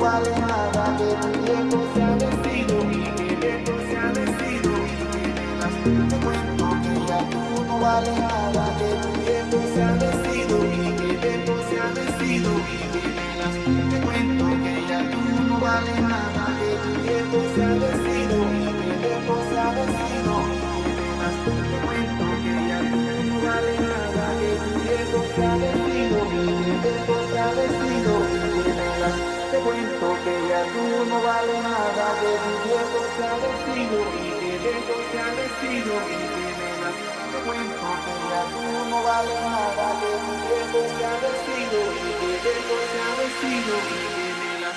vale nada, que tu viejo se ha vencido y que de esto se ha vencido y que nenas, te cuento que ya tú no vale nada, que tu viejo se ha vencido y que de esto se ha vencido y que nenas, te cuento que ya tú no vale nada, que tu viejo se ha vencido y que de esto se ha vencido y que nenas, te cuento que ya tú no vale nada, que tu viejo se ha vencido y que de esto se ha vencido y que nenas, te cuento que ya tú no vale nada, que tu viejo se ha vencido y que de esto se ha vencido y que nenas, te cuento que ya tú no vale nada, que tu viejo se ha vencido y que de esto se ha vencido y que nenas.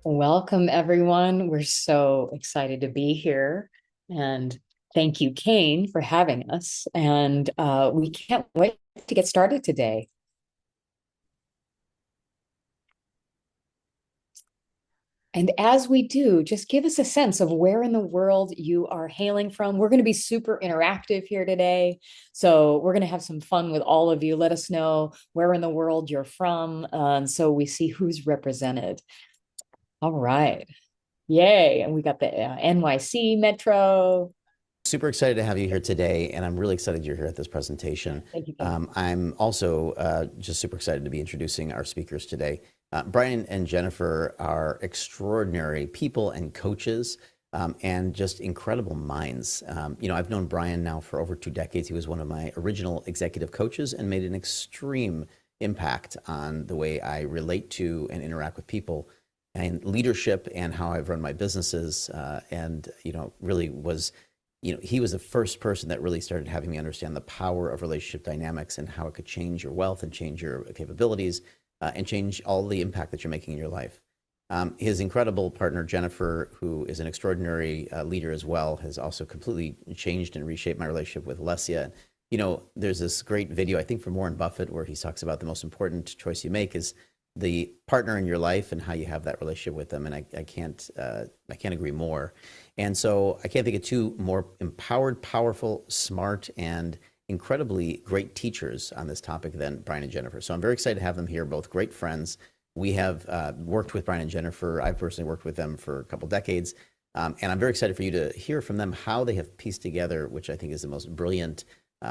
Welcome, everyone. We're so excited to be here. And thank you, Kane, for having us. And we can't wait to get started today. And as we do, just give us a sense of where in the world you are hailing from. We're going to be super interactive here today. So we're going to have some fun with all of you. Let us know where in the world you're from, so we see who's represented. All right. Yay. And we got the NYC Metro. Super excited to have you here today, and I'm really excited you're here at this presentation. Thank you. I'm also just super excited to be introducing our speakers today. Brian and Jennifer are extraordinary people and coaches, and just incredible minds. I've known Brian now for over 2 decades. He was one of my original executive coaches and made an extreme impact on the way I relate to and interact with people and leadership and how I've run my businesses, and really was he was the first person that really started having me understand the power of relationship dynamics and how it could change your wealth and change your capabilities, and change all the impact that you're making in your life. His incredible partner, Jennifer, who is an extraordinary leader as well, has also completely changed and reshaped my relationship with Lesia. There's this great video, I think, from Warren Buffett, where he talks about the most important choice you make is the partner in your life and how you have that relationship with them. And I can't agree more. And so I can't think of two more empowered, powerful, smart, and incredibly great teachers on this topic than Brian and Jennifer. So I'm very excited to have them here, both great friends. We have worked with Brian and Jennifer. I've personally worked with them for a couple decades. And I'm very excited for you to hear from them how they have pieced together, which I think is the most brilliant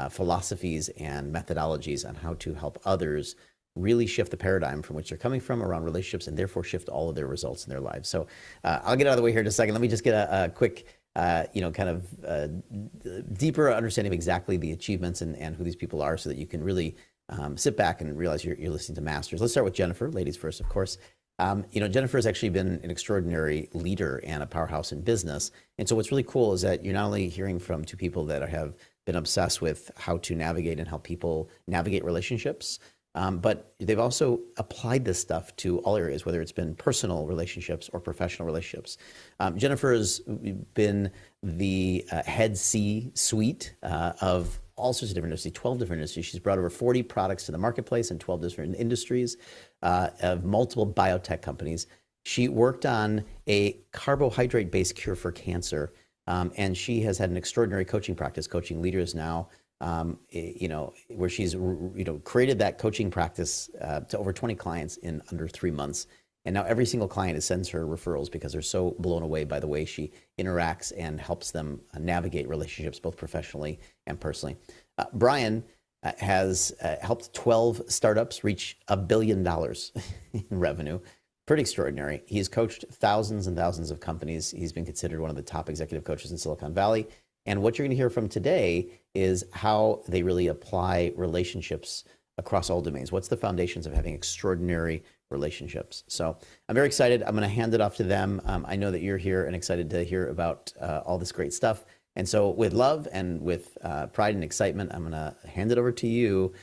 philosophies and methodologies on how to help others really shift the paradigm from which they're coming from around relationships, and therefore shift all of their results in their lives. So I'll get out of the way here in a second. Let me just get a quick, deeper understanding of exactly the achievements and who these people are, so that you can really sit back and realize you're listening to masters. Let's start with Jennifer, ladies first, of course. Jennifer has actually been an extraordinary leader and a powerhouse in business. And so what's really cool is that you're not only hearing from two people that have been obsessed with how to navigate and help people navigate relationships, but they've also applied this stuff to all areas, whether it's been personal relationships or professional relationships. Jennifer has been the head C-suite of all sorts of different industries, 12 different industries. She's brought over 40 products to the marketplace in 12 different industries of multiple biotech companies. She worked on a carbohydrate-based cure for cancer, and she has had an extraordinary coaching practice, coaching leaders now, where she's, created that coaching practice to over 20 clients in under 3 months. And now every single client sends her referrals because they're so blown away by the way she interacts and helps them navigate relationships, both professionally and personally. Brian has helped 12 startups reach $1 billion in revenue. Pretty extraordinary. He's coached thousands and thousands of companies. He's been considered one of the top executive coaches in Silicon Valley. And what you're going to hear from today is how they really apply relationships across all domains. What's the foundations of having extraordinary relationships? So I'm very excited. I'm going to hand it off to them. I know that you're here and excited to hear about all this great stuff. And so with love and with pride and excitement, I'm going to hand it over to you,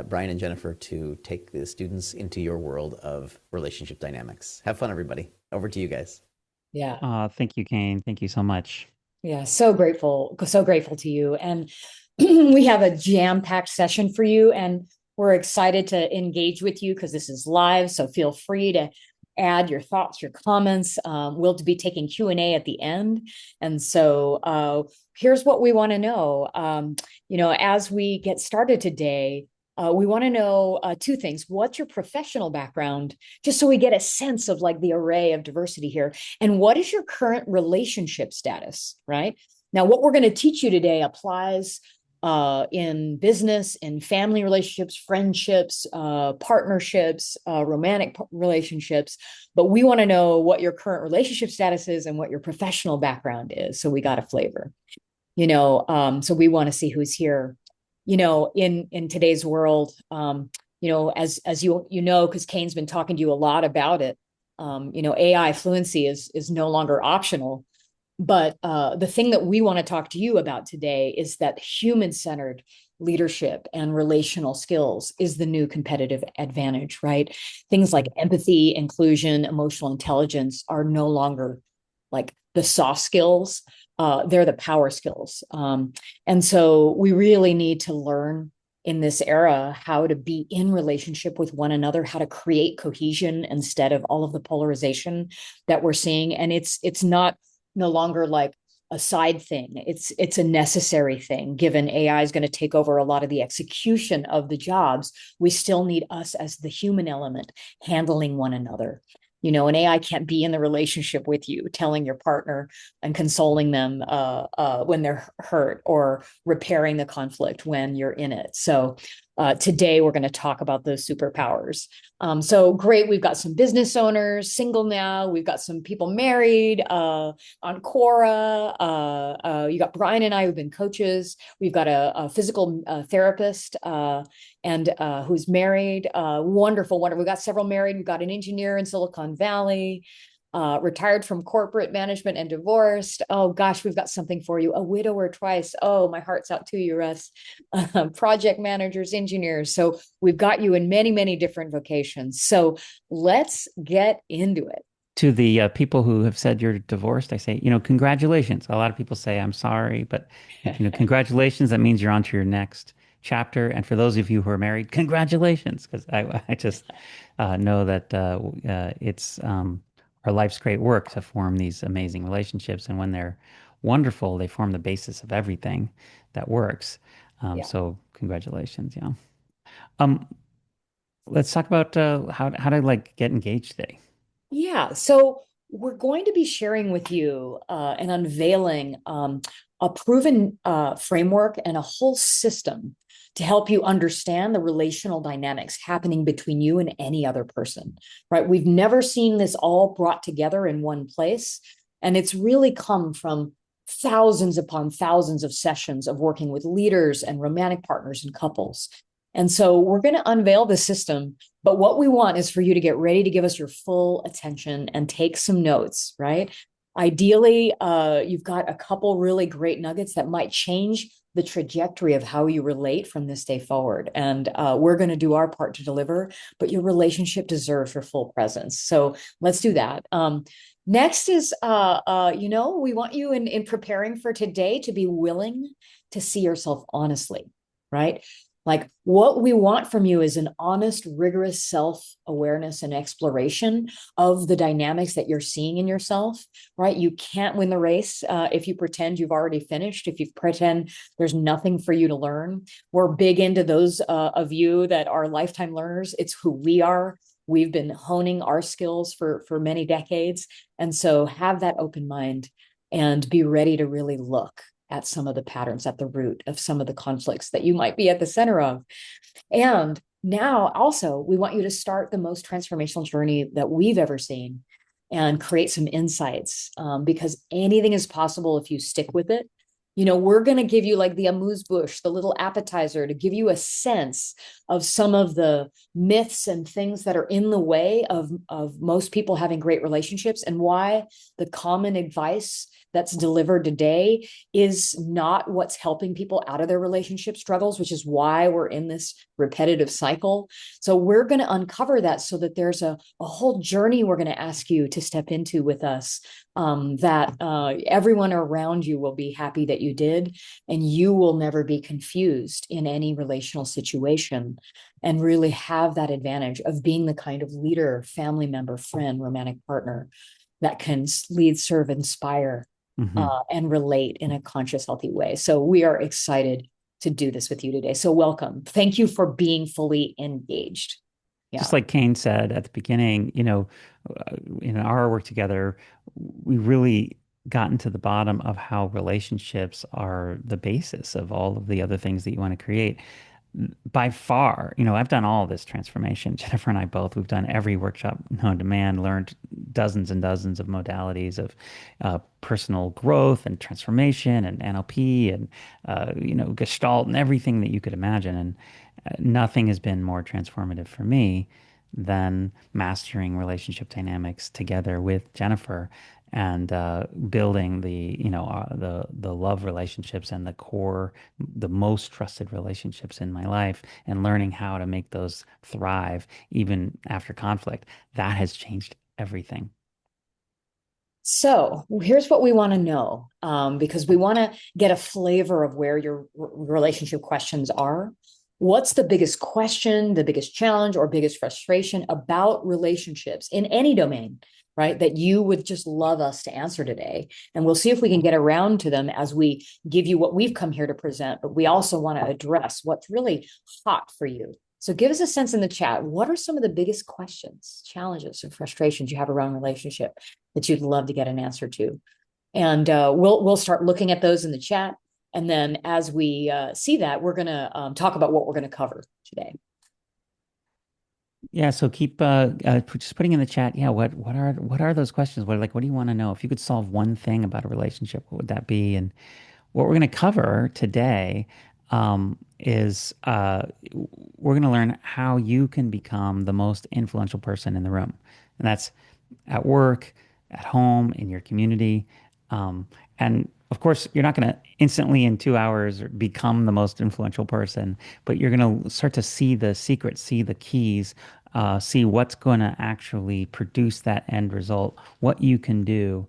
Brian and Jennifer, to take the students into your world of relationship dynamics. Have fun, everybody. Over to you guys. Yeah. Thank you, Kane. Thank you so much. Yeah, so grateful to you. And we have a jam-packed session for you, and we're excited to engage with you because this is live. So feel free to add your thoughts, your comments. We'll be taking Q&A at the end. And so here's what we want to know. As we get started today, we want to know two things. What's your professional background? Just so we get a sense of like the array of diversity here. And what is your current relationship status, right? Now, what we're going to teach you today applies in business, in family relationships, friendships, partnerships, romantic relationships. But we want to know what your current relationship status is and what your professional background is. So we got a flavor, so we want to see who's here, in today's world, as you know, because Kane's been talking to you a lot about it. AI fluency is no longer optional. But the thing that we want to talk to you about today is that human-centered leadership and relational skills is the new competitive advantage, right? Things like empathy, inclusion, emotional intelligence are no longer like the soft skills. They're the power skills. And so we really need to learn in this era how to be in relationship with one another, how to create cohesion instead of all of the polarization that we're seeing. And it's not no longer like a side thing. It's a necessary thing. Given AI is going to take over a lot of the execution of the jobs, we still need us as the human element handling one another. An AI can't be in the relationship with you, telling your partner and consoling them when they're hurt or repairing the conflict when you're in it. So today we're going to talk about those superpowers. So great. We've got some business owners, single now. We've got some people married on Quora. You got Brian and I who've been coaches. We've got a physical therapist and who's married. Wonderful. We've got several married. We've got an engineer in Silicon Valley. Retired from corporate management and divorced. Oh gosh, we've got something for you. A widower twice. Oh, my heart's out to you, Russ. Project managers, engineers. So we've got you in many, many different vocations. So let's get into it. To the people who have said you're divorced, I say, congratulations. A lot of people say, I'm sorry, but, congratulations. That means you're on to your next chapter. And for those of you who are married, congratulations, because I just know that it's our life's great work to form these amazing relationships. And when they're wonderful, they form the basis of everything that works. So congratulations. Yeah. Let's talk about how to get engaged today. Yeah. So we're going to be sharing with you and unveiling a proven framework and a whole system to help you understand the relational dynamics happening between you and any other person, right? We've never seen this all brought together in one place. And it's really come from thousands upon thousands of sessions of working with leaders and romantic partners and couples. And so we're going to unveil the system, but what we want is for you to get ready to give us your full attention and take some notes, right? Ideally, you've got a couple really great nuggets that might change the trajectory of how you relate from this day forward. And we're going to do our part to deliver, but your relationship deserves your full presence. So let's do that. Next is, we want you in preparing for today to be willing to see yourself honestly, right? Like what we want from you is an honest, rigorous self-awareness and exploration of the dynamics that you're seeing in yourself, right? You can't win the race if you pretend you've already finished, if you pretend there's nothing for you to learn. We're big into those of you that are lifetime learners. It's who we are. We've been honing our skills for many decades. And so have that open mind and be ready to really look at some of the patterns at the root of some of the conflicts that you might be at the center of. And now also, we want you to start the most transformational journey that we've ever seen and create some insights because anything is possible if you stick with it. We're going to give you like the amuse-bouche, the little appetizer to give you a sense of some of the myths and things that are in the way of most people having great relationships and why the common advice that's delivered today is not what's helping people out of their relationship struggles, which is why we're in this repetitive cycle. So we're going to uncover that so that there's a whole journey we're going to ask you to step into with us that everyone around you will be happy that you did, and you will never be confused in any relational situation, and really have that advantage of being the kind of leader, family member, friend, romantic partner that can lead, serve, inspire, Hmm. and relate in a conscious, healthy way. So we are excited to do this with you today. So welcome. Thank you for being fully engaged. Just Yeah. like Kane said at the beginning, in our work together, we really gotten to the bottom of how relationships are the basis of all of the other things that you want to create. By far, I've done all this transformation. Jennifer and I both, we've done every workshop known to man, learned dozens and dozens of modalities of personal growth and transformation and NLP and, Gestalt and everything that you could imagine. And nothing has been more transformative for me than mastering relationship dynamics together with Jennifer and building the love relationships and the core, the most trusted relationships in my life, and learning how to make those thrive even after conflict. That has changed everything. So here's what we want to know, because we want to get a flavor of where your relationship questions are. What's the biggest question, the biggest challenge, or biggest frustration about relationships in any domain, right? That you would just love us to answer today. And we'll see if we can get around to them as we give you what we've come here to present. But we also want to address what's really hot for you. So give us a sense in the chat. What are some of the biggest questions, challenges, or frustrations you have around relationship that you'd love to get an answer to? And we'll start looking at those in the chat. And then as we see that, we're going to talk about what we're going to cover today. Yeah, so keep just putting in the chat. Yeah, what are those questions? What do you want to know? If you could solve one thing about a relationship, what would that be? And what we're going to cover today is we're going to learn how you can become the most influential person in the room, and that's at work, at home, in your community. Um, and of course, you're not going to instantly in 2 hours become the most influential person, but you're going to start to see the secrets, see the keys, see what's going to actually produce that end result, what you can do,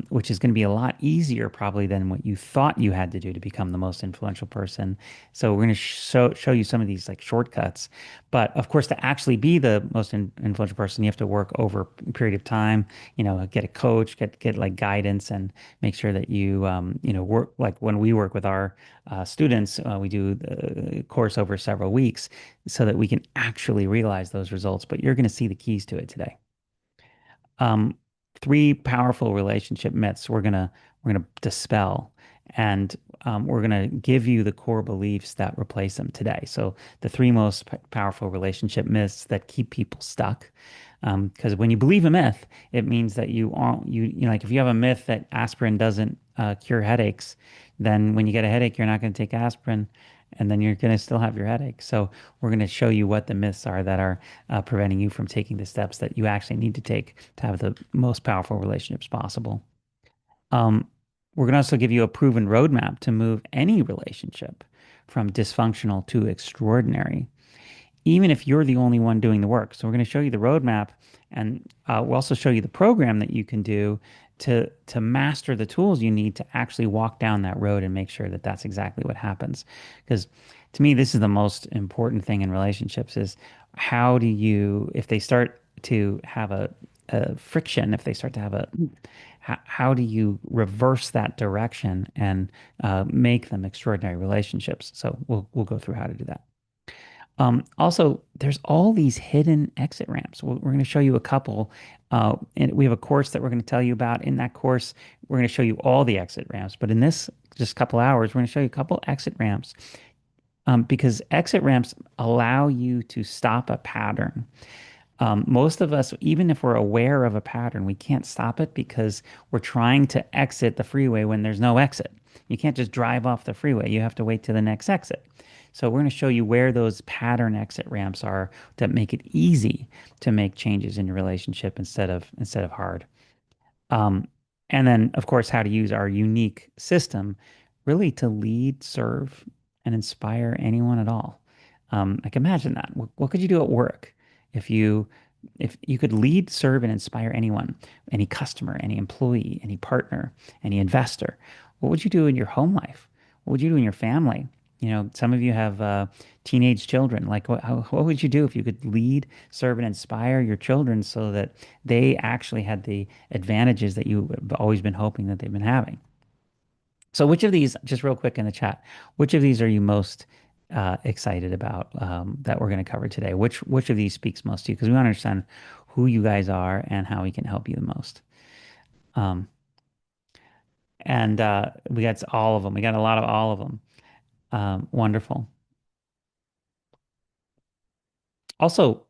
which is going to be a lot easier probably than what you thought you had to do to become the most influential person. So we're going to show you some of these like shortcuts. But of course, to actually be the most influential person, you have to work over a period of time, get a coach, get like guidance and make sure that you, work like when we work with our students, we do the course over several weeks so that we can actually realize those results. But you're going to see the keys to it today. um, Three powerful relationship myths we're gonna dispel, and we're gonna give you the core beliefs that replace them today. So the three most powerful relationship myths that keep people stuck. Because when you believe a myth, it means that like if you have a myth that aspirin doesn't cure headaches, then when you get a headache, you're not going to take aspirin, and then you're going to still have your headache. So we're going to show you what the myths are that are preventing you from taking the steps that you actually need to take to have the most powerful relationships possible. Um, we're going to also give you a proven roadmap to move any relationship from dysfunctional to extraordinary, even if you're the only one doing the work. So we're going to show you the roadmap, and we'll also show you the program that you can do to master the tools you need to actually walk down that road and make sure that that's exactly what happens. Because to me, this is the most important thing in relationships is how do you, if they start to have a friction, if they start to have how do you reverse that direction and make them extraordinary relationships? So we'll go through how to do that. Also, there's all these hidden exit ramps. We're going to show you a couple, and we have a course that we're going to tell you about. In that course, we're going to show you all the exit ramps. But in this just couple hours, we're going to show you a couple exit ramps, because exit ramps allow you to stop a pattern. Most of us, even if we're aware of a pattern, we can't stop it because we're trying to exit the freeway when there's no exit. You can't just drive off the freeway. You have to wait to the next exit. So we're going to show you where those pattern exit ramps are that make it easy to make changes in your relationship instead of hard. Um, and then, of course, how to use our unique system really to lead, serve, and inspire anyone at all. Like imagine that. What could you do at work if you if you could lead, serve, and inspire anyone, any customer, any employee, any partner, any investor, what would you do in your home life? What would you do in your family? You know, some of you have teenage children. Like, what would you do if you could lead, serve, and inspire your children so that they actually had the advantages that you've always been hoping that they've been having? So, which of these, just real quick in the chat, which of these are you most excited about that we're going to cover today? Which of these speaks most to you? Because we want to understand who you guys are and how we can help you the most. Um, and we got all of them. We got a lot of all of them. Wonderful. Also,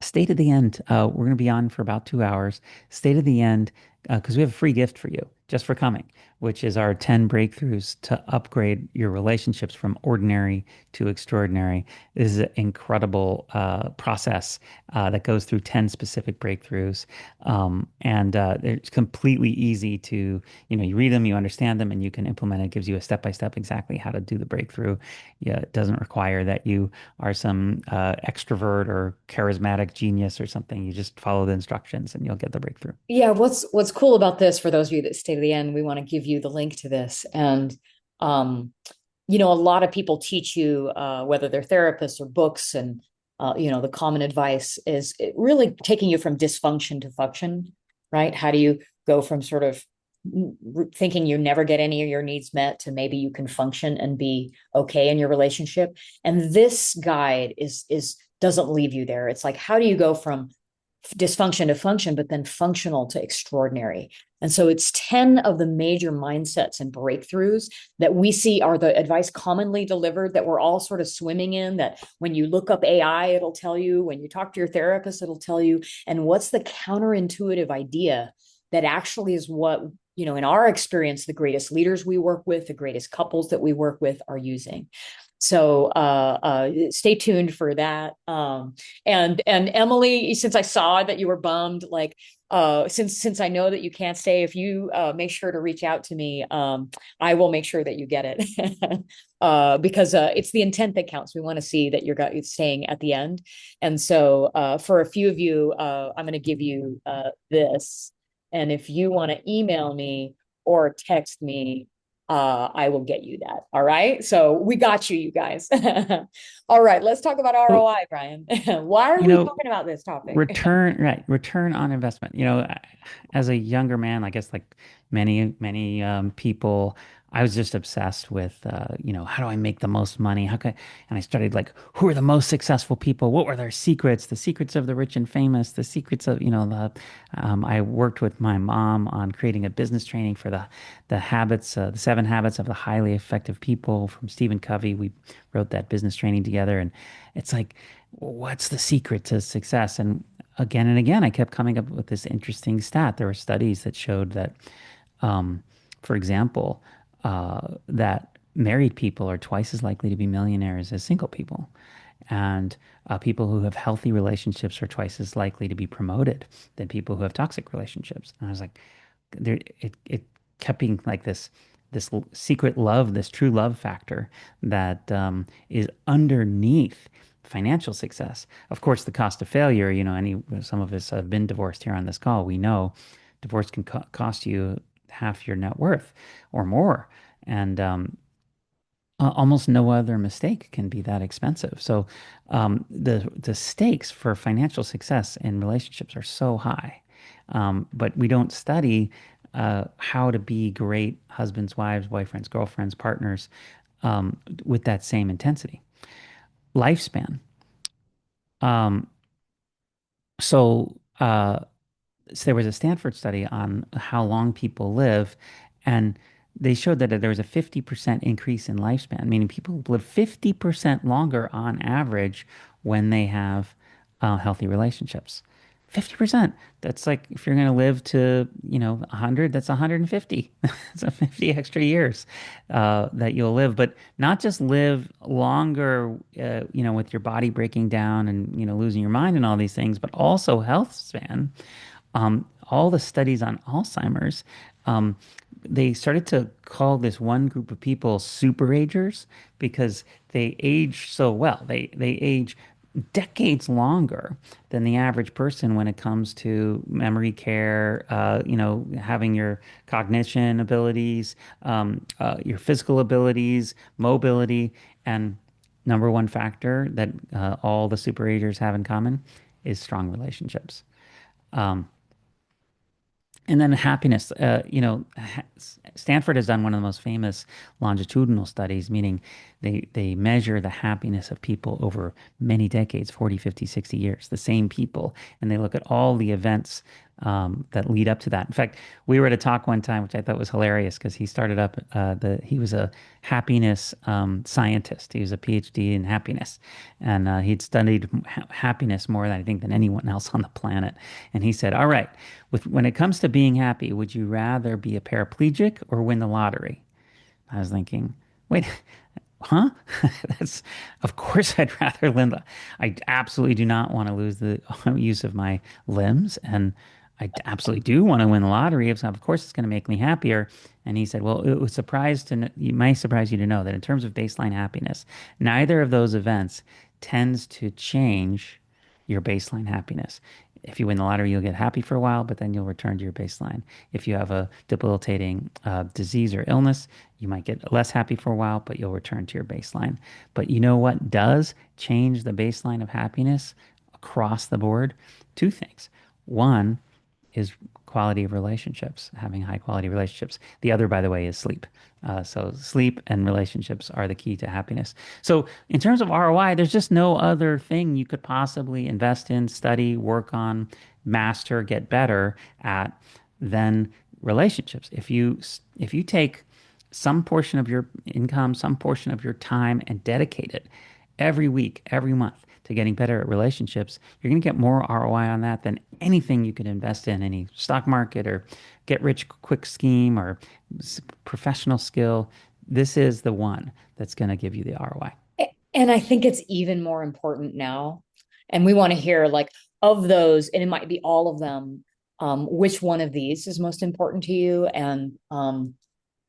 stay to the end. We're going to be on for about 2 hours. Stay to the end because we have a free gift for you just for coming, which is our 10 breakthroughs to upgrade your relationships from ordinary to extraordinary. This is an incredible process that goes through 10 specific breakthroughs. And it's completely easy to, you read them, you understand them, and you can implement it. It gives you a step-by-step exactly how to do the breakthrough. Yeah, it doesn't require that you are some extrovert or charismatic genius or something. You just follow the instructions and you'll get the breakthrough. Yeah, what's cool about this, for those of you that stay to the end, we want to give you the link to this. And um, a lot of people teach you, whether they're therapists or books, and the common advice is really taking you from dysfunction to function, right? How do you go from sort of thinking you never get any of your needs met to maybe you can function and be okay in your relationship? And this guide is doesn't leave you there. It's like, how do you go from dysfunction to function, but then functional to extraordinary? And so it's 10 of the major mindsets and breakthroughs that we see are the advice commonly delivered, that we're all sort of swimming in, that when you look up AI, it'll tell you, when you talk to your therapist, it'll tell you. And what's the counterintuitive idea that actually is what, in our experience, the greatest leaders we work with, the greatest couples that we work with are using. So stay tuned for that. And Emily, since I saw that you were bummed, like since I know that you can't stay, if you make sure to reach out to me, I will make sure that you get it. Because it's the intent that counts. We want to see that you're staying at the end. And so for a few of you, I'm going to give you this. And if you want to email me or text me, I will get you that. All right. So we got you, you guys. All right. Let's talk about So, ROI, Brian. Why are you we know, talking about this topic? return on investment. As a younger man, I guess like many people, I was just obsessed with how do I make the most money? And I studied like who are the most successful people? What were their secrets? The secrets of the rich and famous, the secrets of, I worked with my mom on creating a business training for the 7 habits of the highly effective people from Stephen Covey. We wrote that business training together, and it's like, what's the secret to success? And again, I kept coming up with this interesting stat. There were studies that showed that, um, for example, that married people are twice as likely to be millionaires as single people. And people who have healthy relationships are twice as likely to be promoted than people who have toxic relationships. And I was like, it kept being like this secret love, this true love factor that is underneath financial success. Of course, the cost of failure, some of us have been divorced here on this call. We know divorce can cost you half your net worth or more. And almost no other mistake can be that expensive. So the stakes for financial success in relationships are so high. But we don't study how to be great husbands, wives, boyfriends, girlfriends, partners with that same intensity. Lifespan. Um, so, uh, so there was a Stanford study on how long people live, and they showed that there was a 50% increase in lifespan, meaning people live 50% longer on average when they have healthy relationships. 50%. That's like if you're going to live to, 100, that's 150. That's 50 extra years that you'll live, but not just live longer, with your body breaking down and, losing your mind and all these things, but also health span. All the studies on Alzheimer's, they started to call this one group of people super agers because they age so well. They age decades longer than the average person when it comes to memory care, having your cognition abilities, your physical abilities, mobility, and number one factor that all the superagers have in common is strong relationships. Um, and then happiness, Stanford has done one of the most famous longitudinal studies, meaning they measure the happiness of people over many decades, 40, 50, 60 years, the same people. And they look at all the events that lead up to that. In fact, we were at a talk one time, which I thought was hilarious because he started up he was a happiness scientist. He was a PhD in happiness, and he'd studied happiness more than I think than anyone else on the planet. And he said, "All right, when it comes to being happy, would you rather be a paraplegic or win the lottery?" I was thinking, wait, huh? That's, of course, I'd rather limb. I absolutely do not want to lose the use of my limbs. And I absolutely do want to win the lottery. So of course, it's going to make me happier. And he said, well, it might surprise you to know that in terms of baseline happiness, neither of those events tends to change your baseline happiness. If you win the lottery, you'll get happy for a while, but then you'll return to your baseline. If you have a debilitating disease or illness, you might get less happy for a while, but you'll return to your baseline. But you know what does change the baseline of happiness across the board? Two things. One is quality of relationships, having high quality relationships. The other, by the way, is sleep. So sleep and relationships are the key to happiness. So in terms of ROI, there's just no other thing you could possibly invest in, study, work on, master, get better at than relationships. If you take some portion of your income, some portion of your time, and dedicate it every week, every month to getting better at relationships, you're going to get more ROI on that than anything you could invest in any stock market or get rich quick scheme or professional skill. This is the one that's going to give you the ROI. And I think it's even more important now. And we want to hear like of those, and it might be all of them, which one of these is most important to you. And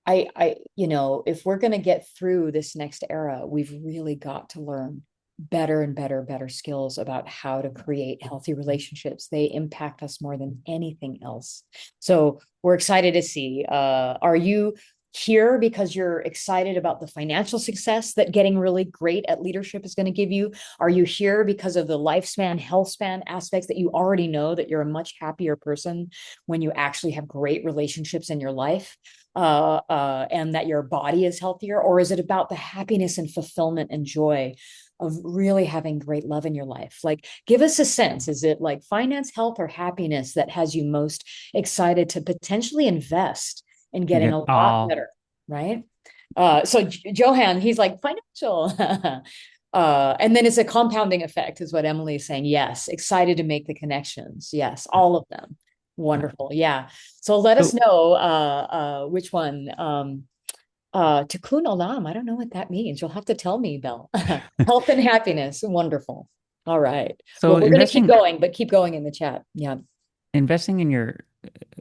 if we're going to get through this next era, we've really got to learn better and better skills about how to create healthy relationships. They impact us more than anything else. So we're excited to see. Are you here because you're excited about the financial success that getting really great at leadership is going to give you? Are you here because of the lifespan, health span aspects that you already know that you're a much happier person when you actually have great relationships in your life? And that your body is healthier? Or is it about the happiness and fulfillment and joy of really having great love in your life? Like, give us a sense. Is it like finance, health, or happiness that has you most excited to potentially invest in getting Yeah, a lot all better? Right. So Johan, he's like financial. And then it's a compounding effect, is what Emily is saying. Yes. Excited to make the connections. Yes. All of them. yeah. Wonderful. Yeah. So let us So know which one. Tikkun olam. I don't know what that means. You'll have to tell me, Belle. Health and happiness. Wonderful. All right. so Well, we're going to keep investing going, but keep going in the chat. Yeah. investing in your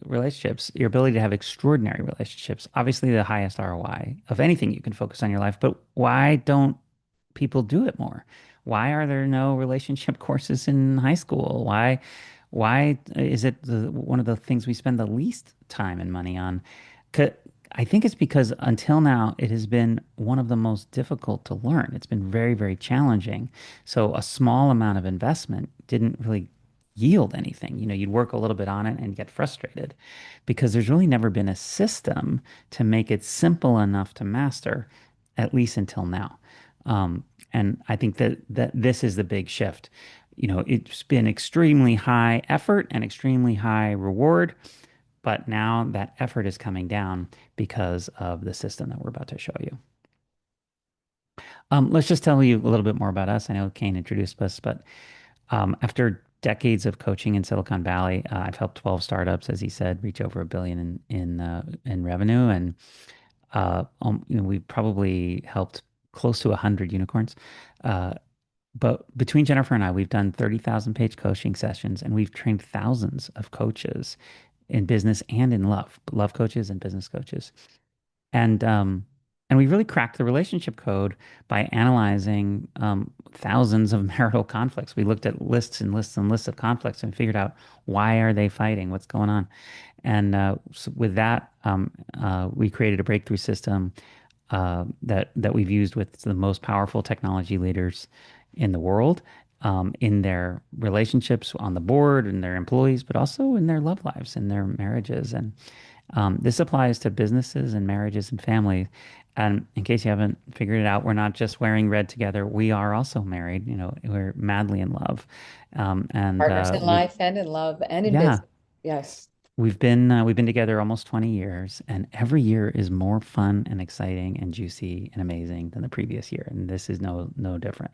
relationships, your ability to have extraordinary relationships, obviously the highest ROI of anything you can focus on your life. But why don't people do it more? Why are there no relationship courses in high school? Why is it one of the things we spend the least time and money on? 'Cause I think it's because until now it has been one of the most difficult to learn. It's been very, very challenging. So a small amount of investment didn't really yield anything. You'd work a little bit on it and get frustrated because there's really never been a system to make it simple enough to master, at least until now. And I think that this is the big shift. It's been extremely high effort and extremely high reward, but now that effort is coming down because of the system that we're about to show you. Let's just tell you a little bit more about us. I know Kane introduced us, but after decades of coaching in Silicon Valley, I've helped 12 startups, as he said, reach over $1 billion in revenue, and we've probably helped close to 100 unicorns. But between Jennifer and I, we've done 30,000 page coaching sessions, and we've trained thousands of coaches in business and in love coaches and business coaches. And And we really cracked the relationship code by analyzing thousands of marital conflicts. We looked at lists and lists and lists of conflicts and figured out why are they fighting, what's going on. And so with that, we created a breakthrough system that we've used with the most powerful technology leaders in the world, in their relationships on the board and their employees, but also in their love lives and their marriages. And this applies to businesses and marriages and families. And in case you haven't figured it out, we're not just wearing red together. We are also married. You know, we're madly in love. And Partners in life and in love and in yeah, business. Yes. we've been together almost 20 years, and every year is more fun and exciting and juicy and amazing than the previous year. And this is no different.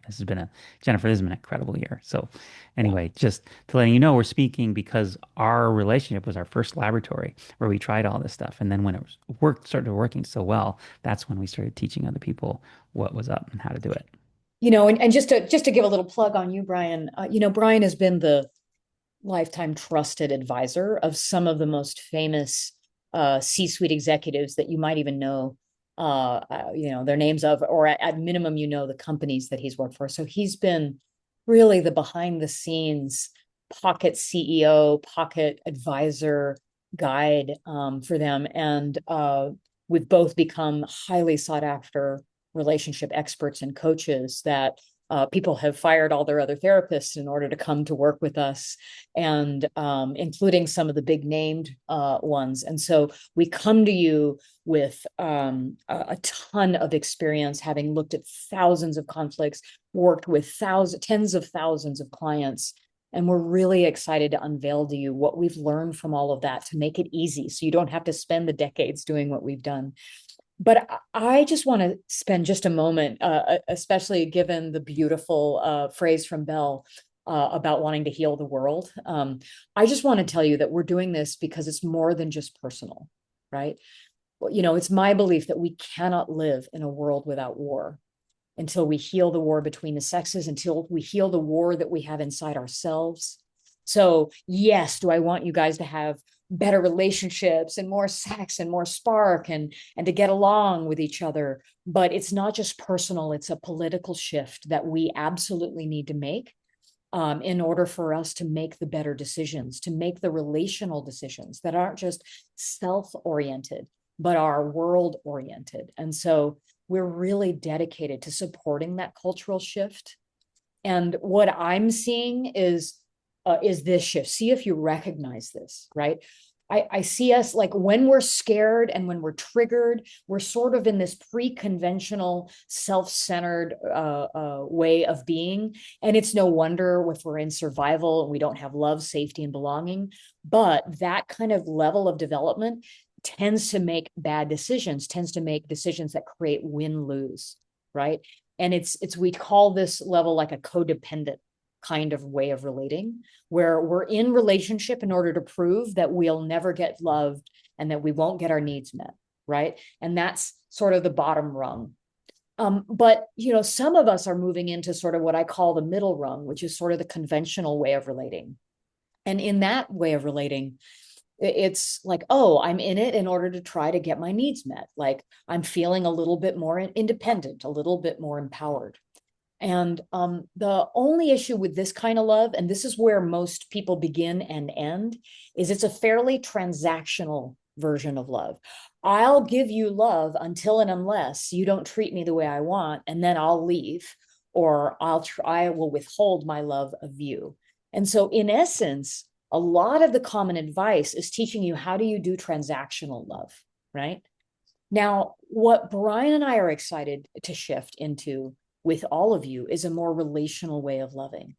Jennifer, this has been an incredible year. So anyway, just to letting you know, we're speaking because our relationship was our first laboratory where we tried all this stuff. And then when started working so well, that's when we started teaching other people what was up and how to do it. And just to give a little plug on you, Brian, Brian has been the lifetime trusted advisor of some of the most famous C-suite executives that you might even know, their names of, or at minimum, the companies that he's worked for. So he's been really the behind the scenes pocket CEO, pocket advisor guide for them. And we've both become highly sought after relationship experts and coaches that people have fired all their other therapists in order to come to work with us, and including some of the big named ones. And so we come to you with a ton of experience, having looked at thousands of conflicts, worked with tens of thousands of clients. And we're really excited to unveil to you what we've learned from all of that to make it easy so you don't have to spend the decades doing what we've done. But I just want to spend just a moment, especially given the beautiful phrase from Bell about wanting to heal the world. I just want to tell you that we're doing this because it's more than just personal, right? Well, it's my belief that we cannot live in a world without war until we heal the war between the sexes, until we heal the war that we have inside ourselves. So yes, do I want you guys to have better relationships and more sex and more spark and to get along with each other? But it's not just personal, it's a political shift that we absolutely need to make in order for us to make the better decisions, to make the relational decisions that aren't just self-oriented, but are world-oriented. And so we're really dedicated to supporting that cultural shift. And what I'm seeing is this shift. See if you recognize this, right? I see us like when we're scared and when we're triggered, we're sort of in this pre-conventional, self-centered way of being. And it's no wonder if we're in survival and we don't have love, safety, and belonging. But that kind of level of development tends to make bad decisions, tends to make decisions that create win-lose, right? And we call this level like a codependent kind of way of relating, where we're in relationship in order to prove that we'll never get loved and that we won't get our needs met, right? And that's sort of the bottom rung. But some of us are moving into sort of what I call the middle rung, which is sort of the conventional way of relating. And in that way of relating, it's like, oh, I'm in it in order to try to get my needs met. Like I'm feeling a little bit more independent, a little bit more empowered. And the only issue with this kind of love, and this is where most people begin and end, is it's a fairly transactional version of love. I'll give you love until and unless you don't treat me the way I want, and then I'll leave, or I will withhold my love of you. And so in essence, a lot of the common advice is teaching you how do you do transactional love, right? Now, what Brian and I are excited to shift into with all of you is a more relational way of loving.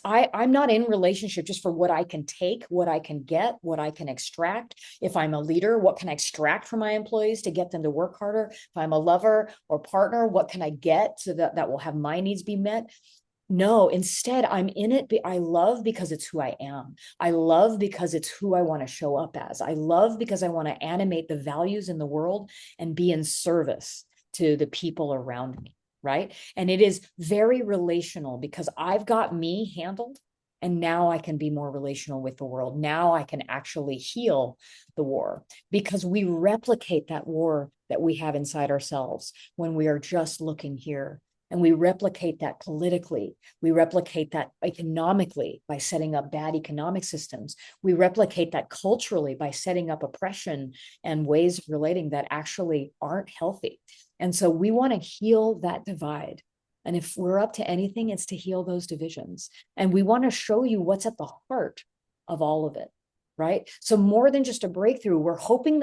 I'm not in relationship just for what I can take, what I can get, what I can extract. If I'm a leader, what can I extract from my employees to get them to work harder? If I'm a lover or partner, what can I get so that will have my needs be met? No, instead, I'm in it. I love because it's who I am. I love because it's who I want to show up as. I love because I want to animate the values in the world and be in service to the people around me, right? And it is very relational because I've got me handled, and now I can be more relational with the world. Now I can actually heal the war because we replicate that war that we have inside ourselves when we are just looking here. And we replicate that politically. We replicate that economically by setting up bad economic systems. We replicate that culturally by setting up oppression and ways of relating that actually aren't healthy. And so we want to heal that divide. And if we're up to anything, it's to heal those divisions. And we want to show you what's at the heart of all of it, right? So more than just a breakthrough, we're hoping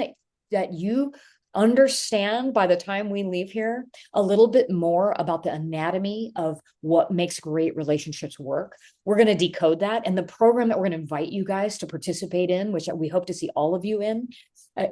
that you understand by the time we leave here a little bit more about the anatomy of what makes great relationships work. We're going to decode that. And the program that we're going to invite you guys to participate in, which we hope to see all of you in,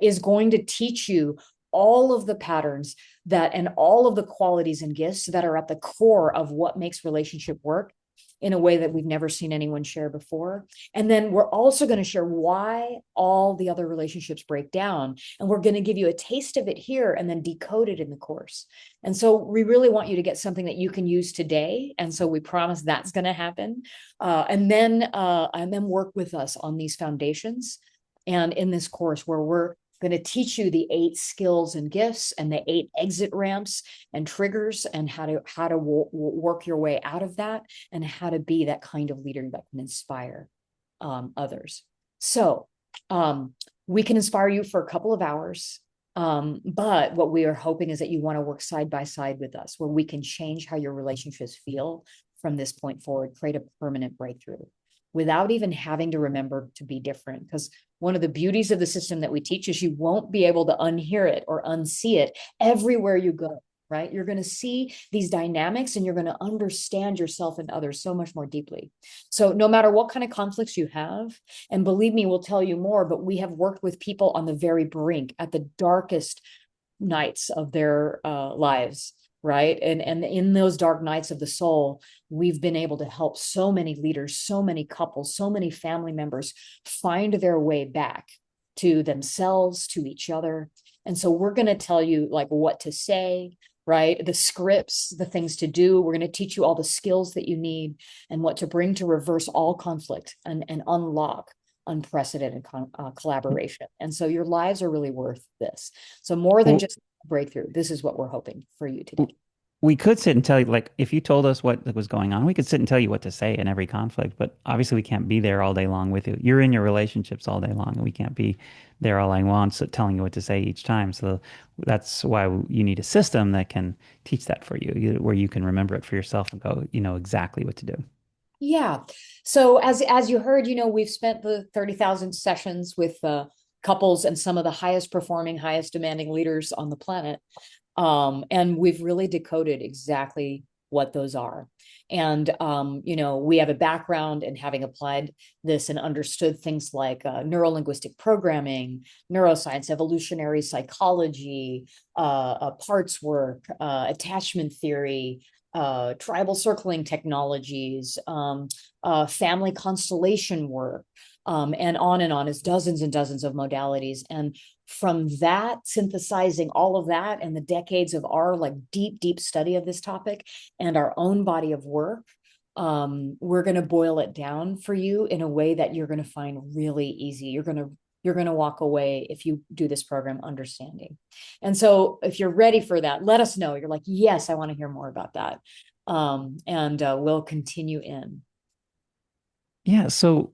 is going to teach you all of the patterns that and all of the qualities and gifts that are at the core of what makes relationship work in a way that we've never seen anyone share before. And then we're also going to share why all the other relationships break down. And we're going to give you a taste of it here and then decode it in the course. And so we really want you to get something that you can use today. And so we promise that's going to happen. And then work with us on these foundations. And in this course where we're going to teach you the 8 skills and gifts and the 8 exit ramps and triggers and how to work your way out of that and how to be that kind of leader that can inspire others. So we can inspire you for a couple of hours. But what we are hoping is that you want to work side by side with us, where we can change how your relationships feel from this point forward, create a permanent breakthrough without even having to remember to be different. Because one of the beauties of the system that we teach is you won't be able to unhear it or unsee it everywhere you go, right? You're going to see these dynamics and you're going to understand yourself and others so much more deeply. So no matter what kind of conflicts you have, and believe me, we'll tell you more, but we have worked with people on the very brink at the darkest nights of their lives, right? And in those dark nights of the soul, we've been able to help so many leaders, so many couples, so many family members find their way back to themselves, to each other. And so we're going to tell you like what to say, right? The scripts, the things to do. We're going to teach you all the skills that you need and what to bring to reverse all conflict and unlock unprecedented collaboration. And so your lives are really worth this. So more than Well, just breakthrough, this is what we're hoping for you today. we could sit and tell you, like, if you told us what was going on, we could sit and tell you what to say in every conflict, but obviously we can't be there all day long with you. You're in your relationships all day long, and we can't be there all day long, so telling you what to say each time. So that's why you need a system that can teach that for you, where you can remember it for yourself and go, you know exactly what to do. Yeah. So as you heard, we've spent the 30,000 sessions with couples and some of the highest performing, highest demanding leaders on the planet. And we've really decoded exactly what those are. And, we have a background in having applied this and understood things like neurolinguistic programming, neuroscience, evolutionary psychology, parts work, attachment theory, tribal circling technologies, family constellation work, and on is dozens and dozens of modalities. And from that, synthesizing all of that and the decades of our like deep study of this topic and our own body of work, we're going to boil it down for you in a way that you're going to find really easy. You're going to walk away, if you do this program, understanding. And so if you're ready for that, let us know. You're like, yes, I want to hear more about that. And we'll continue in. Yeah. So,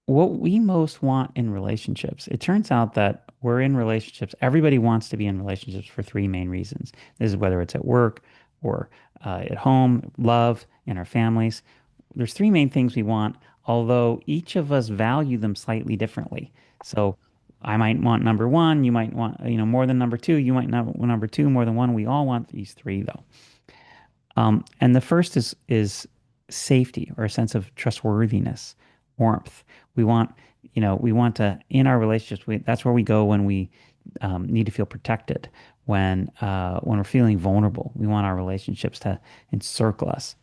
what we most want in relationships, it turns out that we're in relationships. Everybody wants to be in relationships for 3 main reasons. This is whether it's at work or at home, love, in our families. There's 3 main things we want, although each of us value them slightly differently. So I might want number 1, you might want, more than number 2, you might not want number 2 more than 1. We all want these 3 though. And the first is safety, or a sense of trustworthiness, warmth. We want, we want to, in our relationships, that's where we go when we need to feel protected, when we're feeling vulnerable. We want our relationships to encircle us.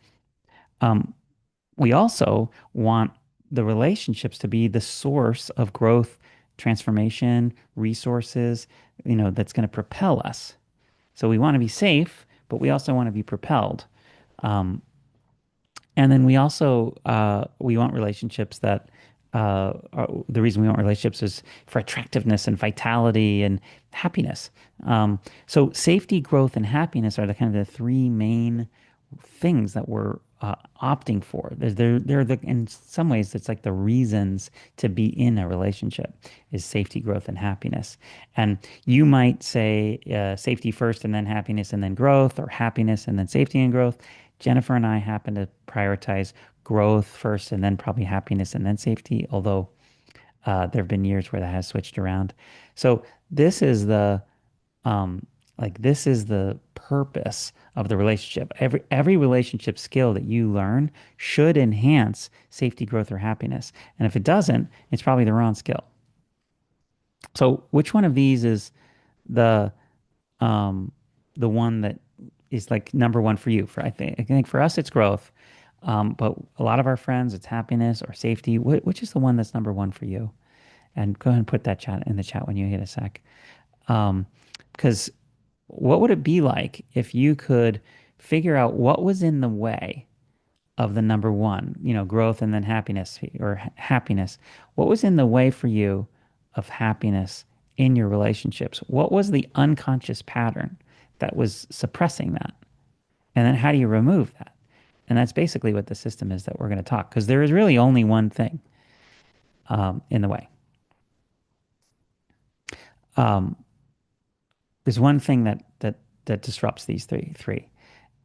We also want the relationships to be the source of growth, transformation, resources, that's going to propel us. So we want to be safe, but we also want to be propelled. And then we also we want relationships that the reason we want relationships is for attractiveness and vitality and happiness. So safety, growth, and happiness are the kind of the three main things that we're opting for. They're the, in some ways, it's like the reasons to be in a relationship is safety, growth, and happiness. And you might say safety first and then happiness and then growth, or happiness and then safety and growth. Jennifer and I happen to prioritize growth first and then probably happiness and then safety, although there have been years where that has switched around. So this is the this is the purpose of the relationship. Every relationship skill that you learn should enhance safety, growth, or happiness. And if it doesn't, it's probably the wrong skill. So which one of these is the um, the one that is like number one for you? I think for us it's growth, but a lot of our friends it's happiness or safety. Which is the one that's number one for you? And go ahead and put that chat in the chat when you hit a sec. Because what would it be like if you could figure out what was in the way of the number one, growth and then happiness or happiness? What was in the way for you of happiness in your relationships? What was the unconscious pattern that was suppressing that? And then how do you remove that? And that's basically what the system is that we're going to talk, because there is really only one thing in the way. Um, there's one thing that disrupts these three,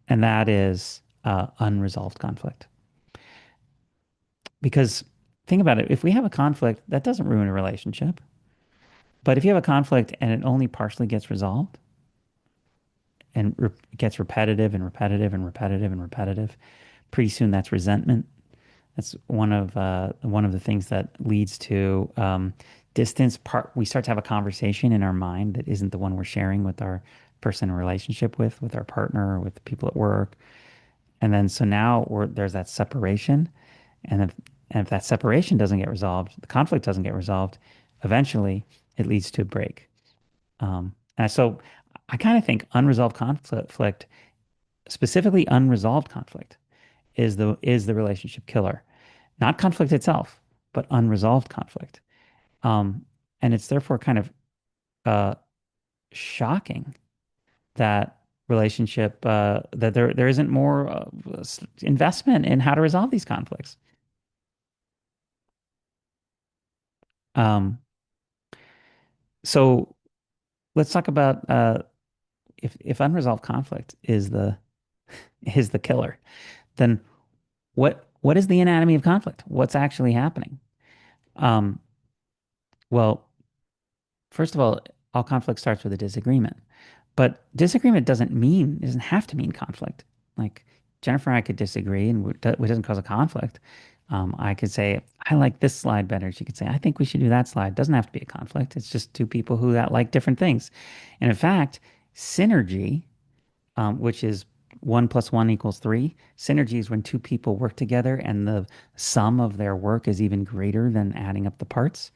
and that is unresolved conflict. Because think about it, if we have a conflict, that doesn't ruin a relationship. But if you have a conflict and it only partially gets resolved and gets repetitive and repetitive and repetitive and repetitive, pretty soon that's resentment. That's one of the things that leads to distance. We start to have a conversation in our mind that isn't the one we're sharing with our person in relationship with our partner, or with the people at work. And then so now there's that separation. And if that separation doesn't get resolved, the conflict doesn't get resolved, eventually it leads to a break. And so I kind of think unresolved conflict, specifically unresolved conflict, is the relationship killer. Not conflict itself, but unresolved conflict. And it's therefore kind of uh, shocking that relationship that there isn't more investment in how to resolve these conflicts. Um, so let's talk about if unresolved conflict is the killer, then what is the anatomy of conflict? What's actually happening? Um, well, first of all conflict starts with a disagreement. But disagreement doesn't have to mean conflict. Like Jennifer and I could disagree and it doesn't cause a conflict. I could say, I like this slide better. She could say, I think we should do that slide. It doesn't have to be a conflict. It's just two people who like different things. And in fact, synergy, which is 1 + 1 = 3, synergy is when two people work together and the sum of their work is even greater than adding up the parts.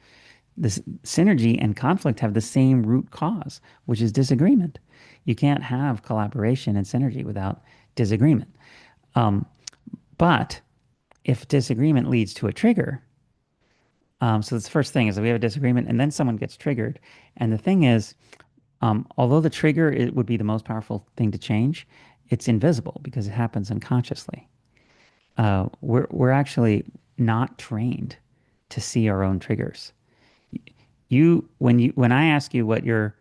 This synergy and conflict have the same root cause, which is disagreement. You can't have collaboration and synergy without disagreement. But if disagreement leads to a trigger, so the first thing is that we have a disagreement and then someone gets triggered. And the thing is, although the trigger it would be the most powerful thing to change, it's invisible because it happens unconsciously. We're actually not trained to see our own triggers. When I ask you what your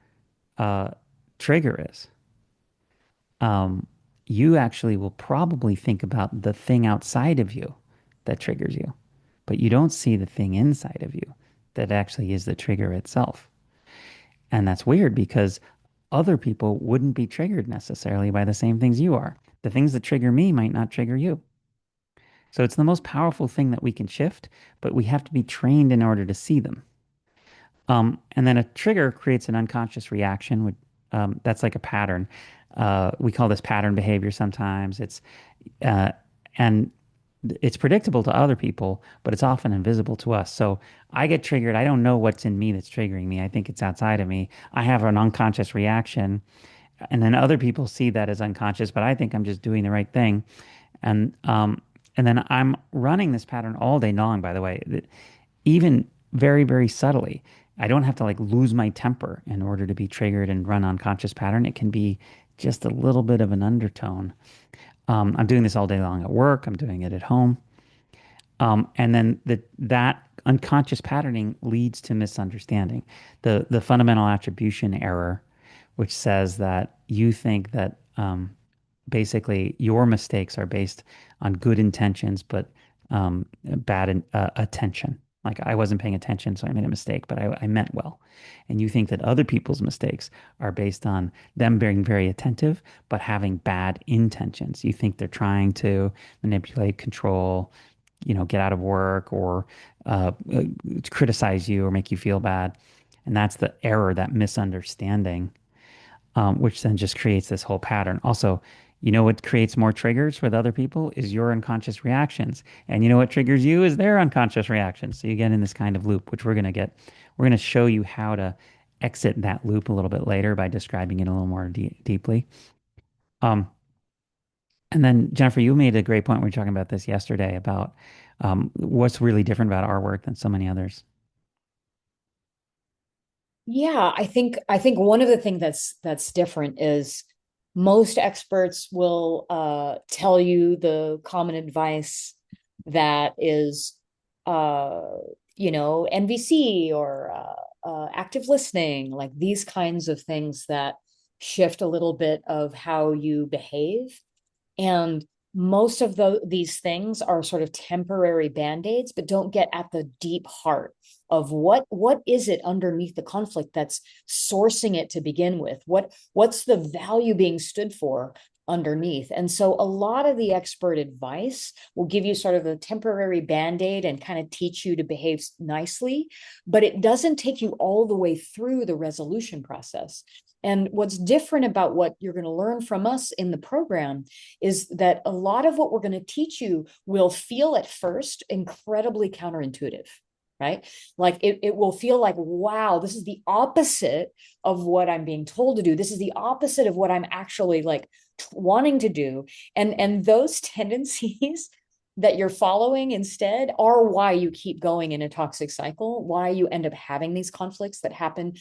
trigger is, you actually will probably think about the thing outside of you that triggers you, but you don't see the thing inside of you that actually is the trigger itself. And that's weird because other people wouldn't be triggered necessarily by the same things you are. The things that trigger me might not trigger you. So it's the most powerful thing that we can shift, but we have to be trained in order to see them. And then a trigger creates an unconscious reaction. That's like a pattern. We call this pattern behavior sometimes. And it's predictable to other people, but it's often invisible to us. So I get triggered. I don't know what's in me that's triggering me. I think it's outside of me. I have an unconscious reaction, and then other people see that as unconscious, but I think I'm just doing the right thing. And then I'm running this pattern all day long, by the way. even very, very subtly. I don't have to like lose my temper in order to be triggered and run unconscious pattern. It can be just a little bit of an undertone. I'm doing this all day long at work. I'm doing it at home. And then that unconscious patterning leads to misunderstanding. The fundamental attribution error, which says that you think that basically your mistakes are based on good intentions, but bad attention. Like I wasn't paying attention, so I made a mistake, but I meant well. And you think that other people's mistakes are based on them being very attentive, but having bad intentions. You think they're trying to manipulate, control, get out of work or criticize you or make you feel bad. And that's the error, that misunderstanding, which then just creates this whole pattern. Also, what creates more triggers with other people is your unconscious reactions. And what triggers you is their unconscious reactions. So you get in this kind of loop, which we're going to show you how to exit that loop a little bit later by describing it a little more deeply. Um, and then Jennifer, you made a great point. We were talking about this yesterday about what's really different about our work than so many others. Yeah, I think one of the things that's different is most experts will tell you the common advice that is NVC or active listening, like these kinds of things that shift a little bit of how you behave. And most of these things are sort of temporary band-aids, but don't get at the deep heart of what is it underneath the conflict that's sourcing it to begin with. What's the value being stood for underneath? And so a lot of the expert advice will give you sort of a temporary band-aid and kind of teach you to behave nicely, but it doesn't take you all the way through the resolution process. And what's different about what you're going to learn from us in the program is that a lot of what we're going to teach you will feel at first incredibly counterintuitive, right? Like it will feel like, wow, this is the opposite of what I'm being told to do. This is the opposite of what I'm actually like wanting to do. And those tendencies that you're following instead are why you keep going in a toxic cycle, why you end up having these conflicts that happen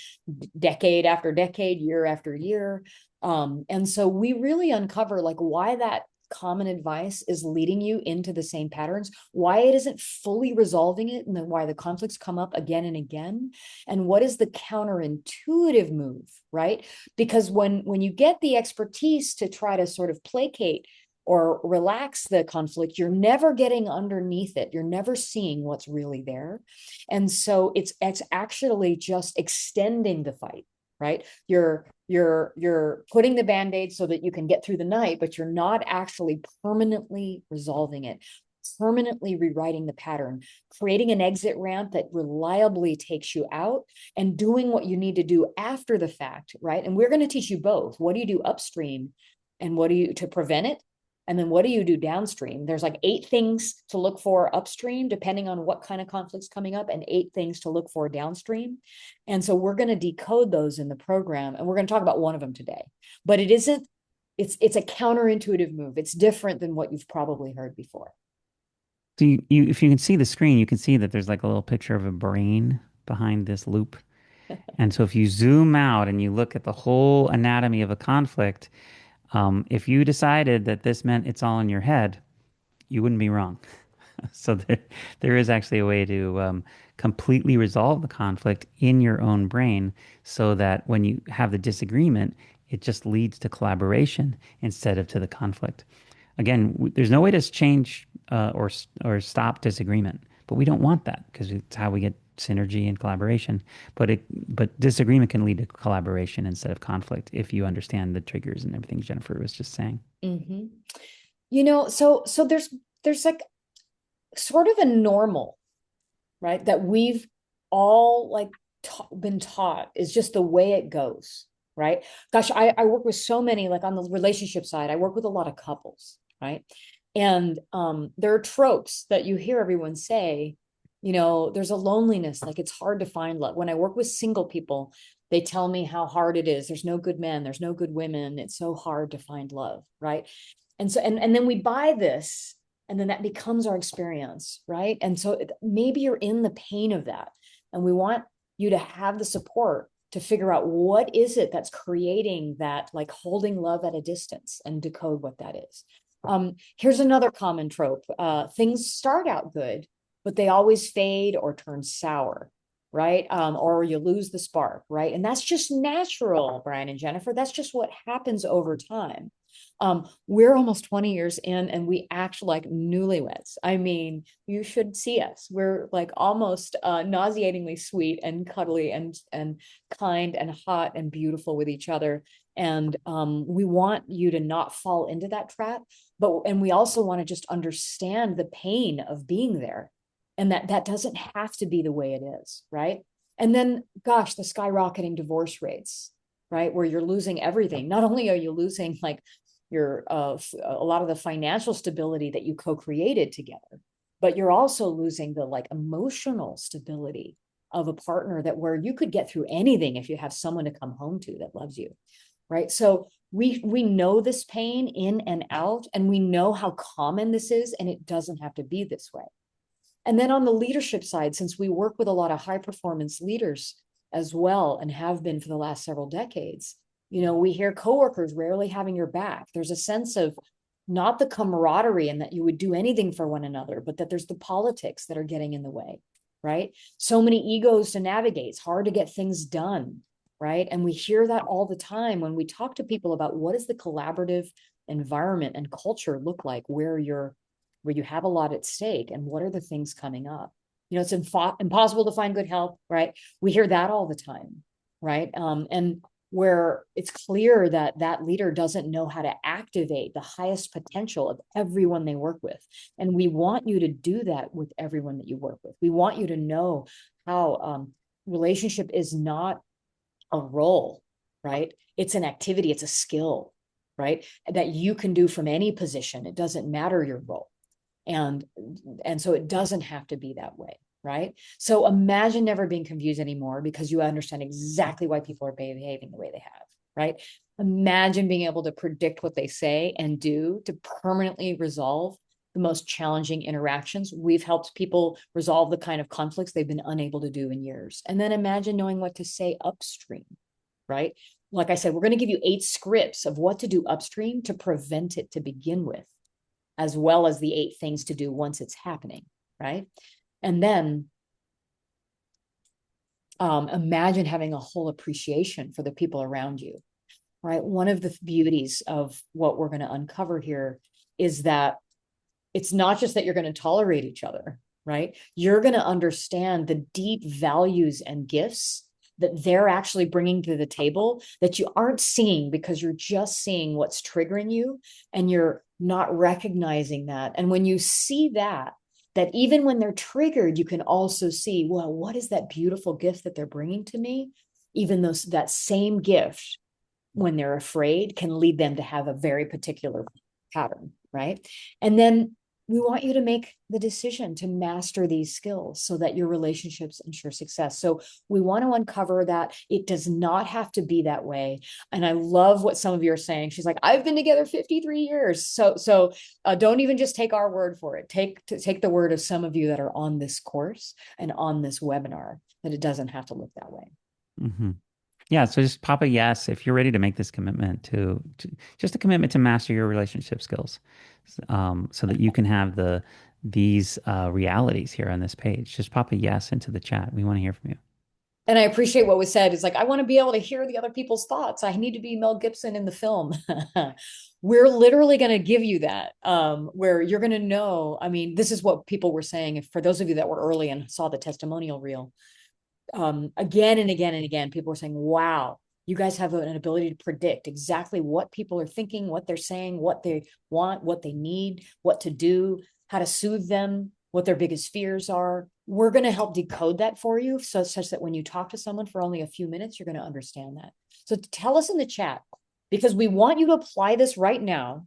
decade after decade, year after year. And so we really uncover like why that common advice is leading you into the same patterns, why it isn't fully resolving it, and then why the conflicts come up again and again, and what is the counterintuitive move, right? Because when you get the expertise to try to sort of placate or relax the conflict, you're never getting underneath it. You're never seeing what's really there. And so it's actually just extending the fight, right? You're putting the band-aid so that you can get through the night, but you're not actually permanently resolving it, permanently rewriting the pattern, creating an exit ramp that reliably takes you out, and doing what you need to do after the fact, right? And we're going to teach you both. What do you do upstream and what do you to prevent it? And then what do you do downstream? There's like 8 things to look for upstream, depending on what kind of conflict's coming up, and 8 things to look for downstream. And so we're going to decode those in the program, and we're going to talk about one of them today. But it's a counterintuitive move. It's different than what you've probably heard before. So if you can see the screen, you can see that there's like a little picture of a brain behind this loop. And so if you zoom out and you look at the whole anatomy of a conflict, if you decided that this meant it's all in your head, you wouldn't be wrong. So there is actually a way to completely resolve the conflict in your own brain so that when you have the disagreement, it just leads to collaboration instead of to the conflict. Again, there's no way to change or stop disagreement, but we don't want that because it's how we get synergy and collaboration. But disagreement can lead to collaboration instead of conflict if you understand the triggers and everything Jennifer was just saying. Mm-hmm. So there's like sort of a normal, right, that we've all like been taught is just the way it goes, right? Gosh, I work with so many, like on the relationship side, I work with a lot of couples, right? And there are tropes that you hear everyone say, there's a loneliness, like it's hard to find love. When I work with single people, they tell me how hard it is. There's no good men, there's no good women. It's so hard to find love, right? And so and then we buy this And then that becomes our experience, right? And so maybe you're in the pain of that. And we want you to have the support to figure out what is it that's creating that, like holding love at a distance, and decode what that is. Here's another common trope. Things start out good, but they always fade or turn sour, right? Or you lose the spark, right? And that's just natural, Brian and Jennifer. That's just what happens over time. We're almost 20 years in and we act like newlyweds. I mean, you should see us. We're like almost nauseatingly sweet and cuddly and kind and hot and beautiful with each other. And we want you to not fall into that trap, and we also want to just understand the pain of being there, and that doesn't have to be the way it is, right? And then, gosh, the skyrocketing divorce rates, right? Where you're losing everything. Not only are you losing like your a lot of the financial stability that you co-created together, but you're also losing the like emotional stability of a partner, that where you could get through anything if you have someone to come home to that loves you, right? So we know this pain in and out, and we know how common this is, and it doesn't have to be this way. And then on the leadership side, since we work with a lot of high performance leaders as well, and have been for the last several decades, we hear coworkers rarely having your back. There's a sense of not the camaraderie and that you would do anything for one another, but that there's the politics that are getting in the way, right? So many egos to navigate. It's hard to get things done, right? And we hear that all the time when we talk to people about what does the collaborative environment and culture look like where you have a lot at stake, and what are the things coming up. It's impossible to find good help, right? We hear that all the time, right? And where it's clear that that leader doesn't know how to activate the highest potential of everyone they work with. And we want you to do that with everyone that you work with. We want you to know how relationship is not a role, right? It's an activity, it's a skill, right? That you can do from any position. It doesn't matter your role. And so it doesn't have to be that way, right? So imagine never being confused anymore, because you understand exactly why people are behaving the way they have, right? Imagine being able to predict what they say and do to permanently resolve the most challenging interactions. We've helped people resolve the kind of conflicts they've been unable to do in years. And then imagine knowing what to say upstream, right? Like I said, we're going to give you 8 scripts of what to do upstream to prevent it to begin with, as well as the 8 things to do once it's happening, right? And then imagine having a whole appreciation for the people around you, right? One of the beauties of what we're going to uncover here is that it's not just that you're going to tolerate each other, right? You're going to understand the deep values and gifts that they're actually bringing to the table that you aren't seeing, because you're just seeing what's triggering you and you're not recognizing that. And when you see that even when they're triggered, you can also see, well, what is that beautiful gift that they're bringing to me? Even though that same gift, when they're afraid, can lead them to have a very particular pattern, right? And then we want you to make the decision to master these skills so that your relationships ensure success. So we want to uncover that it does not have to be that way. And I love what some of you are saying. She's like, I've been together 53 years. So don't even just take our word for it. Take the word of some of you that are on this course and on this webinar, that it doesn't have to look that way. Mm-hmm. Yeah, so just pop a yes if you're ready to make this commitment to just a commitment to master your relationship skills, so that you can have these realities here on this page. Just pop a yes into the chat. We want to hear from you. And I appreciate what was said. It's like, I want to be able to hear the other people's thoughts. I need to be Mel Gibson in the film. We're literally going to give you that, where you're going to know. I mean, this is what people were saying. For those of you that were early and saw the testimonial reel, again and again and again, people were saying, wow, you guys have an ability to predict exactly what people are thinking, what they're saying, what they want, what they need, what to do, how to soothe them, what their biggest fears are. We're going to help decode that for you, such that when you talk to someone for only a few minutes, you're going to understand that. So tell us in the chat, because we want you to apply this right now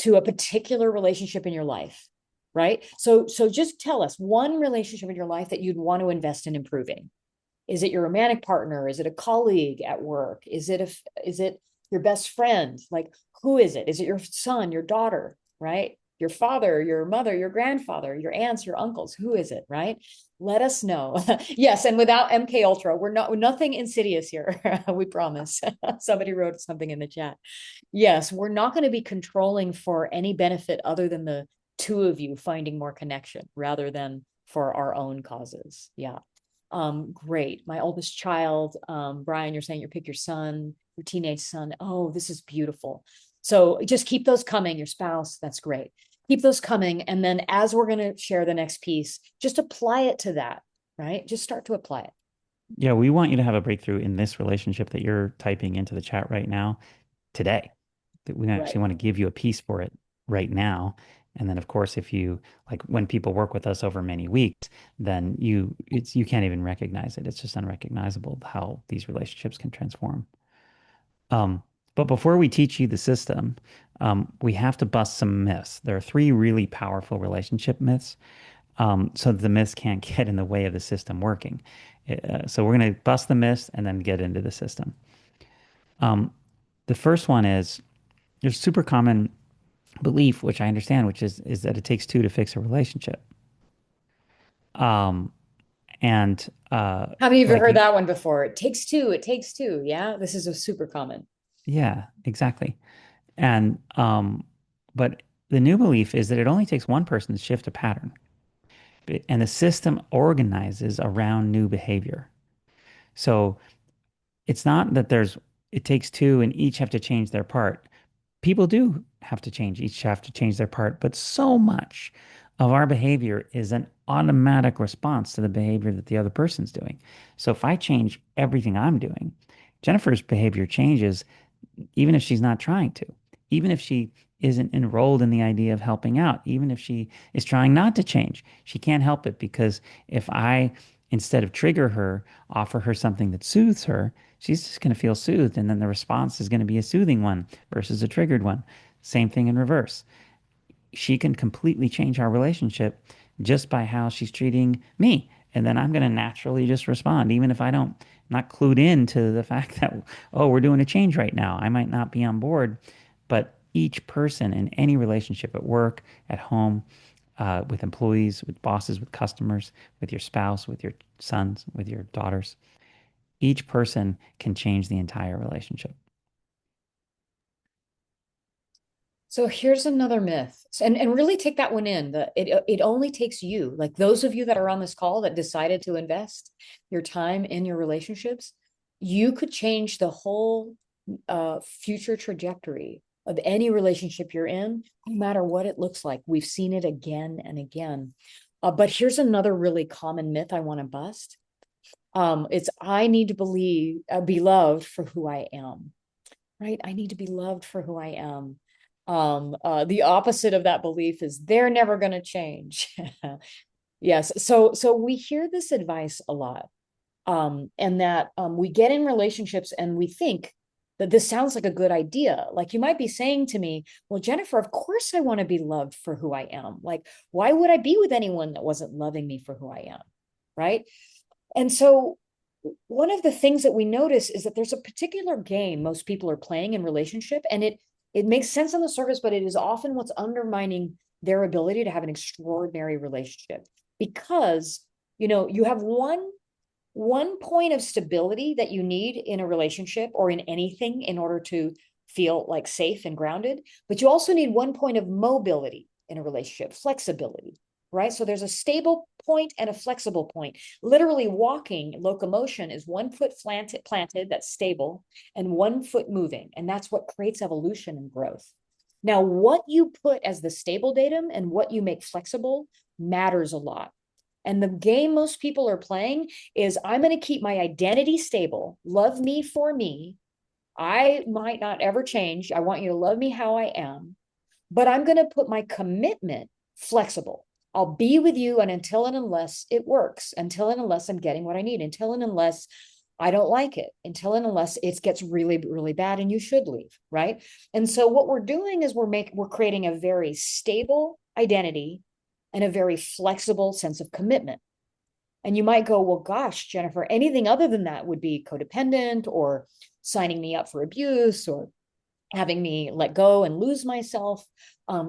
to a particular relationship in your life, right? So just tell us one relationship in your life that you'd want to invest in improving. Is it your romantic partner? Is it a colleague at work? Is it your best friend? Like, who is it? Is it your son, your daughter, right? your father, your mother, your grandfather, your aunts, your uncles? Who is it, right? Let us know. Yes, and without MK Ultra, we're nothing insidious here. We promise. Somebody wrote something in the chat. Yes, we're not going to be controlling for any benefit other than the two of you finding more connection rather than for our own causes. Yeah. Great. My oldest child, Brian, you're saying you pick your son, your teenage son. Oh, this is beautiful. So just keep those coming, your spouse. That's great. Keep those coming. And then as we're going to share the next piece, just apply it to that, right? Just start to apply it. Yeah, we want you to have a breakthrough in this relationship that you're typing into the chat right now today. That we Right. actually want to give you a piece for it right now. And then, of course, if you like when people work with us over many weeks, then you can't even recognize it. It's just unrecognizable how these relationships can transform. But before we teach you the system, we have to bust some myths. There are three really powerful relationship myths, so that the myths can't get in the way of the system working. So we're going to bust the myths and then get into the system. The first one is there's super common belief, which I understand, which is that it takes two to fix a relationship. Um, and How many of you like heard that one before? It takes two. It takes two. Yeah, this is a super common. yeah, exactly. And but the new belief is that it only takes one person to shift a pattern, and the system organizes around new behavior. So it's not that it takes two and each have to change their part. People do have to change, each have to change their part, but so much of our behavior is an automatic response to the behavior that the other person's doing. So if I change everything I'm doing, Jennifer's behavior changes even if she's not trying to, even if she isn't enrolled in the idea of helping out, even if she is trying not to change. She can't help it because if I, instead of trigger her, offer her something that soothes her, she's just going to feel soothed. And then the response is going to be a soothing one versus a triggered one. Same thing in reverse. She can completely change our relationship just by how she's treating me. And then I'm going to naturally just respond, even if I don't, not clued in to the fact that, oh, we're doing a change right now. I might not be on board, but each person in any relationship at work, at home, with employees, with bosses, with customers, with your spouse, with your sons, with your daughters, each person can change the entire relationship. So here's another myth. And really take that one in. It only takes you, like those of you that are on this call that decided to invest your time in your relationships, you could change the whole future trajectory of any relationship you're in, no matter what it looks like. We've seen it again and again. But here's another really common myth I want to bust. It's I need to be loved for who I am, right? I need to be loved for who I am. The opposite of that belief is they're never going to change. Yes. So we hear this advice a lot. And that we get in relationships and we think that this sounds like a good idea. Like you might be saying to me, well, Jennifer, of course I want to be loved for who I am. Like, why would I be with anyone that wasn't loving me for who I am? Right. And so one of the things that we notice is that there's a particular game most people are playing in relationship, and it makes sense on the surface, but it is often what's undermining their ability to have an extraordinary relationship because you have one point of stability that you need in a relationship or in anything in order to feel like safe and grounded, but you also need one point of mobility in a relationship, flexibility, right? So there's a stable point and a flexible point. Literally walking, locomotion is 1 foot planted, that's stable, and 1 foot moving. And that's what creates evolution and growth. Now, what you put as the stable datum and what you make flexible matters a lot. And the game most people are playing is I'm going to keep my identity stable, love me for me. I might not ever change. I want you to love me how I am, but I'm going to put my commitment flexible. I'll be with you and until and unless it works, until and unless I'm getting what I need, until and unless I don't like it, until and unless it gets really, really bad and you should leave, right? And so what we're doing is we're creating a very stable identity and a very flexible sense of commitment. And you might go, well, gosh, Jennifer, anything other than that would be codependent or signing me up for abuse or having me let go and lose myself.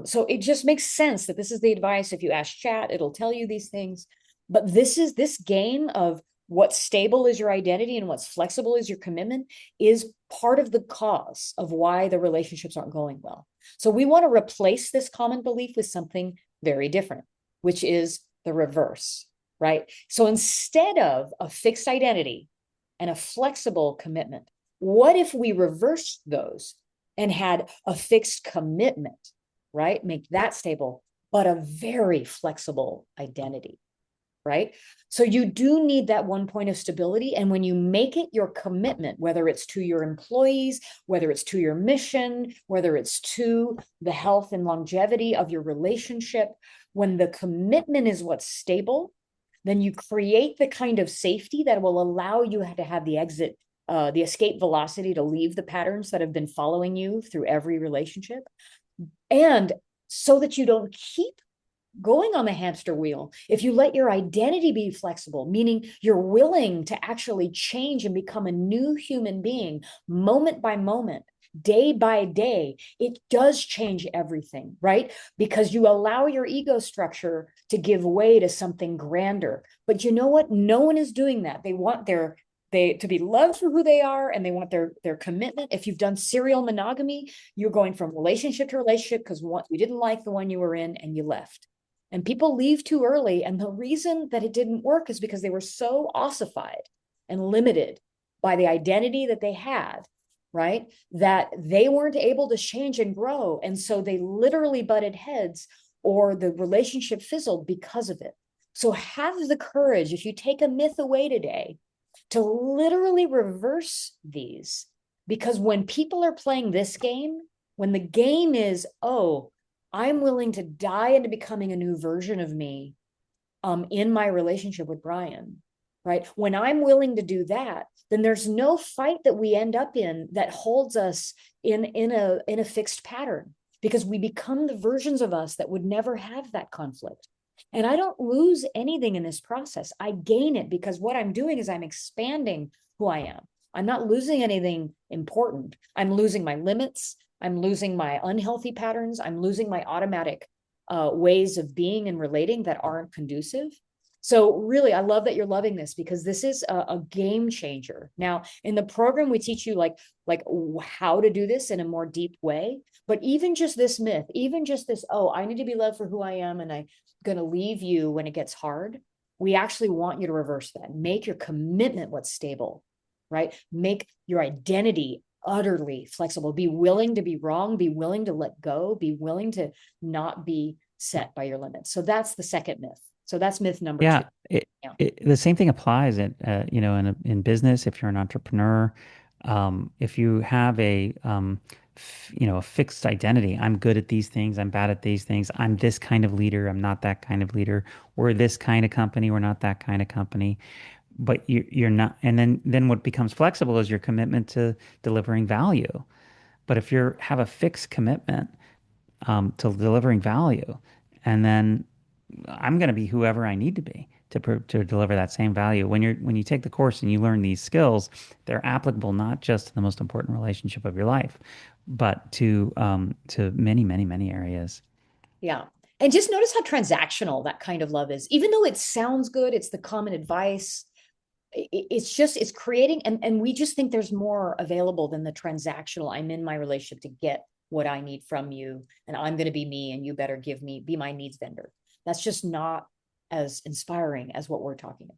So it just makes sense that this is the advice. If you ask chat, it'll tell you these things. But this game of what's stable is your identity and what's flexible is your commitment is part of the cause of why the relationships aren't going well. So we want to replace this common belief with something very different, which is the reverse, right? So instead of a fixed identity and a flexible commitment, what if we reversed those and had a fixed commitment, right? Make that stable, but a very flexible identity, right? So you do need that one point of stability. And when you make it your commitment, whether it's to your employees, whether it's to your mission, whether it's to the health and longevity of your relationship, when the commitment is what's stable, then you create the kind of safety that will allow you to have the exit, the escape velocity to leave the patterns that have been following you through every relationship. And so that you don't keep going on the hamster wheel, if you let your identity be flexible, meaning you're willing to actually change and become a new human being moment by moment, day by day, it does change everything, right? Because you allow your ego structure to give way to something grander. But you know what? No one is doing that. They want to be loved for who they are, and they want their commitment. If you've done serial monogamy, you're going from relationship to relationship because you didn't like the one you were in and you left. And people leave too early. And the reason that it didn't work is because they were so ossified and limited by the identity that they had, right? That they weren't able to change and grow. And so they literally butted heads, or the relationship fizzled because of it. So have the courage, if you take a myth away today, to literally reverse these. Because when people are playing this game, when the game is, oh, I'm willing to die into becoming a new version of me in my relationship with Brian, right? When I'm willing to do that, then there's no fight that we end up in that holds us in a fixed pattern, because we become the versions of us that would never have that conflict. And I don't lose anything in this process. I gain it, because what I'm doing is I'm expanding who I am. I'm not losing anything important. I'm losing my limits. I'm losing my unhealthy patterns. I'm losing my automatic ways of being and relating that aren't conducive. So really, I love that you're loving this, because this is a game changer. Now, in the program, we teach you like how to do this in a more deep way. But even just this myth, even just this, oh, I need to be loved for who I am, and I'm going to leave you when it gets hard. We actually want you to reverse that. Make your commitment what's stable, right? Make your identity utterly flexible. Be willing to be wrong, be willing to let go, be willing to not be set by your limits. So that's the second myth. So that's myth number Yeah, two. Yeah. the same thing applies in business. If you're an entrepreneur, if you have a fixed identity, I'm good at these things, I'm bad at these things, I'm this kind of leader, I'm not that kind of leader, we're this kind of company, we're not that kind of company. But you're not, and then what becomes flexible is your commitment to delivering value. But if you have a fixed commitment to delivering value, and then I'm going to be whoever I need to be to deliver that same value. When you take the course and you learn these skills, they're applicable not just to the most important relationship of your life, but to many, many, many areas. Yeah. And just notice how transactional that kind of love is. Even though it sounds good, it's the common advice. It's creating, and we just think there's more available than the transactional. I'm in my relationship to get what I need from you, and I'm going to be me, and you better be my needs vendor. That's just not as inspiring as what we're talking about.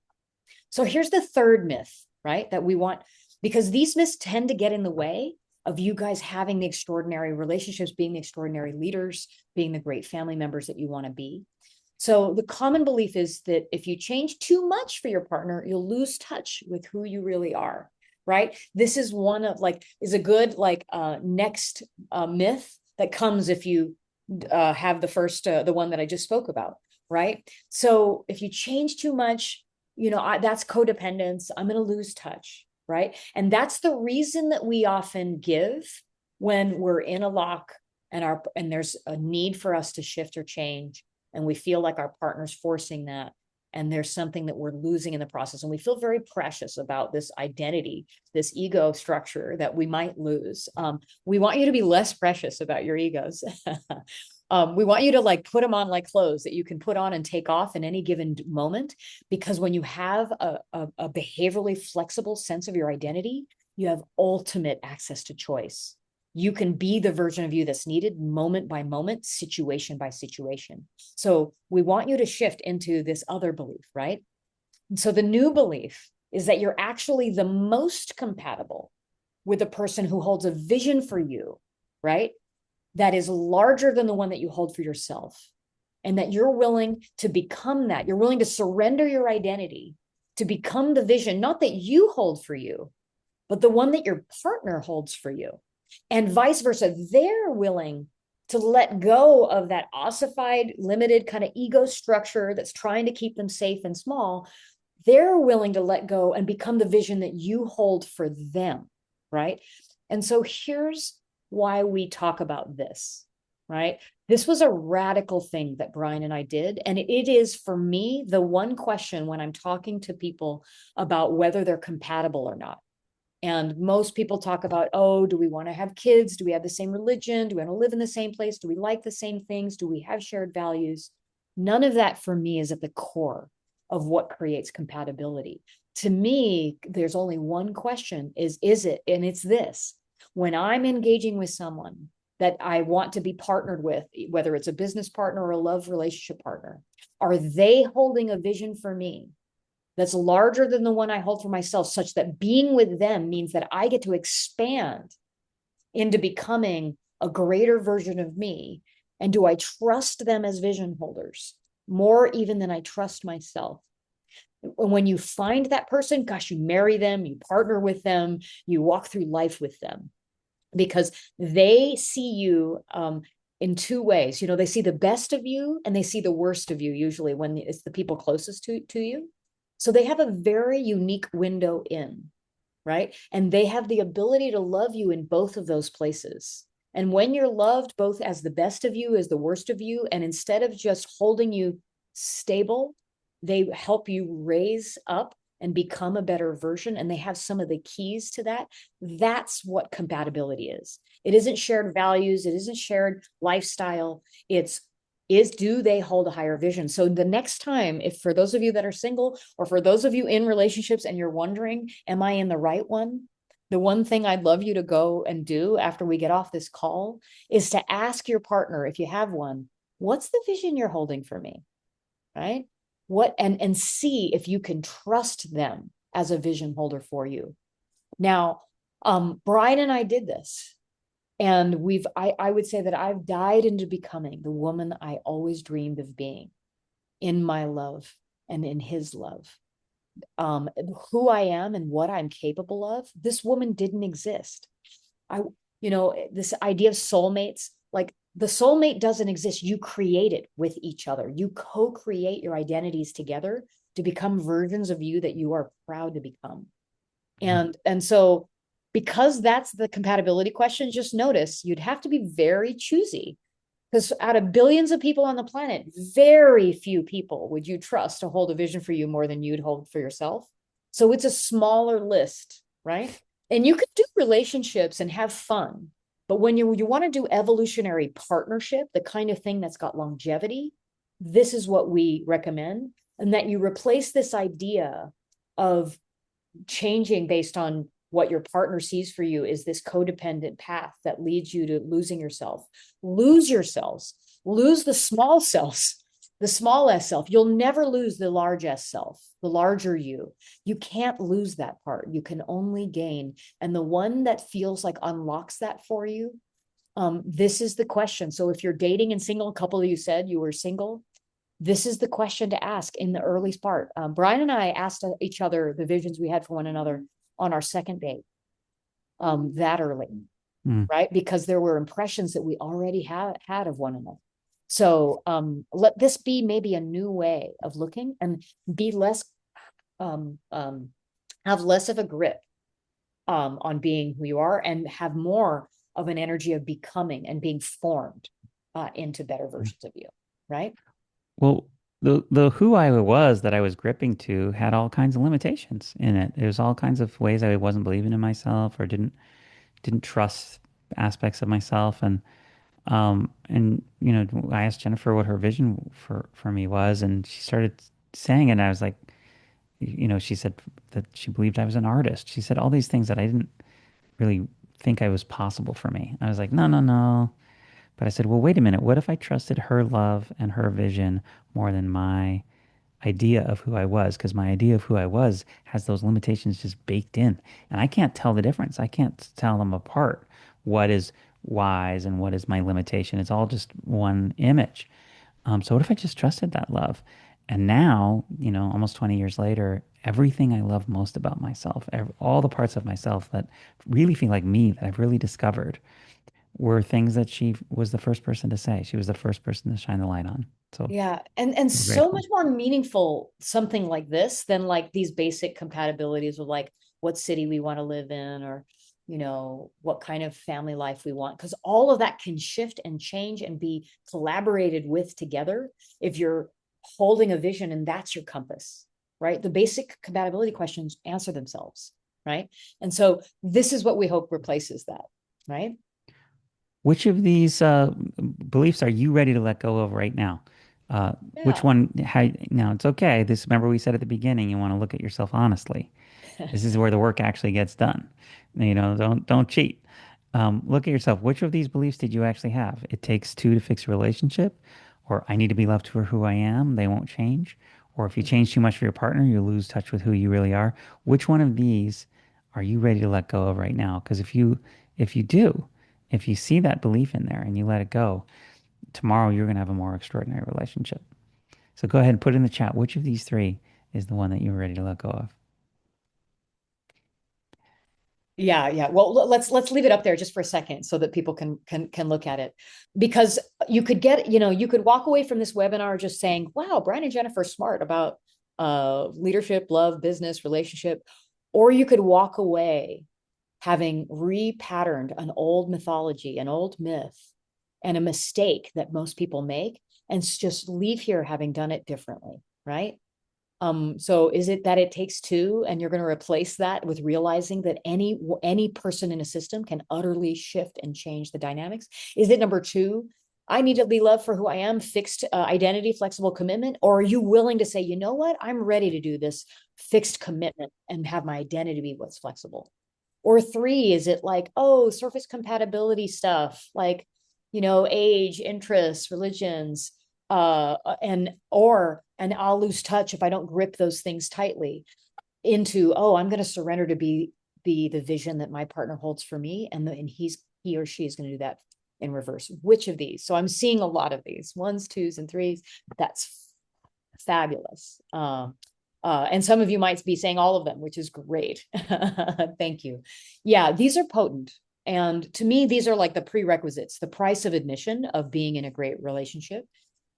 So here's the third myth, right? That we want, because these myths tend to get in the way of you guys having the extraordinary relationships, being the extraordinary leaders, being the great family members that you want to be. So the common belief is that if you change too much for your partner, you'll lose touch with who you really are, right? This is one of is a good next myth that comes if you have the first, the one that I just spoke about, right? So if you change too much, that's codependence. I'm going to lose touch, right? And that's the reason that we often give when we're in a lock and there's a need for us to shift or change, and we feel like our partner's forcing that. and there's something that we're losing in the process. And we feel very precious about this identity, this ego structure that we might lose. We want you to be less precious about your egos. We want you to like put them on like clothes that you can put on and take off in any given moment, because when you have a behaviorally flexible sense of your identity, you have ultimate access to choice. You can be the version of you that's needed moment by moment, situation by situation. So we want you to shift into this other belief, right? So the new belief is that you're actually the most compatible with a person who holds a vision for you, right? That is larger than the one that you hold for yourself. And that you're willing to become that. You're willing to surrender your identity to become the vision, not that you hold for you, but the one that your partner holds for you. And vice versa. They're willing to let go of that ossified, limited kind of ego structure that's trying to keep them safe and small. They're willing to let go and become the vision that you hold for them, right? And so here's why we talk about this, right? This was a radical thing that Brian and I did. And it is, for me, the one question when I'm talking to people about whether they're compatible or not. And most people talk about, oh, do we want to have kids? Do we have the same religion? Do we want to live in the same place? Do we like the same things? Do we have shared values? None of that for me is at the core of what creates compatibility. To me, there's only one question is it? And it's this: when I'm engaging with someone that I want to be partnered with, whether it's a business partner or a love relationship partner, are they holding a vision for me that's larger than the one I hold for myself, such that being with them means that I get to expand into becoming a greater version of me? And do I trust them as vision holders more even than I trust myself? When you find that person, gosh, you marry them, you partner with them, you walk through life with them, because they see you in two ways. You know, they see the best of you and they see the worst of you, usually when it's the people closest to you. So they have a very unique window in, right? And they have the ability to love you in both of those places. And when you're loved both as the best of you, as the worst of you, and instead of just holding you stable, they help you raise up and become a better version. And they have some of the keys to that. That's what compatibility is. It isn't shared values. It isn't shared lifestyle. Do they hold a higher vision? So the next time, if for those of you that are single, or for those of you in relationships and you're wondering, am I in the right one? The one thing I'd love you to go and do after we get off this call is to ask your partner, if you have one, what's the vision you're holding for me, right? And see if you can trust them as a vision holder for you. Now, Brian and I did this. And I would say that I've died into becoming the woman I always dreamed of being, in my love and in his love. Who I am and what I'm capable of, this woman didn't exist. This idea of soulmates, like the soulmate doesn't exist. You create it with each other. You co-create your identities together to become versions of you that you are proud to become. And so, because that's the compatibility question, just notice you'd have to be very choosy, because out of billions of people on the planet, very few people would you trust to hold a vision for you more than you'd hold for yourself. So it's a smaller list, right? And you can do relationships and have fun, but when you want to do evolutionary partnership, the kind of thing that's got longevity, this is what we recommend. And that you replace this idea of changing based on what your partner sees for you is this codependent path that leads you to losing yourself. Lose yourselves, lose the small selves, the small S self. You'll never lose the large S self, the larger you. You can't lose that part. You can only gain. And the one that feels like unlocks that for you, this is the question. So if you're dating and single, a couple of you said you were single, this is the question to ask in the early part. Brian and I asked each other the visions we had for one another on our second date, that early, right? Because there were impressions that we already had of one another. So let this be maybe a new way of looking, and be less, have less of a grip on being who you are, and have more of an energy of becoming and being formed into better versions of you, right? Well, the who I was that I was gripping to had all kinds of limitations in it. There's all kinds of ways I wasn't believing in myself or didn't trust aspects of myself. And I asked Jennifer what her vision for me was, and she started saying it, and I was like, she said that she believed I was an artist. She said all these things that I didn't really think I was possible for me. I was like, no, no, no. But I said, well, wait a minute. What if I trusted her love and her vision more than my idea of who I was? Because my idea of who I was has those limitations just baked in. And I can't tell the difference. I can't tell them apart. What is wise and what is my limitation? It's all just one image. So what if I just trusted that love? And now, almost 20 years later, everything I love most about myself, all the parts of myself that really feel like me, that I've really discovered, were things that she was the first person to say. She was the first person to shine the light on. So Yeah, and we're so grateful. much more meaningful something like this than like these basic compatibilities of like what city we want to live in, or what kind of family life we want, because all of that can shift and change and be collaborated with together if you're holding a vision and that's your compass, right? The basic compatibility questions answer themselves, right? And so this is what we hope replaces that, right? Which of these beliefs are you ready to let go of right now? Which Yeah. one? Now it's okay. Remember we said at the beginning, you want to look at yourself honestly. This is where the work actually gets done. Don't cheat. Look at yourself. Which of these beliefs did you actually have? It takes two to fix a relationship, or I need to be loved for who I am. They won't change. Or if you change too much for your partner, you lose touch with who you really are. Which one of these are you ready to let go of right now? Because if you do, if you see that belief in there and you let it go, tomorrow you're going to have a more extraordinary relationship. So go ahead and put in the chat which of these three is the one that you're ready to let go of. Yeah, yeah. Well, let's leave it up there just for a second so that people can look at it. Because you could walk away from this webinar just saying, wow, Brian and Jennifer are smart about leadership, love, business, relationship. Or you could walk away having repatterned an old mythology, an old myth, and a mistake that most people make, and just leave here having done it differently, right? So is it that it takes two, and you're going to replace that with realizing that any person in a system can utterly shift and change the dynamics? Is it number two, I need to be loved for who I am, fixed identity, flexible commitment? Or are you willing to say, you know what, I'm ready to do this fixed commitment and have my identity be what's flexible? Or three, is it like, oh, surface compatibility stuff, like, age, interests, religions, and I'll lose touch if I don't grip those things tightly, into, oh, I'm going to surrender to be the vision that my partner holds for me, and he or she is going to do that in reverse. Which of these? So I'm seeing a lot of these ones, twos, and threes. That's fabulous. And some of you might be saying all of them, which is great. Thank you. Yeah, these are potent. And to me, these are like the prerequisites. The price of admission of being in a great relationship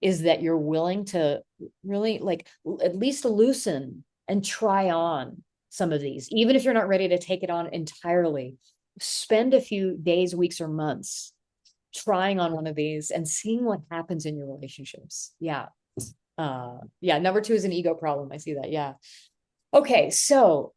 is that you're willing to really, like, at least loosen and try on some of these, even if you're not ready to take it on entirely. Spend a few days, weeks, or months trying on one of these and seeing what happens in your relationships. Yeah. Yeah, number two is an ego problem. I see that. Yeah. Okay, so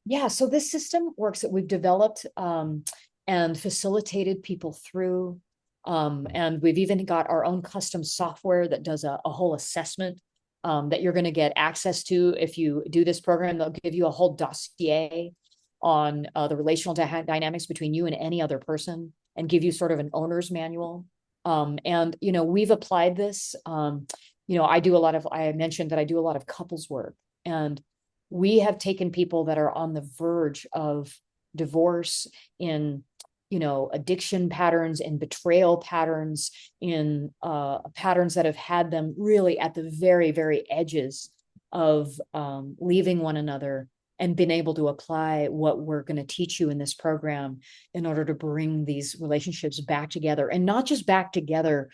yeah, so this system works that we've developed and facilitated people through. And we've even got our own custom software that does a whole assessment that you're going to get access to if you do this program. They'll give you a whole dossier on the relational dynamics between you and any other person, and give you sort of an owner's manual. And we've applied this. I mentioned that I do a lot of couples work, and we have taken people that are on the verge of divorce, in addiction patterns and betrayal patterns, in patterns that have had them really at the very, very edges of leaving one another, and been able to apply what we're going to teach you in this program in order to bring these relationships back together, and not just back together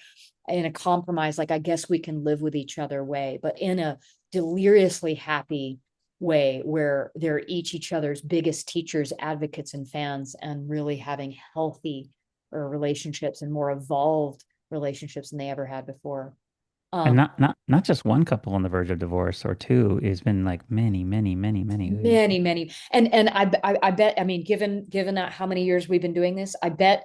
in a compromise, like, I guess we can live with each other way, but in a deliriously happy way where they're each other's biggest teachers, advocates, and fans, and really having healthy relationships and more evolved relationships than they ever had before. And Um, not just one couple on the verge of divorce or two. It's been like many, many, many, many. many, and I bet, I mean, given how many years we've been doing this, I bet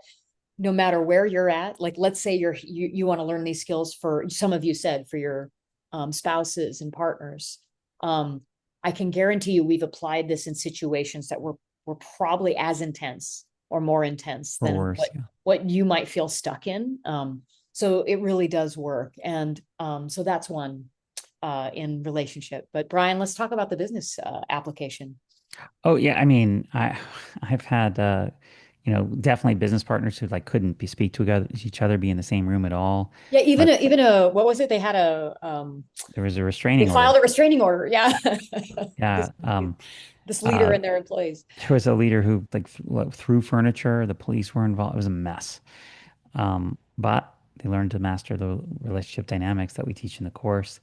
no matter where you're at, like let's say you want to learn these skills for, some of you said, for your spouses and partners. Um, I can guarantee you we've applied this in situations that were probably as intense or more intense Or than worse. Yeah. what you might feel stuck in. So it really does work. And so that's one in relationship. But Brian, let's talk about the business application. Oh yeah, I mean, I've had definitely business partners who like couldn't be speak to each other, be in the same room at all. Yeah, But even a, what was it? They had a there was a they restraining order. filed a restraining order. Yeah. Yeah. this this leader Uh, and their employees. there was a leader who like threw furniture. The police were involved. It was a mess. But they learned to master the relationship dynamics that we teach in the course,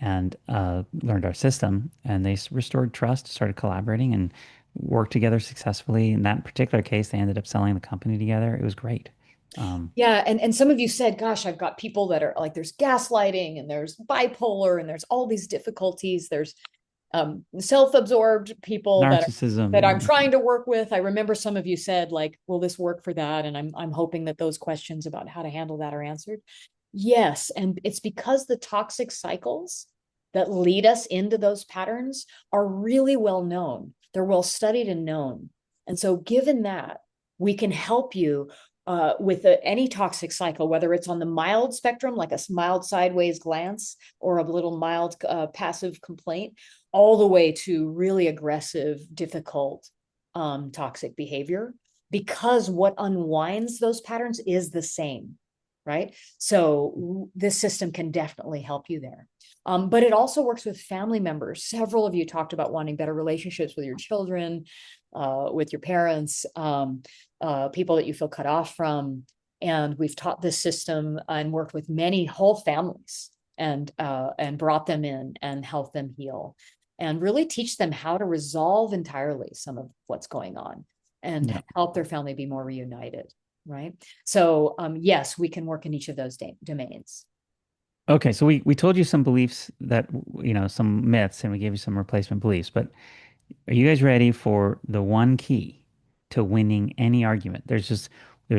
and learned our system. And they restored trust, started collaborating, and worked together successfully. In that particular case, they ended up selling the company together. It was great. Um, Yeah, and some of you said, gosh, I've got people that are like, there's gaslighting and there's bipolar and there's all these difficulties. There's self-absorbed people that I'm narcissism. trying to work with. I remember some of you said, like, will this work for that? And I'm hoping that those questions about how to handle that are answered. Yes, and it's because the toxic cycles that lead us into those patterns are really well known. They're well studied and known. And so given that, we can help you with any toxic cycle, whether it's on the mild spectrum, like a mild sideways glance or a little mild passive complaint, all the way to really aggressive, difficult, toxic behavior, because what unwinds those patterns is the same, right? So this system can definitely help you there. But it also works with family members. Several of you talked about wanting better relationships with your children, with your parents, people that you feel cut off from. And we've taught this system and worked with many whole families and brought them in and helped them heal and really teach them how to resolve entirely some of what's going on and Yeah. help their family be more reunited, right? So yes, we can work in each of those domains. Okay, so we told you some beliefs that, some myths, and we gave you some replacement beliefs, but are you guys ready for the one key to winning any argument? There's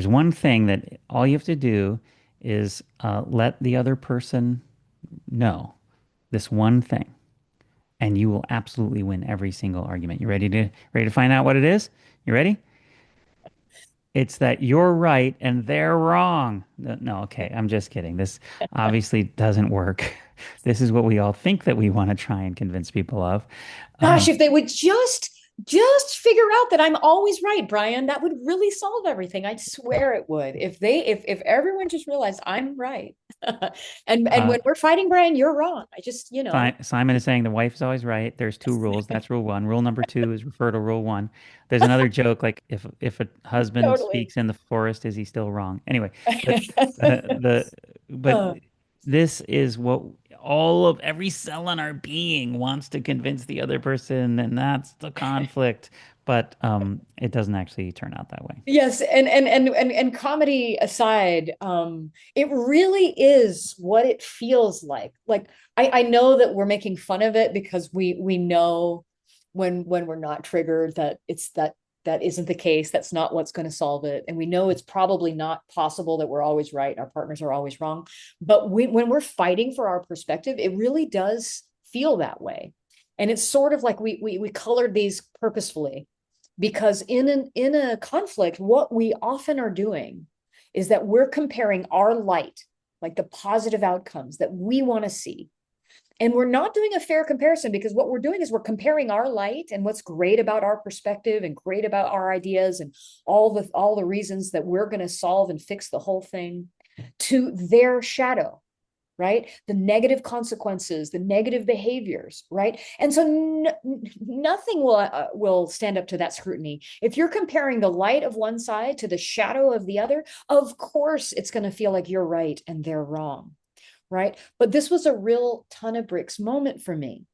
one thing that all you have to do is let the other person know this one thing, and you will absolutely win every single argument. You ready to find out what it is? You ready? It's that you're right and they're wrong. No, okay, I'm just kidding. This obviously doesn't work. This is what we all think that we want to try and convince people of. Gosh, Um, if they would just figure out that I'm always right, Brian, that would really solve everything. I swear it would. If everyone just realized I'm right. And uh, when we're fighting, Brian, you're wrong. I just, Simon is saying the wife is always right. There's two rules. That's rule one. Rule number two is refer to rule one. There's another joke like if a husband totally. speaks in the forest, is he still wrong? Anyway, but the but Uh, this is what all of every cell in our being wants to convince the other person, and that's the conflict. But it doesn't actually turn out that way. Yes, and comedy aside, it really is what it feels like. Like I know that we're making fun of it because we know when we're not triggered that that isn't the case. That's not what's going to solve it. And we know it's probably not possible that we're always right, our partners are always wrong. But when we're fighting for our perspective, it really does feel that way. And it's sort of like we colored these purposefully because in a conflict, what we often are doing is that we're comparing our light, like the positive outcomes that we want to see, and we're not doing a fair comparison, because what we're doing is we're comparing our light and what's great about our perspective and great about our ideas and all the reasons that we're going to solve and fix the whole thing to their shadow, right? The negative consequences, the negative behaviors, right? And so nothing will stand up to that scrutiny. If you're comparing the light of one side to the shadow of the other, of course it's going to feel like you're right and they're wrong, right? But this was a real ton of bricks moment for me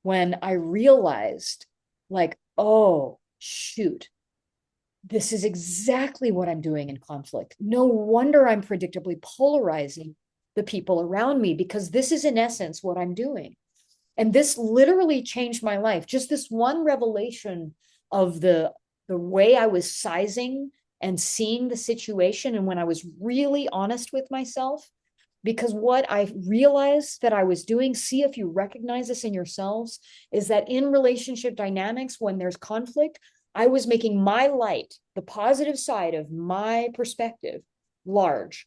when I realized, like, oh shoot, this is exactly what I'm doing in conflict. No wonder I'm predictably polarizing. the people around me, because this is in essence what I'm doing. And this literally changed my life. Just this one revelation of the way I was sizing and seeing the situation, and when I was really honest with myself, because what I realized that I was doing, see if you recognize this in yourselves, is that in relationship dynamics, when there's conflict, I was making my light, the positive side of my perspective, large,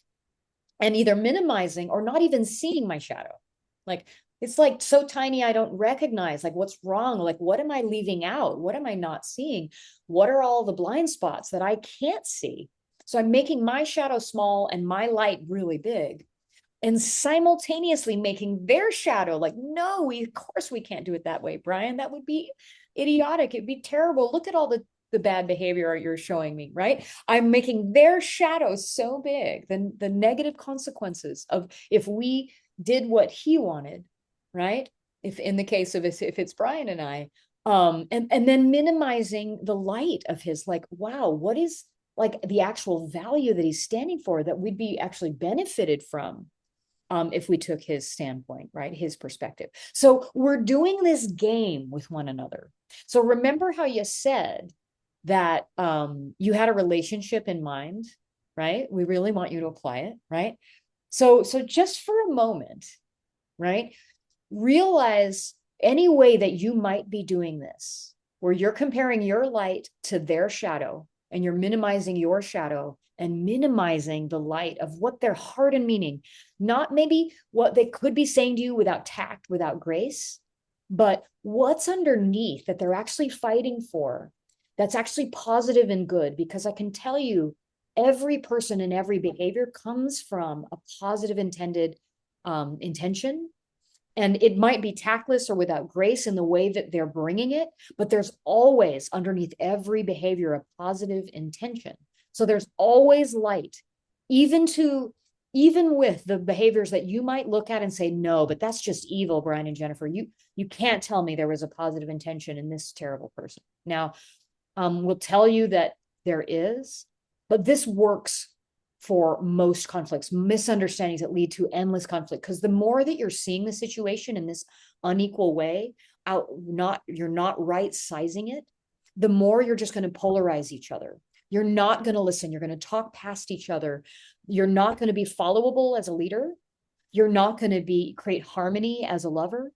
and either minimizing or not even seeing my shadow. Like, it's like so tiny, I don't recognize, like, what's wrong? Like, what am I leaving out? What am I not seeing? What are all the blind spots that I can't see? So I'm making my shadow small and my light really big, and simultaneously making their shadow like, no, of course we can't do it that way, Brian. That would be idiotic. It'd be terrible. Look at all the bad behavior you're showing me, right? I'm making their shadow so big, then the negative consequences of if we did what he wanted, right? If in the case of if it's Brian and I, and then minimizing the light of his, like, wow, what is like the actual value that he's standing for that we'd be actually benefited from, if we took his standpoint, right? His perspective. So we're doing this game with one another. So remember how you said that you had a relationship in mind, right? We really want you to apply it, right? So just for a moment, right? Realize any way that you might be doing this, where you're comparing your light to their shadow, and you're minimizing your shadow and minimizing the light of what their heart and meaning, not maybe what they could be saying to you without tact, without grace, but what's underneath that they're actually fighting for, that's actually positive and good. Because I can tell you, every person and every behavior comes from a positive intended intention. And it might be tactless or without grace in the way that they're bringing it, but there's always underneath every behavior a positive intention. So there's always light, even with the behaviors that you might look at and say, no, but that's just evil, Brian and Jennifer. You can't tell me there was a positive intention in this terrible person. Now, we'll tell you that there is, but this works for most conflicts, misunderstandings that lead to endless conflict. Because the more that you're seeing the situation in this unequal way, you're not right sizing it, the more you're just going to polarize each other. You're not going to listen. You're going to talk past each other. You're not going to be followable as a leader. You're not going to create harmony as a lover,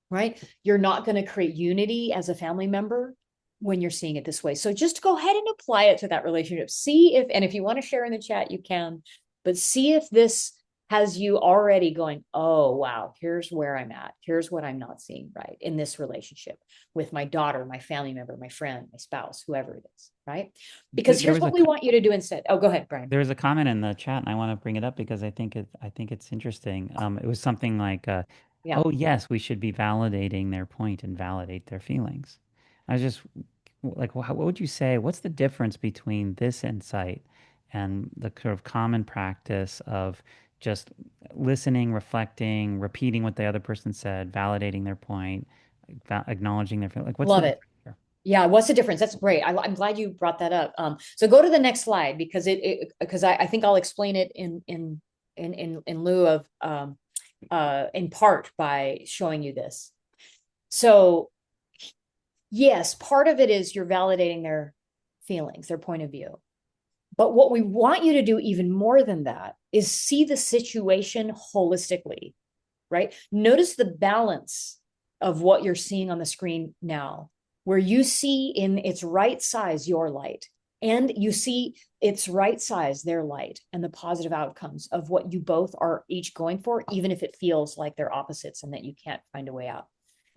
right? You're not going to create unity as a family member when you're seeing it this way. So just go ahead and apply it to that relationship. See if, and if you want to share in the chat, you can, but see if this has you already going, oh, wow, here's where I'm at. Here's what I'm not seeing right in this relationship with my daughter, my family member, my friend, my spouse, whoever it is, right? Because here's what we want you to do instead. Oh, go ahead, Brian. There was a comment in the chat, and I want to bring it up because I think it's interesting. It was something like, Yeah. "Oh yes, we should be validating their point and validate their feelings." I was just like, what would you say? What's the difference between this insight and the sort of common practice of just listening, reflecting, repeating what the other person said, validating their point, acknowledging their feeling? Like, what's the Love it. difference here? Yeah, what's the difference? That's great. I'm glad you brought that up. So go to the next slide, because because I think I'll explain it in lieu of in part by showing you this. So yes, part of it is you're validating their feelings, their point of view. But what we want you to do even more than that is see the situation holistically, right? Notice the balance of what you're seeing on the screen now, where you see in its right size your light, and you see its right size their light, and the positive outcomes of what you both are each going for, even if it feels like they're opposites and that you can't find a way out.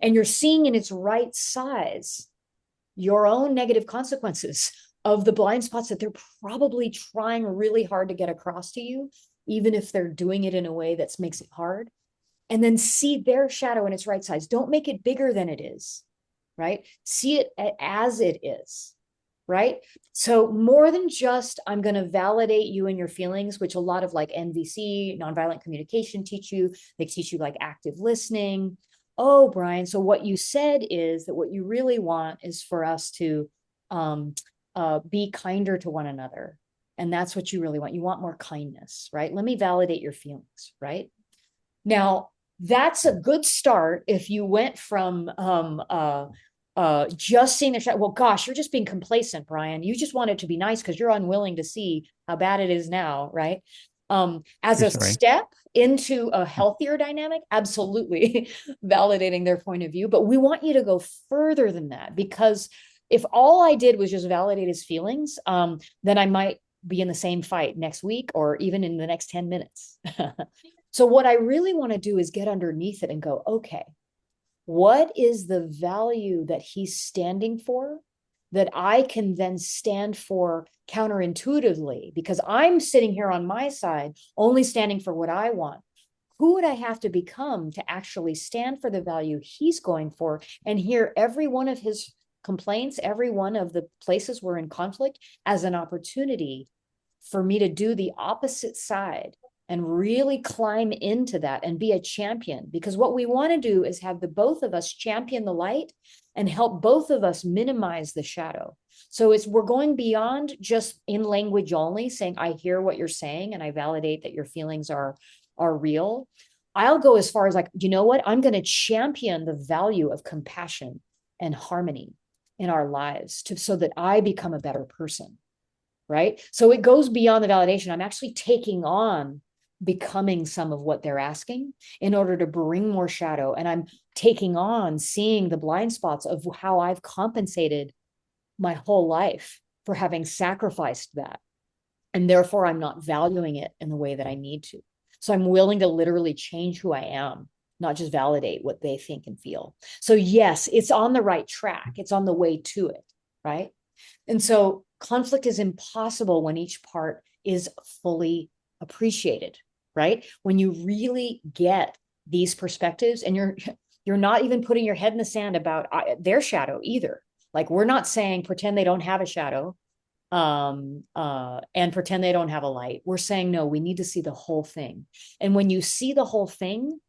And you're seeing in its right size your own negative consequences of the blind spots that they're probably trying really hard to get across to you, even if they're doing it in a way that makes it hard. And then see their shadow in its right size. Don't make it bigger than it is, right? See it as it is, right? So more than just, I'm going to validate you and your feelings, which a lot of like NVC, nonviolent communication teach you. They teach you like active listening. Oh, Brian, so what you said is that what you really want is for us to be kinder to one another And that's what you really want. You want more kindness, right? Let me validate your feelings, right? Now, that's a good start if you went from just seeing the shadow. Well, gosh, you're just being complacent, Brian. You just want it to be nice because you're unwilling to see how bad it is now, right? As True a story. step into a healthier dynamic, absolutely validating their point of view. But we want you to go further than that, because if all I did was just validate his feelings, then I might be in the same fight next week or even in the next 10 minutes. So what I really want to do is get underneath it and go, okay, what is the value that he's standing for that I can then stand for counterintuitively? Because I'm sitting here on my side, only standing for what I want. Who would I have to become to actually stand for the value he's going for and hear every one of his complaints, every one of the places we're in conflict as an opportunity for me to do the opposite side and really climb into that and be a champion? Because what we want to do is have the both of us champion the light and help both of us minimize the shadow. So we're going beyond just in language only, saying I hear what you're saying and I validate that your feelings are real. I'll go as far as like, you know what? I'm going to champion the value of compassion and harmony in our lives so that I become a better person. Right? So it goes beyond the validation. I'm actually taking on becoming some of what they're asking in order to bring more shadow. And I'm taking on seeing the blind spots of how I've compensated my whole life for having sacrificed that. And therefore, I'm not valuing it in the way that I need to. So I'm willing to literally change who I am, not just validate what they think and feel. So yes, it's on the right track. It's on the way to it, right? And so conflict is impossible when each part is fully appreciated, right? When you really get these perspectives and you're not even putting your head in the sand about their shadow either. Like we're not saying pretend they don't have a shadow and pretend they don't have a light. We're saying, no, we need to see the whole thing. And when you see the whole thing,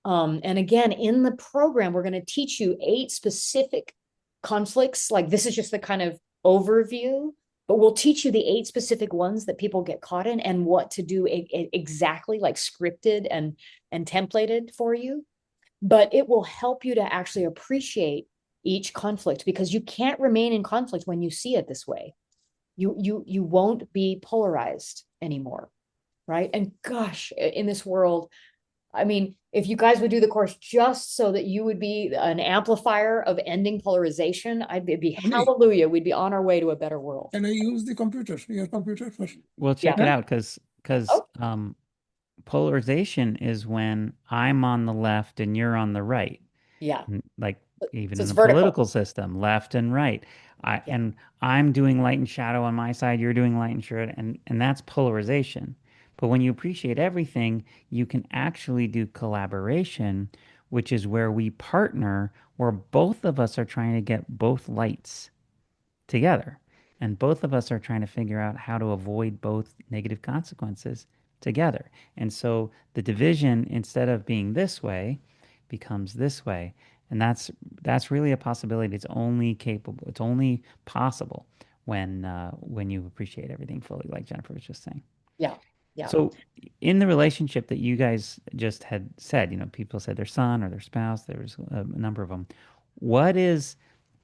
and again, in the program, we're going to teach you 8 specific conflicts. Like this is just the kind of overview, but we'll teach you the 8 specific ones that people get caught in and what to do exactly, like scripted and templated for you. But it will help you to actually appreciate each conflict, because you can't remain in conflict when you see it this way. You won't be polarized anymore, right? And gosh, in this world, I mean, if you guys would do the course just so that you would be an amplifier of ending polarization, I'd be hallelujah. We'd be on our way to a better world. Can I use the computer, your computer first? Well, check Yeah. it out, because polarization is when I'm on the left and you're on the right. Yeah. Like even So in it's the vertical. political system, left and right. And I'm doing light and shadow on my side, you're doing light and shadow, and that's polarization. But when you appreciate everything, you can actually do collaboration, which is where we partner, where both of us are trying to get both lights together. And both of us are trying to figure out how to avoid both negative consequences together. And so the division, instead of being this way, becomes this way. And that's really a possibility. It's only capable. It's only possible when you appreciate everything fully, like Jennifer was just saying. Yeah. Yeah. So in the relationship that you guys just had said, people said their son or their spouse, there was a number of them. What is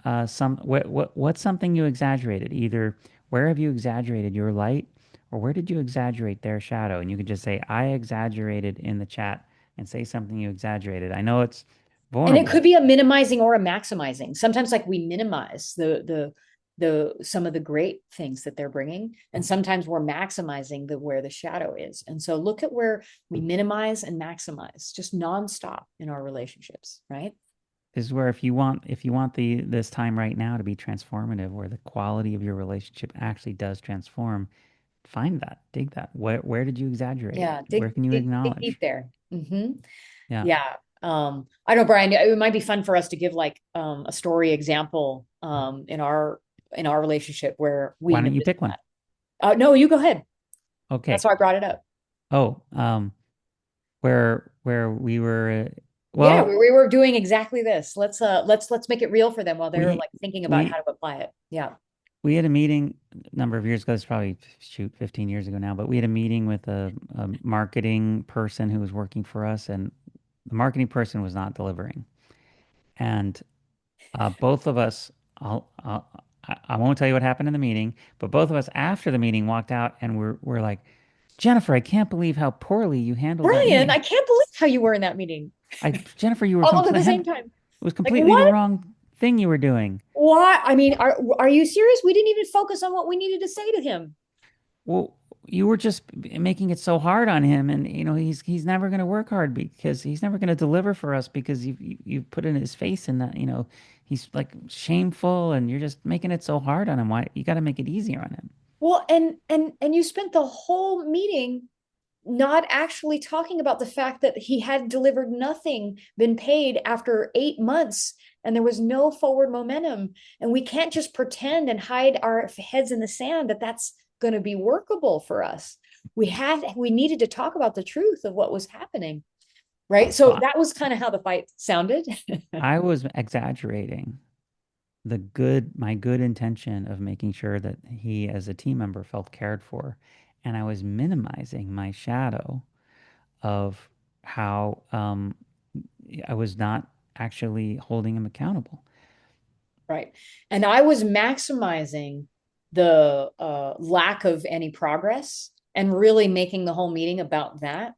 what's something you exaggerated? Either where have you exaggerated your light, or where did you exaggerate their shadow? And you could just say, I exaggerated in the chat, and say something you exaggerated. I know it's vulnerable. And it could be a minimizing or a maximizing. Sometimes like we minimize the some of the great things that they're bringing, and sometimes we're maximizing where the shadow is. And so look at where we minimize and maximize, just nonstop in our relationships, right? Is where if you want this time right now to be transformative, where the quality of your relationship actually does transform, find that, dig that. Where did you exaggerate? Yeah, Where can you acknowledge? dig deep there. Yeah. Yeah. I know, Brian, it might be fun for us to give like a story example in our relationship where we Why don't you pick one? No, you go ahead. Okay. That's why I brought it up. Oh, where we were yeah, we were doing exactly this. Let's make it real for them while they're like thinking about how to apply it. Yeah. we had a meeting a number of years ago. It's probably, shoot, 15 years ago now, but we had a meeting with a marketing person who was working for us, and the marketing person was not delivering. And both of us, I won't tell you what happened in the meeting, but both of us after the meeting walked out and we're like, Jennifer, I can't believe how poorly you handled that Brian, I meeting. can't believe how you were in that meeting Jennifer, you were all at completely, the same it time. was Like, completely the what? wrong thing you were doing. Why? I mean, are you serious? We didn't even focus on what we needed to say to him. Well, you were just making it so hard on him, and he's never going to work hard because he's never going to deliver for us because you put in his face in that he's like shameful, and you're just making it so hard on him. Why you got to make it easier on him? Well, and you spent the whole meeting not actually talking about the fact that he had delivered nothing, been paid after 8 months, and there was no forward momentum. And we can't just pretend and hide our heads in the sand that that's going to be workable for us. We needed to talk about the truth of what was happening, right? So Well, that was kind of how the fight sounded. I was exaggerating my good intention of making sure that he, as a team member, felt cared for, and I was minimizing my shadow of how I was not actually holding him accountable. Right. And I was maximizing the lack of any progress and really making the whole meeting about that,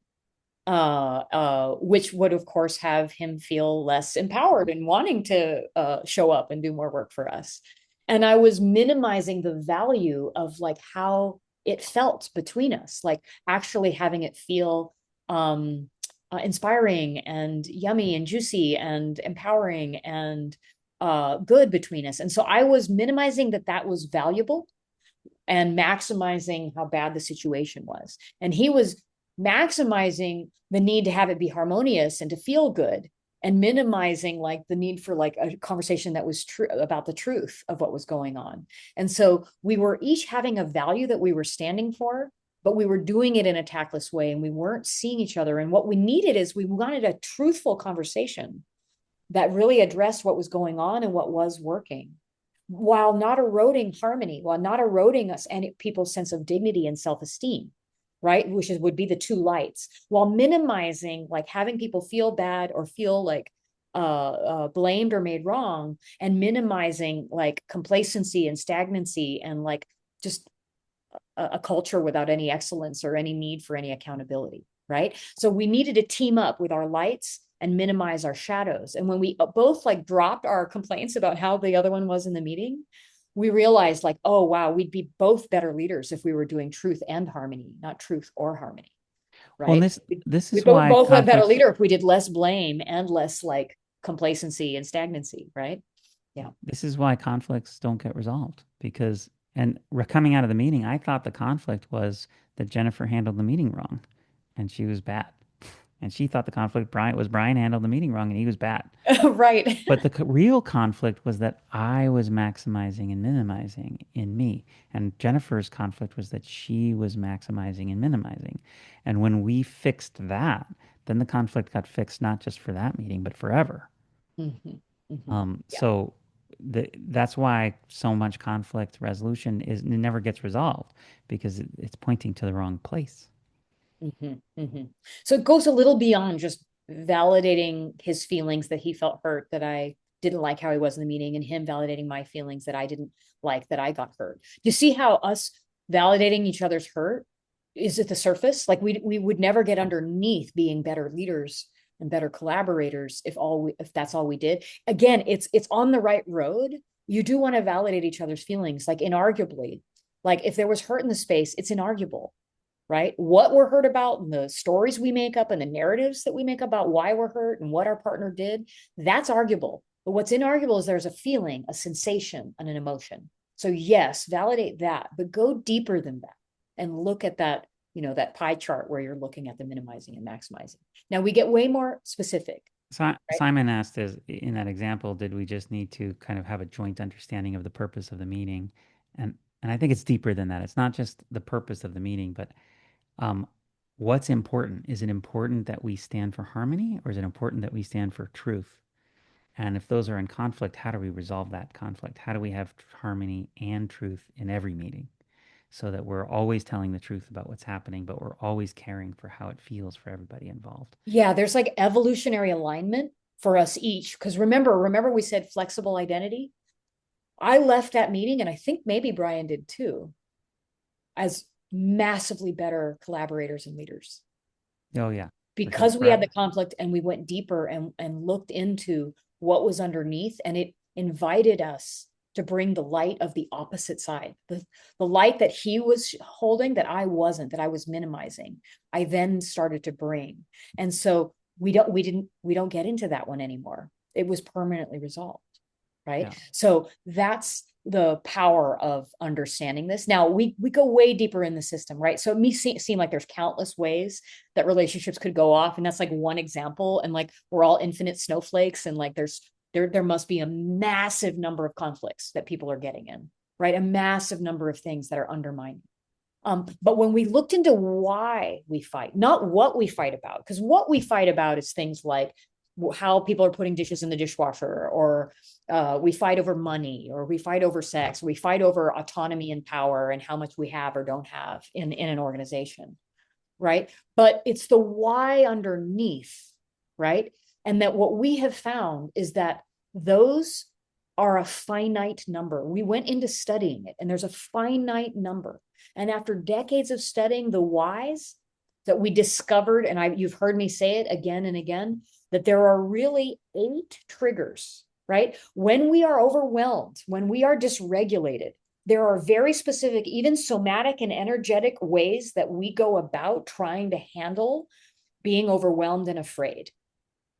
which would, of course, have him feel less empowered and wanting to show up and do more work for us. And I was minimizing the value of like how it felt between us, like actually having it feel inspiring and yummy and juicy and empowering and good between us. And so I was minimizing that was valuable and maximizing how bad the situation was. And he was maximizing the need to have it be harmonious and to feel good and minimizing like the need for like a conversation that was true about the truth of what was going on. And so we were each having a value that we were standing for, but we were doing it in a tactless way and we weren't seeing each other. And what we needed is we wanted a truthful conversation that really addressed what was going on and what was working while not eroding harmony, while not eroding us and people's sense of dignity and self-esteem, right? Would be the two lights, while minimizing like having people feel bad or feel like blamed or made wrong, and minimizing like complacency and stagnancy and like just a culture without any excellence or any need for any accountability, right? So we needed to team up with our lights and minimize our shadows. And when we both like dropped our complaints about how the other one was in the meeting, we realized like, oh, wow, we'd be both better leaders if we were doing truth and harmony, not truth or harmony, Well, and right? this We is why both a better conflicts leader if we did less blame and less like complacency and stagnancy, right? Yeah. this is why conflicts don't get resolved because coming out of the meeting, I thought the conflict was that Jennifer handled the meeting wrong and she was bad. And she thought the conflict Brian handled the meeting wrong and he was bad. Right. But the real conflict was that I was maximizing and minimizing in me. And Jennifer's conflict was that she was maximizing and minimizing. And when we fixed that, then the conflict got fixed not just for that meeting, but forever. Mhm, mhm. Yeah. So that's why so much conflict resolution it never gets resolved because it's pointing to the wrong place. So it goes a little beyond just validating his feelings that he felt hurt, that I didn't like how he was in the meeting, and him validating my feelings that I didn't like that I got hurt. You see how us validating each other's hurt is at the surface? Like we would never get underneath being better leaders and better collaborators if that's all we did. Again, it's on the right road. You do want to validate each other's feelings, like inarguably. Like if there was hurt in the space, it's inarguable, right? What we're hurt about and the stories we make up and the narratives that we make about why we're hurt and what our partner did, that's arguable. But what's inarguable is there's a feeling, a sensation, and an emotion. So yes, validate that, but go deeper than that and look at that, that pie chart where you're looking at the minimizing and maximizing. Now we get way more specific, right? Simon asked, in that example, did we just need to kind of have a joint understanding of the purpose of the meeting? And I think it's deeper than that. It's not just the purpose of the meeting, but um, what's important? Is it important that we stand for harmony or is it important that we stand for truth? And if those are in conflict, how do we resolve that conflict? How do we have harmony and truth in every meeting so that we're always telling the truth about what's happening, but we're always caring for how it feels for everybody involved? Yeah, there's like evolutionary alignment for us each. Because remember we said flexible identity? I left that meeting, and I think maybe Brian did too, as massively better collaborators and leaders. Oh, yeah. Because we had the conflict and we went deeper and looked into what was underneath, and it invited us to bring the light of the opposite side, the light that he was holding that I wasn't, that I was minimizing. I then started to bring. And so we don't get into that one anymore. It was permanently resolved. Right. Yeah. So that's the power of understanding this. Now we go way deeper in the system, right? So it may seem like there's countless ways that relationships could go off, and that's like one example. And like we're all infinite snowflakes, and like there must be a massive number of conflicts that people are getting in, right? A massive number of things that are undermining. But when we looked into why we fight, not what we fight about, because what we fight about is things like how people are putting dishes in the dishwasher, or we fight over money, or we fight over sex, we fight over autonomy and power and how much we have or don't have in an organization, right? But it's the why underneath, right? And that what we have found is that those are a finite number. We went into studying it, and there's a finite number. And after decades of studying the whys, that we discovered, and you've heard me say it again and again, that there are really 8 triggers, right? When we are overwhelmed, when we are dysregulated, there are very specific, even somatic and energetic ways that we go about trying to handle being overwhelmed and afraid,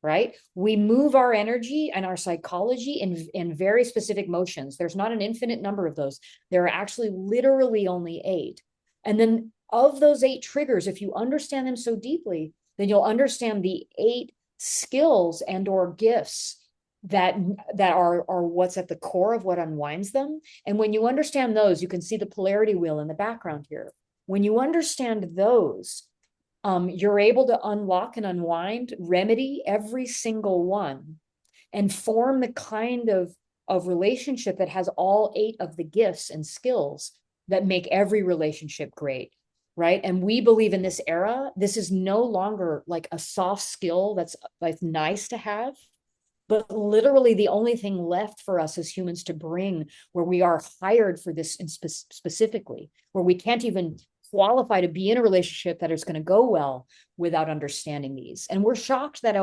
right? We move our energy and our psychology in very specific motions. There's not an infinite number of those. There are actually literally only 8. And then of those 8 triggers, if you understand them so deeply, then you'll understand the 8 skills and or gifts that are what's at the core of what unwinds them. And when you understand those, you can see the polarity wheel in the background here. When you understand those, you're able to unlock and unwind, remedy every single one, and form the kind of relationship that has all 8 of the gifts and skills that make every relationship great. Right. And we believe in this era, this is no longer like a soft skill that's like nice to have, but literally the only thing left for us as humans to bring, where we are hired for this specifically, where we can't even qualify to be in a relationship that is going to go well without understanding these. And we're shocked that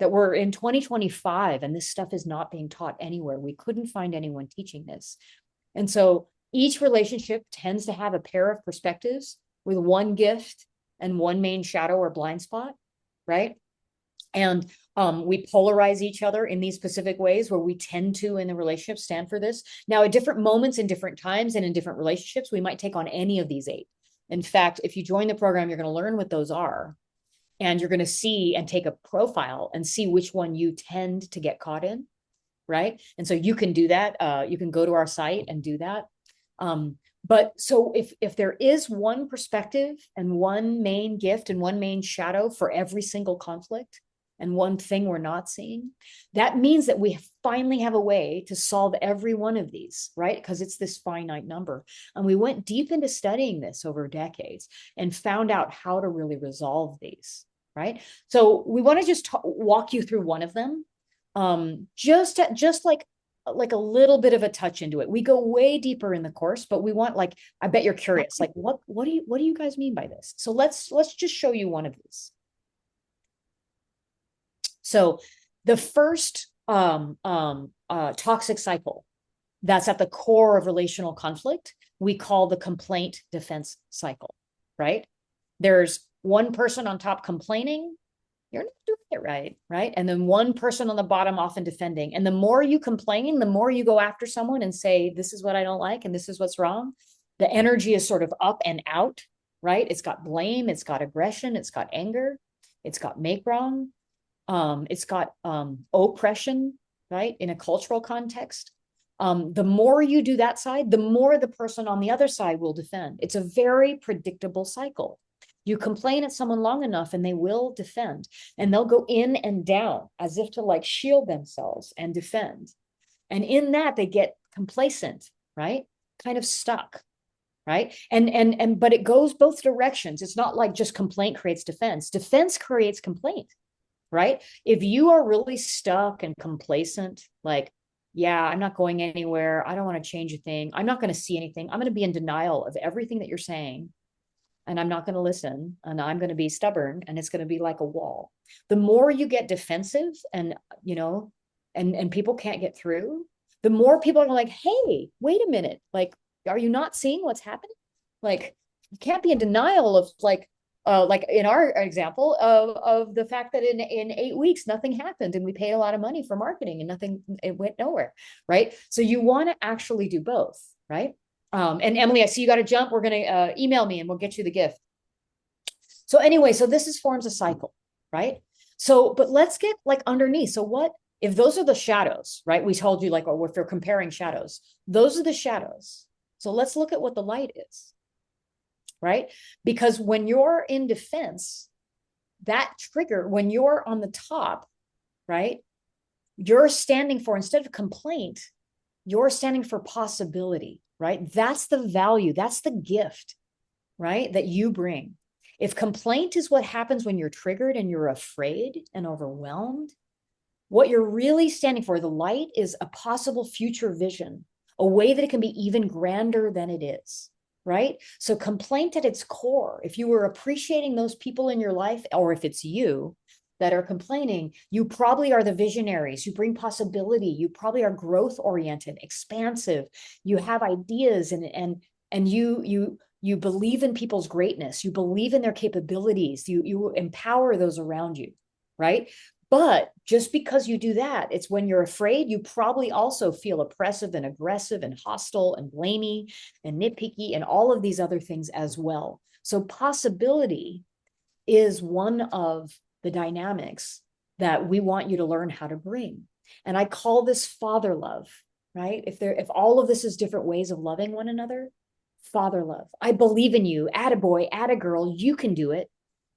we're in 2025 and this stuff is not being taught anywhere. We couldn't find anyone teaching this. And so each relationship tends to have a pair of perspectives with one gift and one main shadow or blind spot, right? And we polarize each other in these specific ways where we tend to, in the relationship, stand for this. Now, at different moments, in different times, and in different relationships, we might take on any of these 8. In fact, if you join the program, you're going to learn what those are. And you're going to see and take a profile and see which one you tend to get caught in, right? And so you can do that. You can go to our site and do that. But so if there is one perspective and one main gift and one main shadow for every single conflict and one thing we're not seeing, that means that we finally have a way to solve every one of these, right? Because it's this finite number. And we went deep into studying this over decades and found out how to really resolve these, right? So we want to just walk you through one of them, just like a little bit of a touch into it. We go way deeper in the course, but we want, like, I bet you're curious, like, what do you guys mean by this? So let's just show you one of these. So the first toxic cycle that's at the core of relational conflict, we call the complaint defense cycle, right? There's one person on top complaining, you're not doing it right, right? And then one person on the bottom often defending. And the more you complain, the more you go after someone and say, this is what I don't like and this is what's wrong. The energy is sort of up and out, right? It's got blame, it's got aggression, it's got anger, it's got make wrong, it's got oppression, right? In a cultural context. The more you do that side, the more the person on the other side will defend. It's a very predictable cycle. You complain at someone long enough and they will defend, and they'll go in and down as if to like shield themselves and defend. And in that, they get complacent, right? Kind of stuck, right? But it goes both directions. It's not like just complaint creates defense. Defense creates complaint, right? If you are really stuck and complacent, like, yeah, I'm not going anywhere. I don't want to change a thing. I'm not going to see anything. I'm going to be in denial of everything that you're saying. And I'm not going to listen. And I'm going to be stubborn. And it's going to be like a wall. The more you get defensive and, and people can't get through, the more people are like, hey, wait a minute. Like, are you not seeing what's happening? Like, you can't be in denial of like in our example of the fact that in 8 weeks nothing happened and we paid a lot of money for marketing and it went nowhere, right? So you want to actually do both, right? And Emily, I see you got to jump. We're going to email me and we'll get you the gift. So anyway, so this forms a cycle, right? So, but let's get like underneath. So what if those are the shadows, right? We told you like, oh, if we're comparing shadows, those are the shadows. So let's look at what the light is, right? Because when you're in defense, that trigger, when you're on the top, right? You're standing for, instead of complaint, you're standing for possibility, right? That's the value. That's the gift, right? That you bring. If complaint is what happens when you're triggered and you're afraid and overwhelmed, what you're really standing for, the light, is a possible future vision, a way that it can be even grander than it is, right? So complaint at its core, if you were appreciating those people in your life, or if it's you that are complaining, you probably are the visionaries. You bring possibility. You probably are growth oriented, expansive. You have ideas and you believe in people's greatness. You believe in their capabilities. You empower those around you, right? But just because you do that, it's when you're afraid, you probably also feel oppressive and aggressive and hostile and blamey and nitpicky and all of these other things as well. So possibility is one of the dynamics that we want you to learn how to bring. And I call this father love, right? If all of this is different ways of loving one another, father love. I believe in you, attaboy, attagirl, you can do it.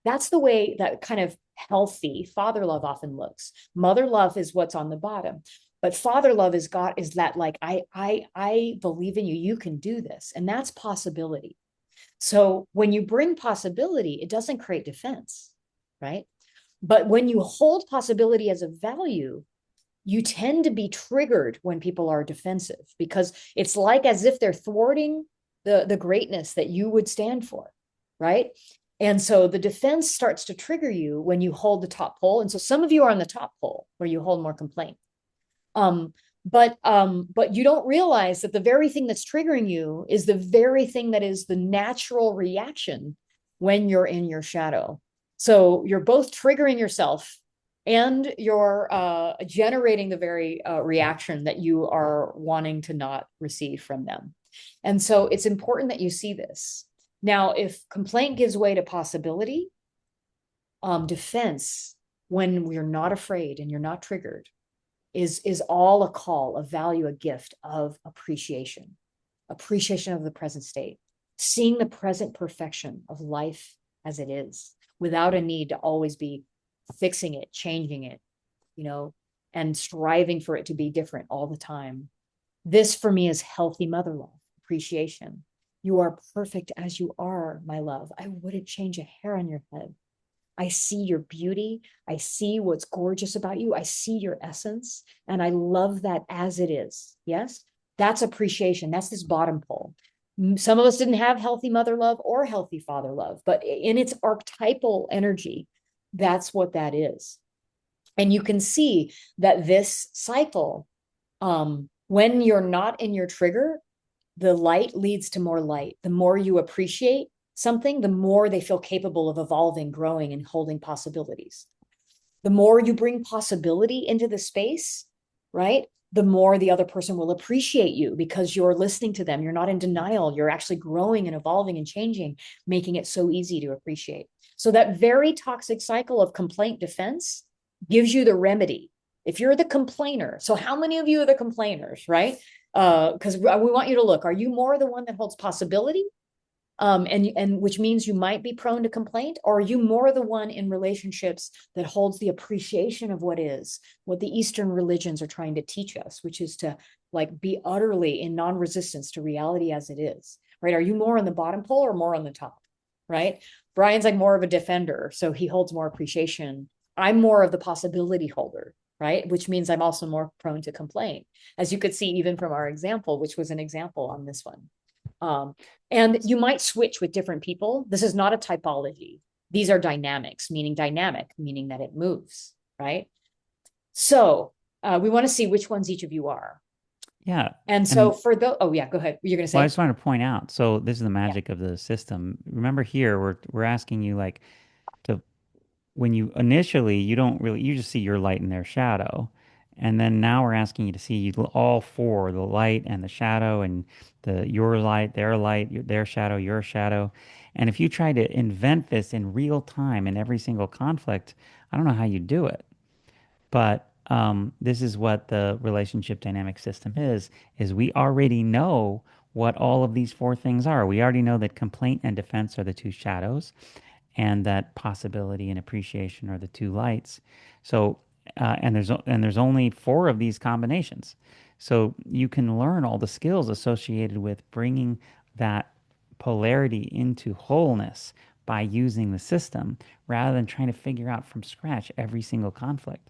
That's the way that kind of healthy father love often looks. Mother love is what's on the bottom, but father love is that like, I believe in you, you can do this. And that's possibility. So when you bring possibility, it doesn't create defense, right? But when you hold possibility as a value, you tend to be triggered when people are defensive, because it's like as if they're thwarting the greatness that you would stand for, right? And so the defense starts to trigger you when you hold the top pole. And so some of you are on the top pole where you hold more complaint. But you don't realize that the very thing that's triggering you is the very thing that is the natural reaction when you're in your shadow. So you're both triggering yourself and you're generating the very reaction that you are wanting to not receive from them. And so it's important that you see this. Now, if complaint gives way to possibility, defense, when we're not afraid and you're not triggered, is all a call, a value, a gift of appreciation of the present state, seeing the present perfection of life as it is, without a need to always be fixing it, changing it, and striving for it to be different all the time. This for me is healthy mother love, appreciation. You are perfect as you are, my love. I wouldn't change a hair on your head. I see your beauty. I see what's gorgeous about you. I see your essence. And I love that as it is. Yes, that's appreciation. That's this bottom pole. Some of us didn't have healthy mother love or healthy father love, but in its archetypal energy, that's what that is. And you can see that this cycle, when you're not in your trigger, the light leads to more light. The more you appreciate something, the more they feel capable of evolving, growing, and holding possibilities. The more you bring possibility into the space, right? The more the other person will appreciate you because you're listening to them. You're not in denial. You're actually growing and evolving and changing, making it so easy to appreciate. So that very toxic cycle of complaint defense gives you the remedy. If you're the complainer, so how many of you are the complainers, right? Because we want you to look, are you more the one that holds possibility? And which means you might be prone to complaint, or are you more the one in relationships that holds the appreciation of what is, what the Eastern religions are trying to teach us, which is to like be utterly in non-resistance to reality as it is, right? Are you more on the bottom pole or more on the top, right? Brian's like more of a defender, so he holds more appreciation. I'm more of the possibility holder, right? Which means I'm also more prone to complaint, as you could see even from our example, which was an example on this one. Um, and you might switch with different people. This is not a typology. These are dynamics, meaning dynamic, meaning that it moves, right? So we want to see which ones each of you are. Yeah. And so for the, oh yeah, go ahead. You're going to Well, I say? just wanted to point out, so this is the Yeah. magic of the system. Remember here, we're asking you like to when you initially you don't really you just see your light and their shadow. And then now we're asking you to see all four, the light and the shadow and your light, their shadow, your shadow. And if you try to invent this in real time in every single conflict, I don't know how you do it. But this is what the relationship dynamic system is we already know what all of these four things are. We already know that complaint and defense are the two shadows, and that possibility and appreciation are the two lights. So, and there's only four of these combinations. So you can learn all the skills associated with bringing that polarity into wholeness by using the system rather than trying to figure out from scratch every single conflict.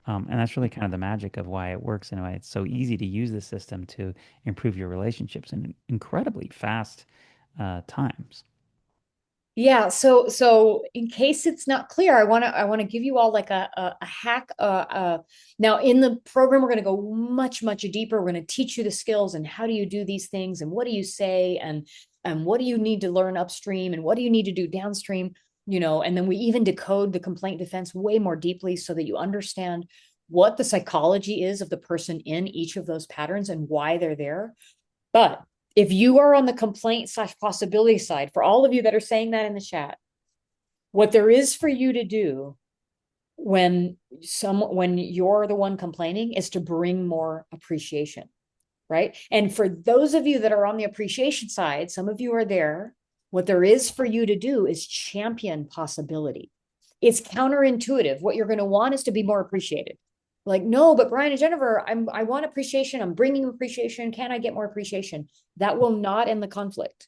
And that's really kind of the magic of why it works and why it's so easy to use the system to improve your relationships in incredibly fast times. Yeah, so in case it's not clear, I want to give you all like a hack. Now in the program, we're going to go much deeper. We're going to teach you the skills and how do you do these things and what do you say and what do you need to learn upstream and what do you need to do downstream, and then we even decode the complaint defense way more deeply so that you understand what the psychology is of the person in each of those patterns and why they're there. But if you are on the complaint slash possibility side, for all of you that are saying that in the chat, what there is for you to do when you're the one complaining is to bring more appreciation, right? And for those of you that are on the appreciation side, some of you are there. What there is for you to do is champion possibility. It's counterintuitive. What you're going to want is to be more appreciated. Like, no, but Brian and Jennifer, I want appreciation. I'm bringing appreciation. Can I get more appreciation? That will not end the conflict.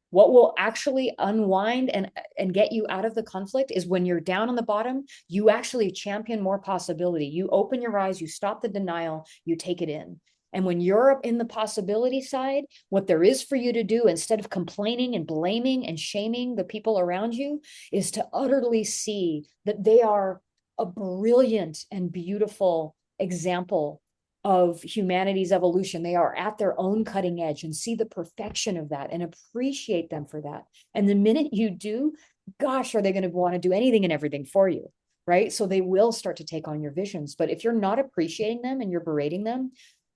What will actually unwind and get you out of the conflict is when you're down on the bottom, you actually champion more possibility. You open your eyes, you stop the denial, you take it in. And when you're in the possibility side, what there is for you to do instead of complaining and blaming and shaming the people around you is to utterly see that they are a brilliant and beautiful example of humanity's evolution. They are at their own cutting edge and see the perfection of that and appreciate them for that. And the minute you do, gosh, are they going to want to do anything and everything for you, right? So they will start to take on your visions. But if you're not appreciating them and you're berating them,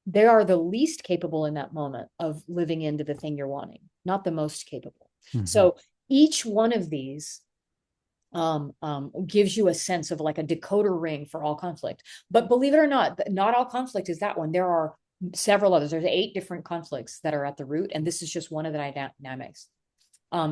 they are the least capable in that moment of living into the thing you're wanting, not the most capable. Mm-hmm. So each one of these gives you a sense of like a decoder ring for all conflict. But believe it or not all conflict is that one. There are several others. There's 8 different conflicts that are at the root, and this is just one of the dynamics.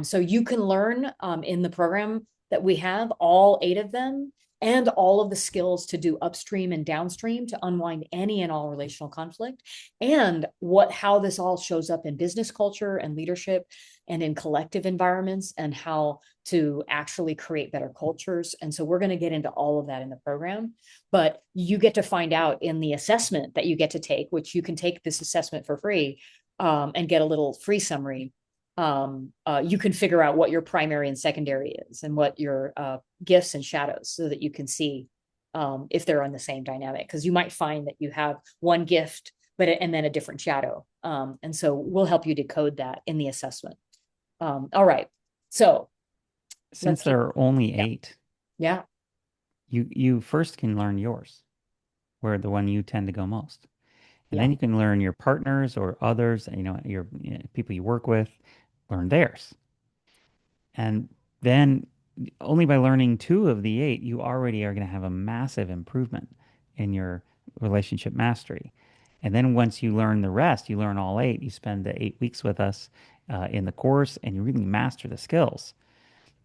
So you can learn in the program that we have all 8 of them and all of the skills to do upstream and downstream to unwind any and all relational conflict, and how this all shows up in business culture and leadership and in collective environments, and how to actually create better cultures. And so we're going to get into all of that in the program, but you get to find out in the assessment that you get to take, which you can take this assessment for free and get a little free summary. You can figure out what your primary and secondary is and what your gifts and shadows, so that you can see if they're on the same dynamic, because you might find that you have one gift and then a different shadow, and so we'll help you decode that in the assessment. All right, so since there are only 8, yeah, you first can learn yours, where the one you tend to go most. And yeah. then you can learn your partners or others, your people you work with, learn theirs. And then only by learning 2 of the 8, you already are going to have a massive improvement in your relationship mastery. And then once you learn the rest, you learn all 8, you spend the 8 weeks with us, in the course and you really master the skills,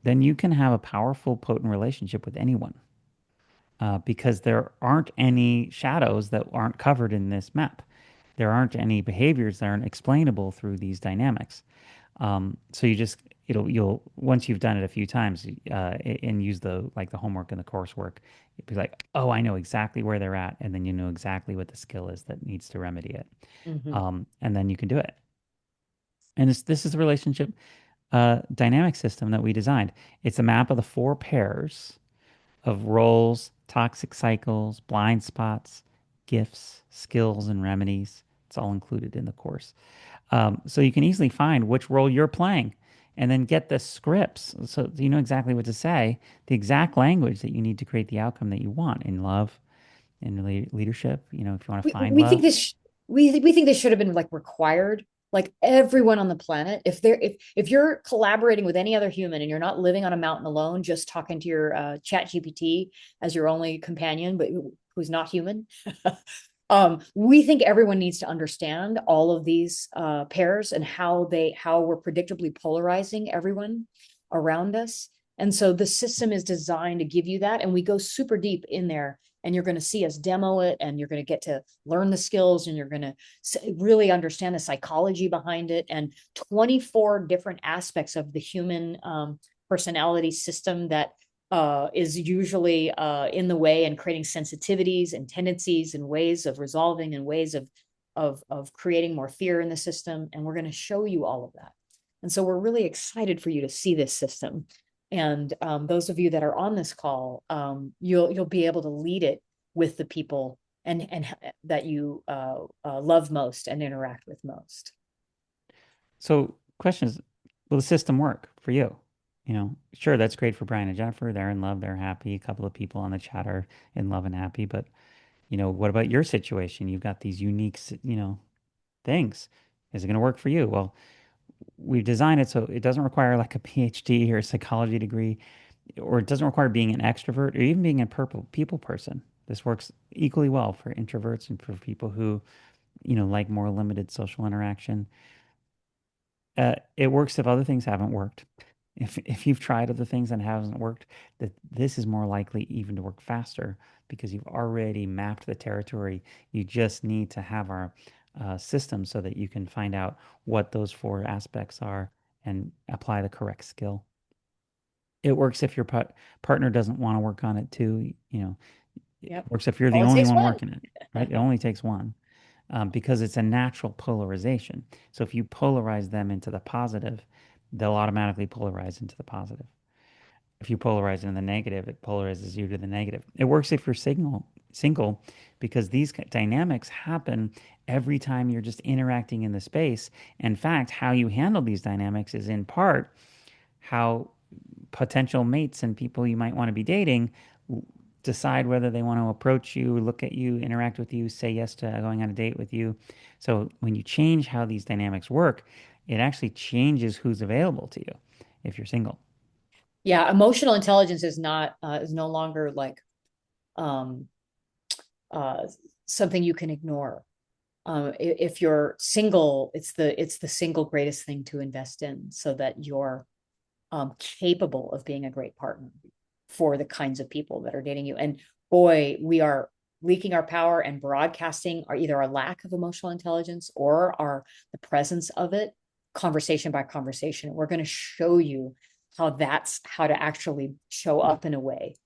then you can have a powerful, potent relationship with anyone because there aren't any shadows that aren't covered in this map. There aren't any behaviors that aren't explainable through these dynamics. So you just you'll once you've done it a few times and use the homework and the coursework, you'll be like, oh, I know exactly where they're at, and then you know exactly what the skill is that needs to remedy it, Mhm. and then you can do it. And this is the relationship dynamic system that we designed. It's a map of the four pairs of roles, toxic cycles, blind spots, gifts, skills, and remedies. It's all included in the course. So you can easily find which role you're playing and then get the scripts so you know exactly what to say, the exact language that you need to create the outcome that you want in love, in leadership. You know, if you want to find We think love. this we think this should have been like required. Like everyone on the planet, if you're collaborating with any other human and you're not living on a mountain alone, just talking to your chat GPT as your only companion, but who's not human, we think everyone needs to understand all of these pairs and how we're predictably polarizing everyone around us. And so the system is designed to give you that. And we go super deep in there, and you're going to see us demo it, and you're going to get to learn the skills, and you're going to really understand the psychology behind it, and 24 different aspects of the human personality system that is usually in the way and creating sensitivities and tendencies and ways of resolving and ways of creating more fear in the system. And we're going to show you all of that. And so we're really excited for you to see this system. And those of you that are on this call, you'll be able to lead it with the people and that you love most and interact with most. So, question is, will the system work for you? You know, sure, that's great for Brian and Jennifer. They're in love, they're happy. A couple of people on the chat are in love and happy. But, you know, what about your situation? You've got these unique, you know, things. Is it going to work for you? Well, we've designed it so it doesn't require like a PhD or a psychology degree, or it doesn't require being an extrovert or even being a people person. This works equally well for introverts and for people who, you know, like more limited social interaction. It works if other things haven't worked. If you've tried other things and it hasn't worked, that this is more likely even to work faster because you've already mapped the territory. You just need to have our system so that you can find out what those four aspects are and apply the correct skill. It works if your partner doesn't want to work on it too. You know, it Yep. works if you're the Only only takes one one. working it, right? It only takes one because it's a natural polarization. So if you polarize them into the positive, they'll automatically polarize into the positive. If you polarize in the negative, it polarizes you to the negative. It works if you're single because these dynamics happen every time you're just interacting in the space. In fact, how you handle these dynamics is in part how potential mates and people you might want to be dating decide whether they want to approach you, look at you, interact with you, say yes to going on a date with you. So when you change how these dynamics work, it actually changes who's available to you if you're single. Yeah, emotional intelligence is not is no longer like um uh something you can ignore. If you're single, it's the single greatest thing to invest in so that you're capable of being a great partner for the kinds of people that are dating you. And boy, we are leaking our power and broadcasting our either our lack of emotional intelligence or our the presence of it, conversation by conversation. We're going to show you how to actually show up in a way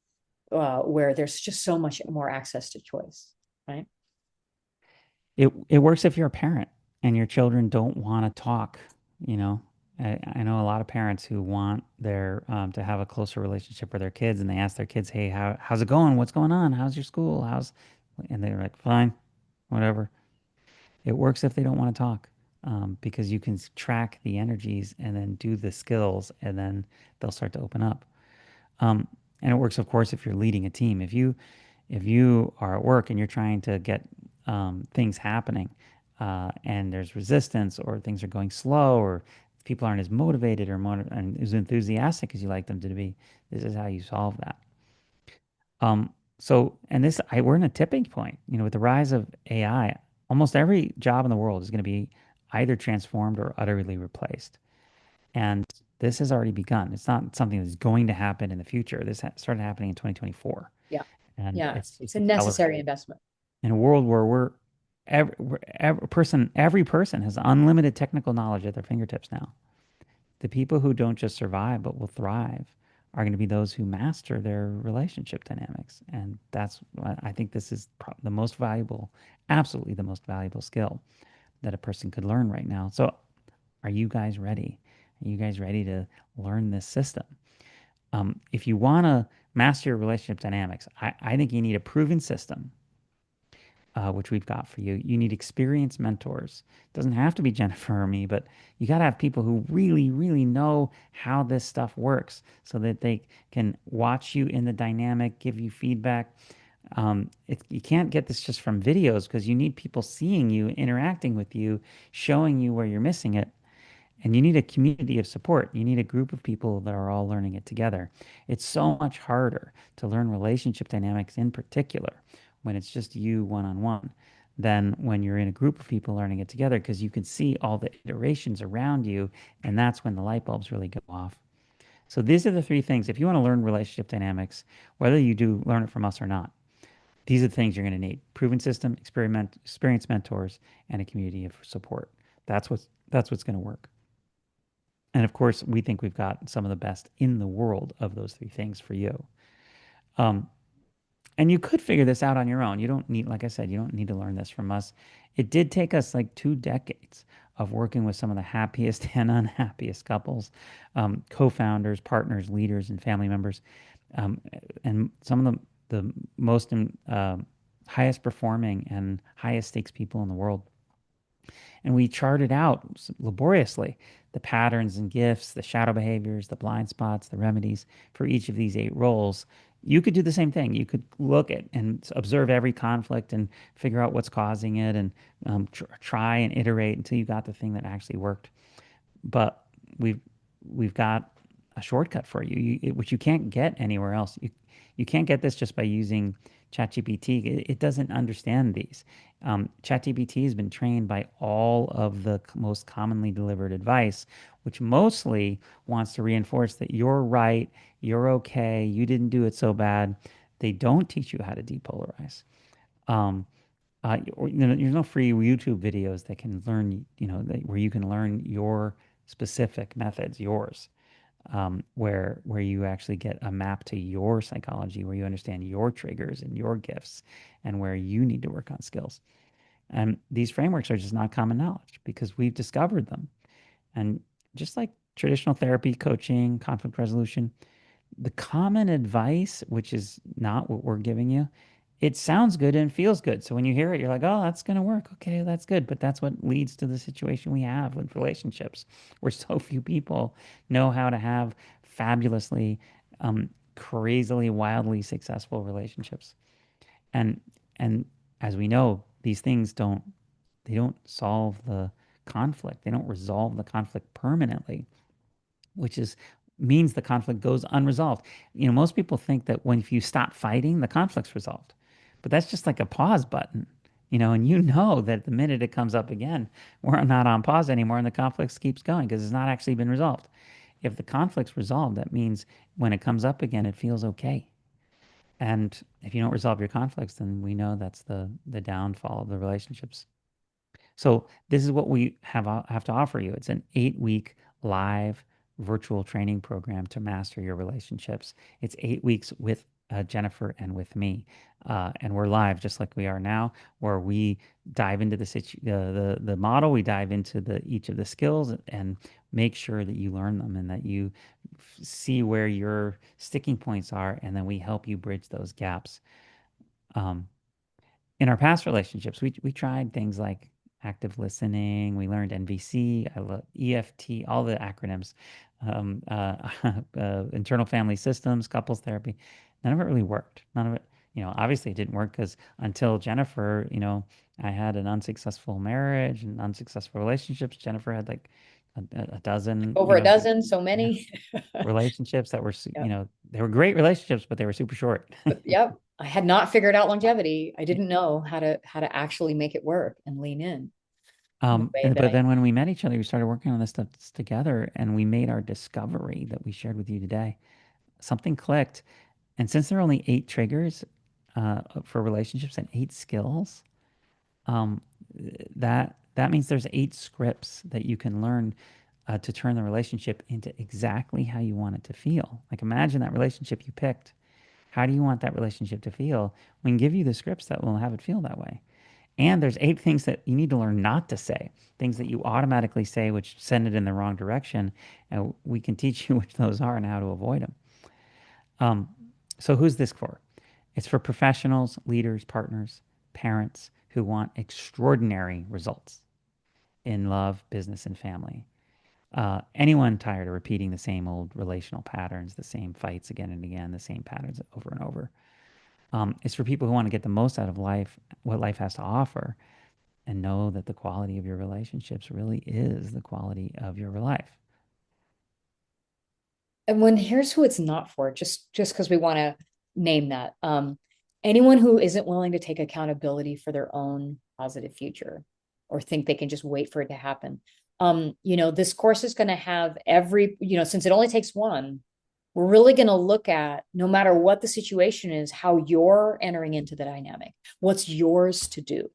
where there's just so much more access to choice, right? It works if you're a parent and your children don't want to talk, you know. I know a lot of parents who want their to have a closer relationship with their kids, and they ask their kids, "Hey, how's it going? What's going on? How's your school? How's?" And they're like, "Fine, whatever." It works if they don't want to talk, because you can track the energies and then do the skills, and then they'll start to open up. Um, and it works, of course, if you're leading a team. If you are at work and you're trying to get things happening, and there's resistance, or things are going slow, or people aren't as motivated or and as enthusiastic as you like them to be, this is how you solve that. We're in a tipping point. You know, with the rise of AI, almost every job in the world is going to be either transformed or utterly replaced. And this has already begun. It's not something that's going to happen in the future. This started happening in 2024, Yeah. and Yeah. it's It's just a necessary accelerating. investment. In a world where every person has unlimited technical knowledge at their fingertips now. The people who don't just survive but will thrive are going to be those who master their relationship dynamics. And that's why I think this is the most valuable, absolutely the most valuable skill that a person could learn right now. So, are you guys ready? Are you guys ready to learn this system? If you want to master your relationship dynamics, I think you need a proven system, which we've got for you. You need experienced mentors. It doesn't have to be Jennifer or me, but you got to have people who really, really know how this stuff works so that they can watch you in the dynamic, give you feedback. You can't get this just from videos because you need people seeing you, interacting with you, showing you where you're missing it. And you need a community of support. You need a group of people that are all learning it together. It's so much harder to learn relationship dynamics in particular when it's just you one on one than when you're in a group of people learning it together because you can see all the iterations around you. And that's when the light bulbs really go off. So these are the three things. If you want to learn relationship dynamics, whether you do learn it from us or not, these are the things you're going to need: proven system, experienced mentors, and a community of support. That's what's going to work. And of course, we think we've got some of the best in the world of those three things for you. Um, and you could figure this out on your own. You don't need, like I said, you don't need to learn this from us. It did take us like 2 decades of working with some of the happiest and unhappiest couples, co-founders, partners, leaders, and family members, um, and some of the most highest performing and highest stakes people in the world. And we charted out laboriously the patterns and gifts, the shadow behaviors, the blind spots, the remedies for each of these 8 roles. You could do the same thing. You could look at and observe every conflict and figure out what's causing it and try and iterate until you got the thing that actually worked. But we've we've got a shortcut for you, which you can't get anywhere else. You can't get this just by using ChatGPT. It doesn't understand these. ChatGPT has been trained by all of the most commonly delivered advice, which mostly wants to reinforce that you're right, you're okay, you didn't do it so bad. They don't teach you how to depolarize. Um, there's no free YouTube videos that can learn, where you can learn your specific methods, yours, where you actually get a map to your psychology, where you understand your triggers and your gifts, and where you need to work on skills. And these frameworks are just not common knowledge because we've discovered them. And just like traditional therapy, coaching, conflict resolution, the common advice, which is not what we're giving you, it sounds good and feels good. So when you hear it, you're like, oh, that's going to work. Okay, that's good. But that's what leads to the situation we have with relationships, where so few people know how to have fabulously, crazily, wildly successful relationships. And and as we know, these things don't solve the conflict. They don't resolve the conflict permanently, which is means the conflict goes unresolved. Most people think that when if you stop fighting, the conflict's resolved. But that's just like a pause button. And that the minute it comes up again, we're not on pause anymore and the conflict keeps going because it's not actually been resolved. If the conflict's resolved, that means when it comes up again, it feels okay. And if you don't resolve your conflicts, then we know that's the downfall of the relationships. So this is what we have to offer you. It's an 8-week live virtual training program to master your relationships. It's 8 weeks with Jennifer and with me, and we're live just like we are now, where we dive into the model, we dive into each of the skills, and make sure that you learn them and that you see where your sticking points are, and then we help you bridge those gaps. Um, in our past relationships, we tried things like active listening. We learned NVC, I love EFT, all the acronyms, internal family systems, couples therapy. None of it really worked. None of it, obviously it didn't work because until Jennifer, I had an unsuccessful marriage and unsuccessful relationships. Jennifer had like a dozen, Over a dozen, so yeah, many. relationships that were, Yep. they were great relationships, but they were super short. But yep, I had not figured out longevity. I didn't know how to actually make it work and lean in. in the way that But then when we met each other, we started working on this stuff together, and we made our discovery that we shared with you today. Something clicked. And since there are only 8 triggers for relationships and 8 skills, um, that means there's 8 scripts that you can learn to turn the relationship into exactly how you want it to feel. Like imagine that relationship you picked. How do you want that relationship to feel? We can give you the scripts that will have it feel that way. And there's 8 things that you need to learn not to say, things that you automatically say, which send it in the wrong direction. And we can teach you which those are and how to avoid them. So who's this for? It's for professionals, leaders, partners, parents who want extraordinary results in love, business, and family. Anyone tired of repeating the same old relational patterns, the same fights again and again, the same patterns over and over. It's for people who want to get the most out of life, what life has to offer, and know that the quality of your relationships really is the quality of your life. And when here's who it's not for, just because we want to name that. Anyone who isn't willing to take accountability for their own positive future or think they can just wait for it to happen. This course is going to have since it only takes one, we're really going to look at, no matter what the situation is, how you're entering into the dynamic, what's yours to do.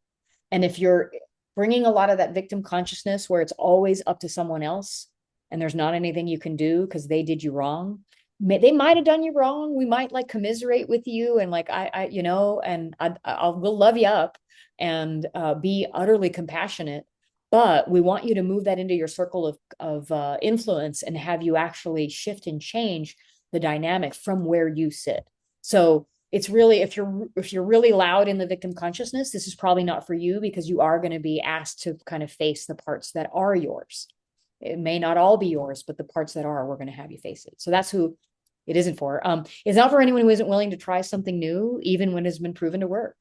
And if you're bringing a lot of that victim consciousness where it's always up to someone else and there's not anything you can do because they did you wrong, they might have done you wrong. We might like commiserate with you and like we'll love you up and be utterly compassionate. But we want you to move that into your circle of influence and have you actually shift and change the dynamic from where you sit. So it's really, if you're really loud in the victim consciousness, this is probably not for you, because you are going to be asked to kind of face the parts that are yours. It may not all be yours, but the parts that are, we're going to have you face it. So that's who it isn't for. It's not for anyone who isn't willing to try something new, even when it's been proven to work.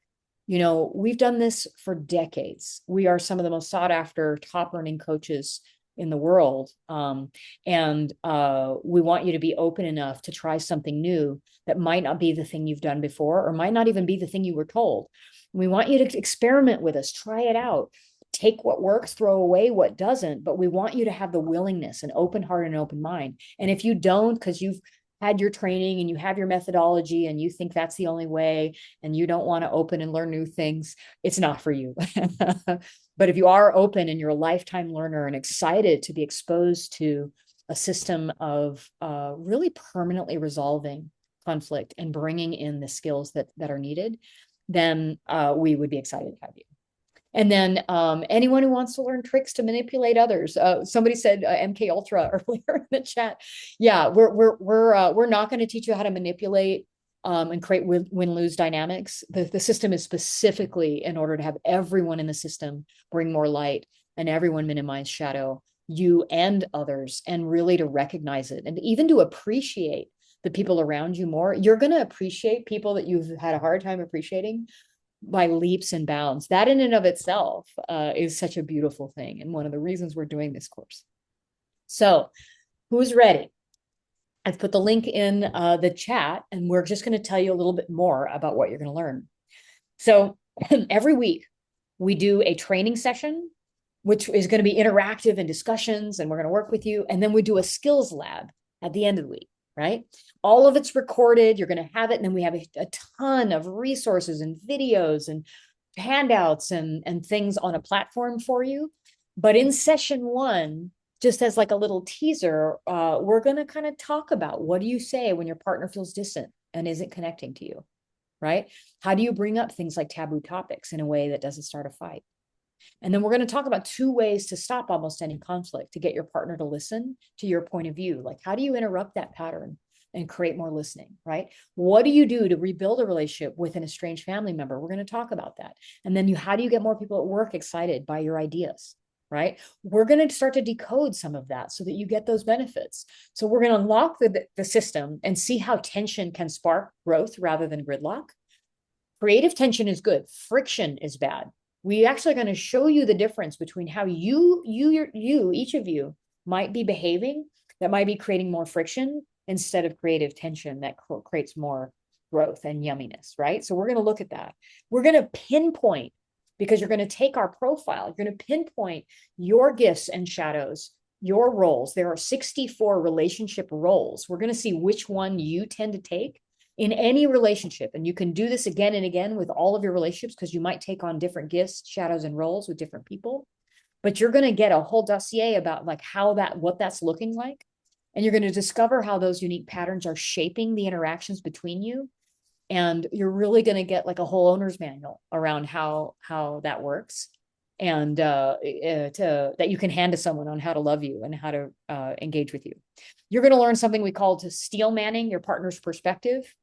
We've done this for decades. We are some of the most sought after top earning coaches in the world. And we want you to be open enough to try something new that might not be the thing you've done before, or might not even be the thing you were told. We want you to experiment with us, try it out, take what works, throw away what doesn't, but we want you to have the willingness, an open heart and open mind. And if you don't, because you've had your training and you have your methodology and you think that's the only way and you don't want to open and learn new things, it's not for you. But if you are open and you're a lifetime learner and excited to be exposed to a system of really permanently resolving conflict and bringing in the skills that are needed, then we would be excited to have you. And then anyone who wants to learn tricks to manipulate others. Somebody said MK Ultra earlier in the chat. Yeah, we're not going to teach you how to manipulate and create win-lose dynamics. The system is specifically in order to have everyone in the system bring more light and everyone minimize shadow, you and others, and really to recognize it and even to appreciate the people around you more. You're going to appreciate people that you've had a hard time appreciating by leaps and bounds. That in and of itself is such a beautiful thing, and one of the reasons we're doing this course. So who's ready? I've put the link in the chat, and we're just going to tell you a little bit more about what you're going to learn. So every week we do a training session, which is going to be interactive and discussions, and we're going to work with you. And then we do a skills lab at the end of the week, right? All of it's recorded. You're going to have it. And then we have a ton of resources and videos and handouts and things on a platform for you. But in session one, just as like a little teaser, we're going to kind of talk about, what do you say when your partner feels distant and isn't connecting to you, right? How do you bring up things like taboo topics in a way that doesn't start a fight? And then we're going to talk about 2 ways to stop almost any conflict, to get your partner to listen to your point of view. Like, how do you interrupt that pattern and create more listening, right? What do you do to rebuild a relationship with an estranged family member? We're going to talk about that. And then how do you get more people at work excited by your ideas, right? We're going to start to decode some of that so that you get those benefits. So we're going to unlock the system and see how tension can spark growth rather than gridlock. Creative tension is good. Friction is bad. We actually are going to show you the difference between how each of you might be behaving that might be creating more friction instead of creative tension that creates more growth and yumminess, right? So we're going to look at that. We're going to pinpoint because you're going to take our profile, you're going to pinpoint your gifts and shadows, your roles. There are 64 relationship roles. We're going to see which one you tend to take in any relationship. And you can do this again and again with all of your relationships, because you might take on different gifts, shadows, and roles with different people. But you're going to get a whole dossier about like what that's looking like. And you're going to discover how those unique patterns are shaping the interactions between you. And you're really going to get like a whole owner's manual around how that works, and that you can hand to someone on how to love you and how to engage with you. You're going to learn something we call to steel manning your partner's perspective,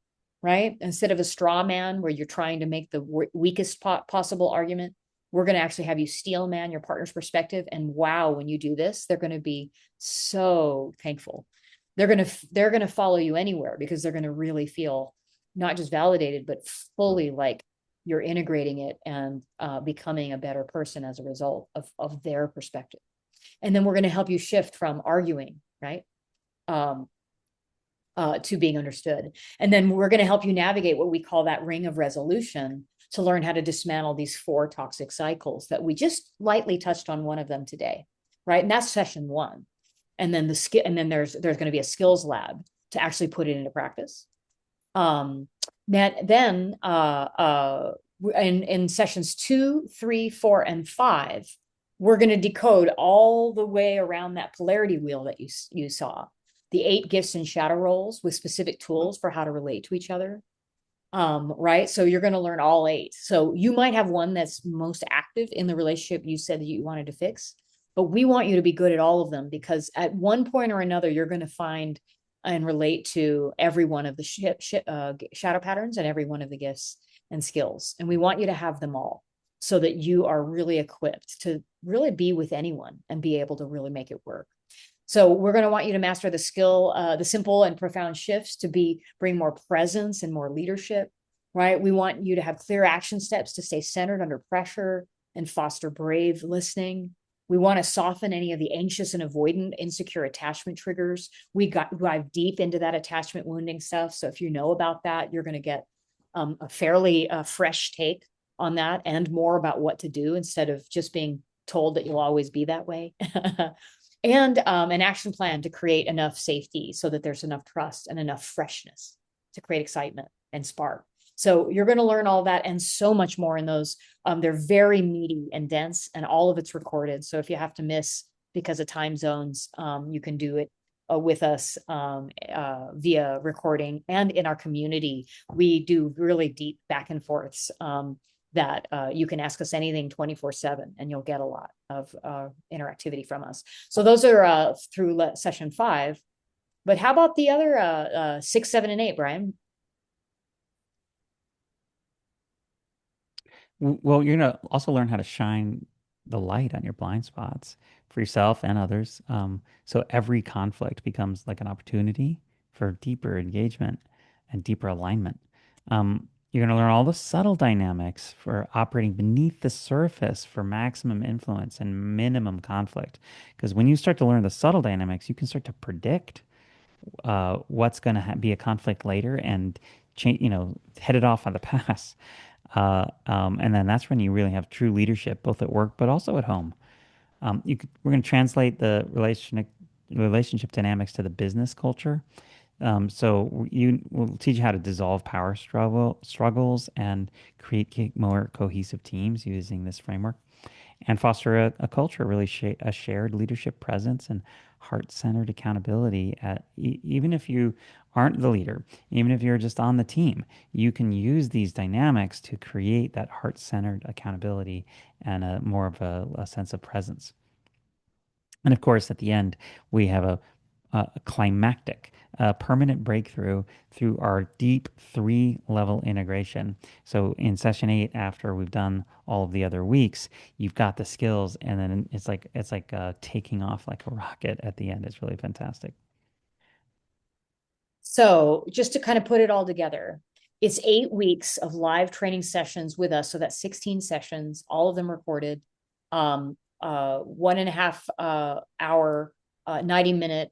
right? Instead of a straw man where you're trying to make the weakest possible argument, we're going to actually have you steel man your partner's perspective. And wow, when you do this, they're going to be so thankful. They're going to follow you anywhere, because they're going to really feel not just validated, but fully like you're integrating it and becoming a better person as a result of their perspective. And then we're going to help you shift from arguing, right? To being understood. And then we're going to help you navigate what we call that ring of resolution, to learn how to dismantle these 4 toxic cycles that we just lightly touched on one of them today, right? And that's session 1. And then there's going to be a skills lab to actually put it into practice. In sessions 2, 3, 4, and 5, we're going to decode all the way around that polarity wheel that you saw, the 8 gifts and shadow roles with specific tools for how to relate to each other. Right? So you're going to learn all 8. So you might have one that's most active in the relationship you said that you wanted to fix, but we want you to be good at all of them, because at one point or another, you're going to find and relate to every one of the shadow patterns and every one of the gifts and skills. And we want you to have them all, so that you are really equipped to really be with anyone and be able to really make it work. So we're going to want you to master the simple and profound shifts to bring more presence and more leadership, right? We want you to have clear action steps to stay centered under pressure and foster brave listening. We want to soften any of the anxious and avoidant insecure attachment triggers. We dive deep into that attachment wounding stuff. So if you know about that, you're going to get a fairly fresh take on that, and more about what to do instead of just being told that you'll always be that way. And an action plan to create enough safety so that there's enough trust and enough freshness to create excitement and spark. So you're going to learn all that and so much more in those. They're very meaty and dense, and all of it's recorded. So if you have to miss because of time zones, you can do it with us via recording. And in our community, we do really deep back and forths that you can ask us anything 24/7, and you'll get a lot of interactivity from us. So those are through session 5. But how about the other 6, 7, and 8, Brian? Well, you're going to also learn how to shine the light on your blind spots for yourself and others. So every conflict becomes like an opportunity for deeper engagement and deeper alignment. You're going to learn all the subtle dynamics for operating beneath the surface for maximum influence and minimum conflict. Because when you start to learn the subtle dynamics, you can start to predict what's going to be a conflict later and head it off on the pass. And then that's when you really have true leadership, both at work but also at home. We're going to translate the relationship dynamics to the business culture. So we'll teach you how to dissolve power struggles and create more cohesive teams using this framework, and foster a culture, really a shared leadership presence and heart-centered accountability. Even if you aren't the leader, even if you're just on the team, you can use these dynamics to create that heart-centered accountability and more of a sense of presence. And of course, at the end, we have a climactic, permanent breakthrough through our deep 3-level integration. So in session 8, after we've done all of the other weeks, you've got the skills, and then it's like taking off like a rocket at the end. It's really fantastic. So just to kind of put it all together, it's 8 weeks of live training sessions with us. So that's 16 sessions, all of them recorded, 1.5 hour 90-minute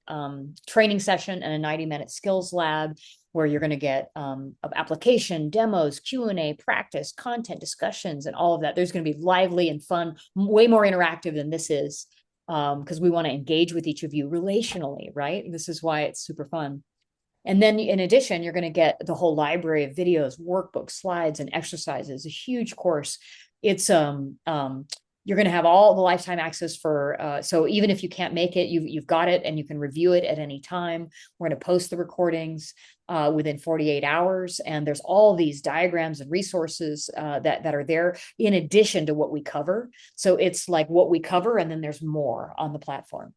training session and a 90-minute skills lab. where you're going to get of application, demos, Q&A, practice, content, discussions, and all of that. There's going to be lively and fun, way more interactive than this is, because we want to engage with each of you relationally, right? This is why it's super fun. And then in addition, you're going to get the whole library of videos, workbooks, slides, and exercises, a huge course. It's you're going to have all the lifetime access for so even if you can't make it, you've got it and you can review it at any time. We're going to post the recordings within 48 hours, and there's all these diagrams and resources that are there in addition to what we cover. So it's like what we cover, and then there's more on the platform.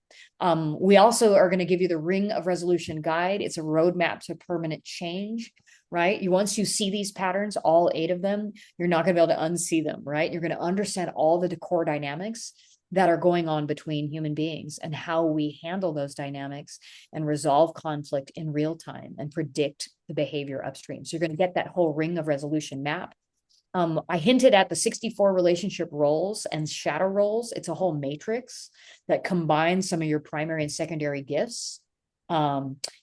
We also are going to give you the Ring of Resolution guide. It's a roadmap to permanent change, right? Once you see these patterns, all 8 of them, you're not going to be able to unsee them, right? You're going to understand all the core dynamics that are going on between human beings and how we handle those dynamics and resolve conflict in real time and predict the behavior upstream. So you're going to get that whole Ring of Resolution map. I hinted at the 64 relationship roles and shadow roles. It's a whole matrix that combines some of your primary and secondary gifts.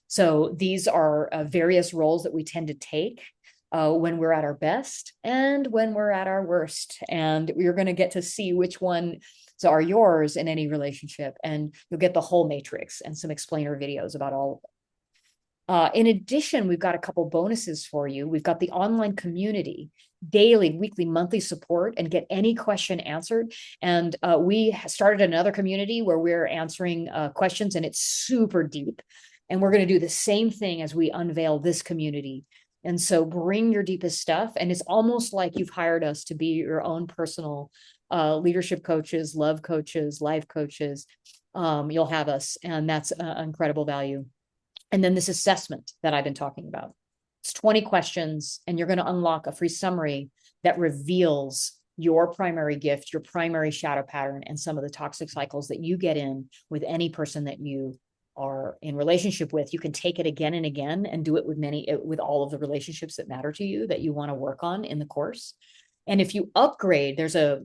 So these are various roles that we tend to take when we're at our best and when we're at our worst. And you're going to get to see which ones are yours in any relationship. And you'll get the whole matrix and some explainer videos about all of it. In addition, we've got a couple bonuses for you. We've got the online community, daily, weekly, monthly support, and get any question answered. And we started another community where we're answering questions, and it's super deep. And we're going to do the same thing as we unveil this community. And so bring your deepest stuff. And it's almost like you've hired us to be your own personal leadership coaches, love coaches, life coaches. You'll have us, and that's incredible value. And then this assessment that I've been talking about. It's 20 questions, and you're going to unlock a free summary that reveals your primary gift, your primary shadow pattern, and some of the toxic cycles that you get in with any person that you are in relationship with. You can take it again and again and do it with all of the relationships that matter to you that you want to work on in the course. And if you upgrade, there's a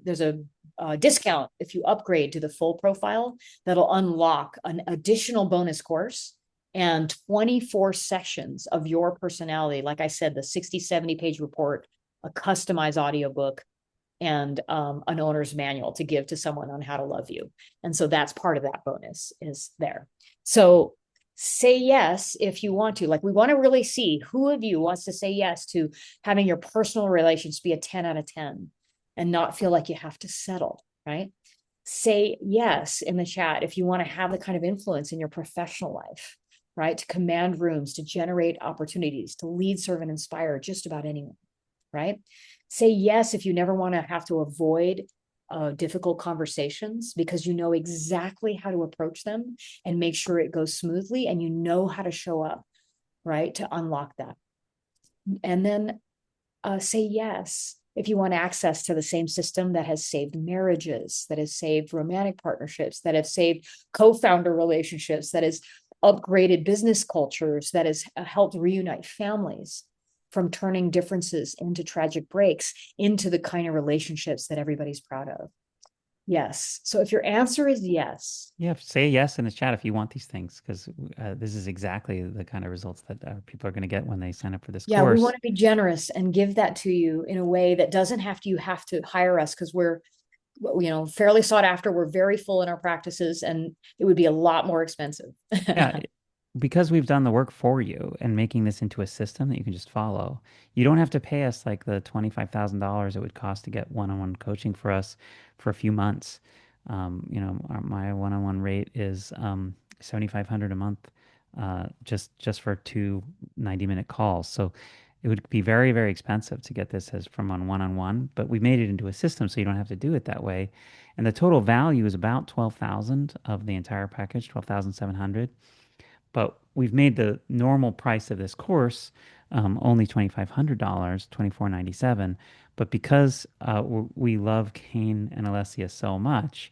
discount if you upgrade to the full profile that'll unlock an additional bonus course and 24 sessions of your personality. Like I said, the 60, 70 page report, a customized audiobook, and an owner's manual to give to someone on how to love you. And so that's part of that bonus is there. So say yes if you want to. Like, we want to really see who of you wants to say yes to having your personal relations be a 10 out of 10 and not feel like you have to settle, right? Say yes in the chat if you want to have the kind of influence in your professional life, right? To command rooms, to generate opportunities, to lead, serve, and inspire just about anyone, right? Say yes if you never want to have to avoid difficult conversations because you know exactly how to approach them and make sure it goes smoothly, and you know how to show up, right? To unlock that. And then say yes if you want access to the same system that has saved marriages, that has saved romantic partnerships, that have saved co-founder relationships, that has upgraded business cultures, that has helped reunite families from turning differences into tragic breaks into the kind of relationships that everybody's proud of. Yes. So if your answer is yes. Yeah, say yes in the chat if you want these things, because this is exactly the kind of results that people are going to get when they sign up for this Yeah, course. we want to be generous and give that to you in a way that doesn't have to, you have to hire us because we're, fairly sought after. We're very full in our practices, and it would be a lot more expensive. Yeah, because we've done the work for you and making this into a system that you can just follow. You don't have to pay us like the $25,000 it would cost to get one-on-one coaching for us for a few months. My one-on-one rate is $7,500 a month, just for 2 90-minute calls. So it would be very, very expensive to get this as from one-on-one, but we made it into a system so you don't have to do it that way. And the total value is about 12,000 of the entire package, 12,700. But we've made the normal price of this course only $2,500, $2,497. But because we love Kane and Alessia so much,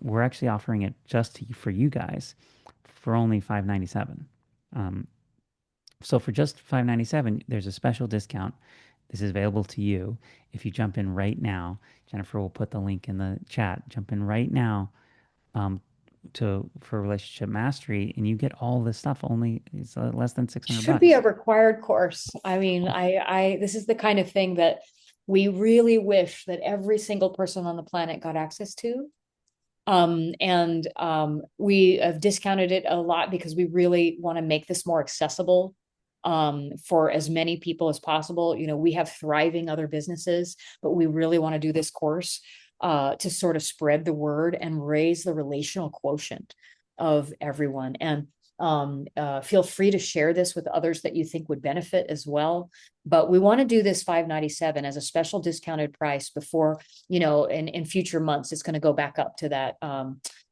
we're actually offering it just for you guys for only $597. So for just $597, there's a special discount. This is available to you if you jump in right now. Jennifer will put the link in the chat. Jump in right now. for relationship mastery, and you get all this stuff only it's less than 600 Should be a bucks. required course. I mean, this is the kind of thing that we really wish that every single person on the planet got access to. And we have discounted it a lot because we really want to make this more accessible for as many people as possible. You know, we have thriving other businesses, but we really want to do this course to sort of spread the word and raise the relational quotient of everyone. And feel free to share this with others that you think would benefit as well. But we want to do this $597 as a special discounted price before, you know, in future months, it's going to go back up to that,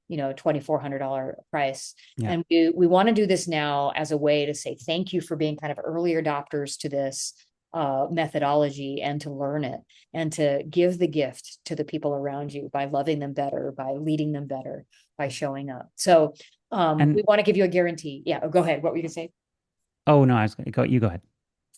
you know, $2,400 price. Yeah. And we want to do this now as a way to say thank you for being kind of early adopters to this methodology and to learn it and to give the gift to the people around you by loving them better, by leading them better, by showing up. So And we want to give you a guarantee. Yeah, go ahead. What were you gonna say? oh no, I was go you go ahead.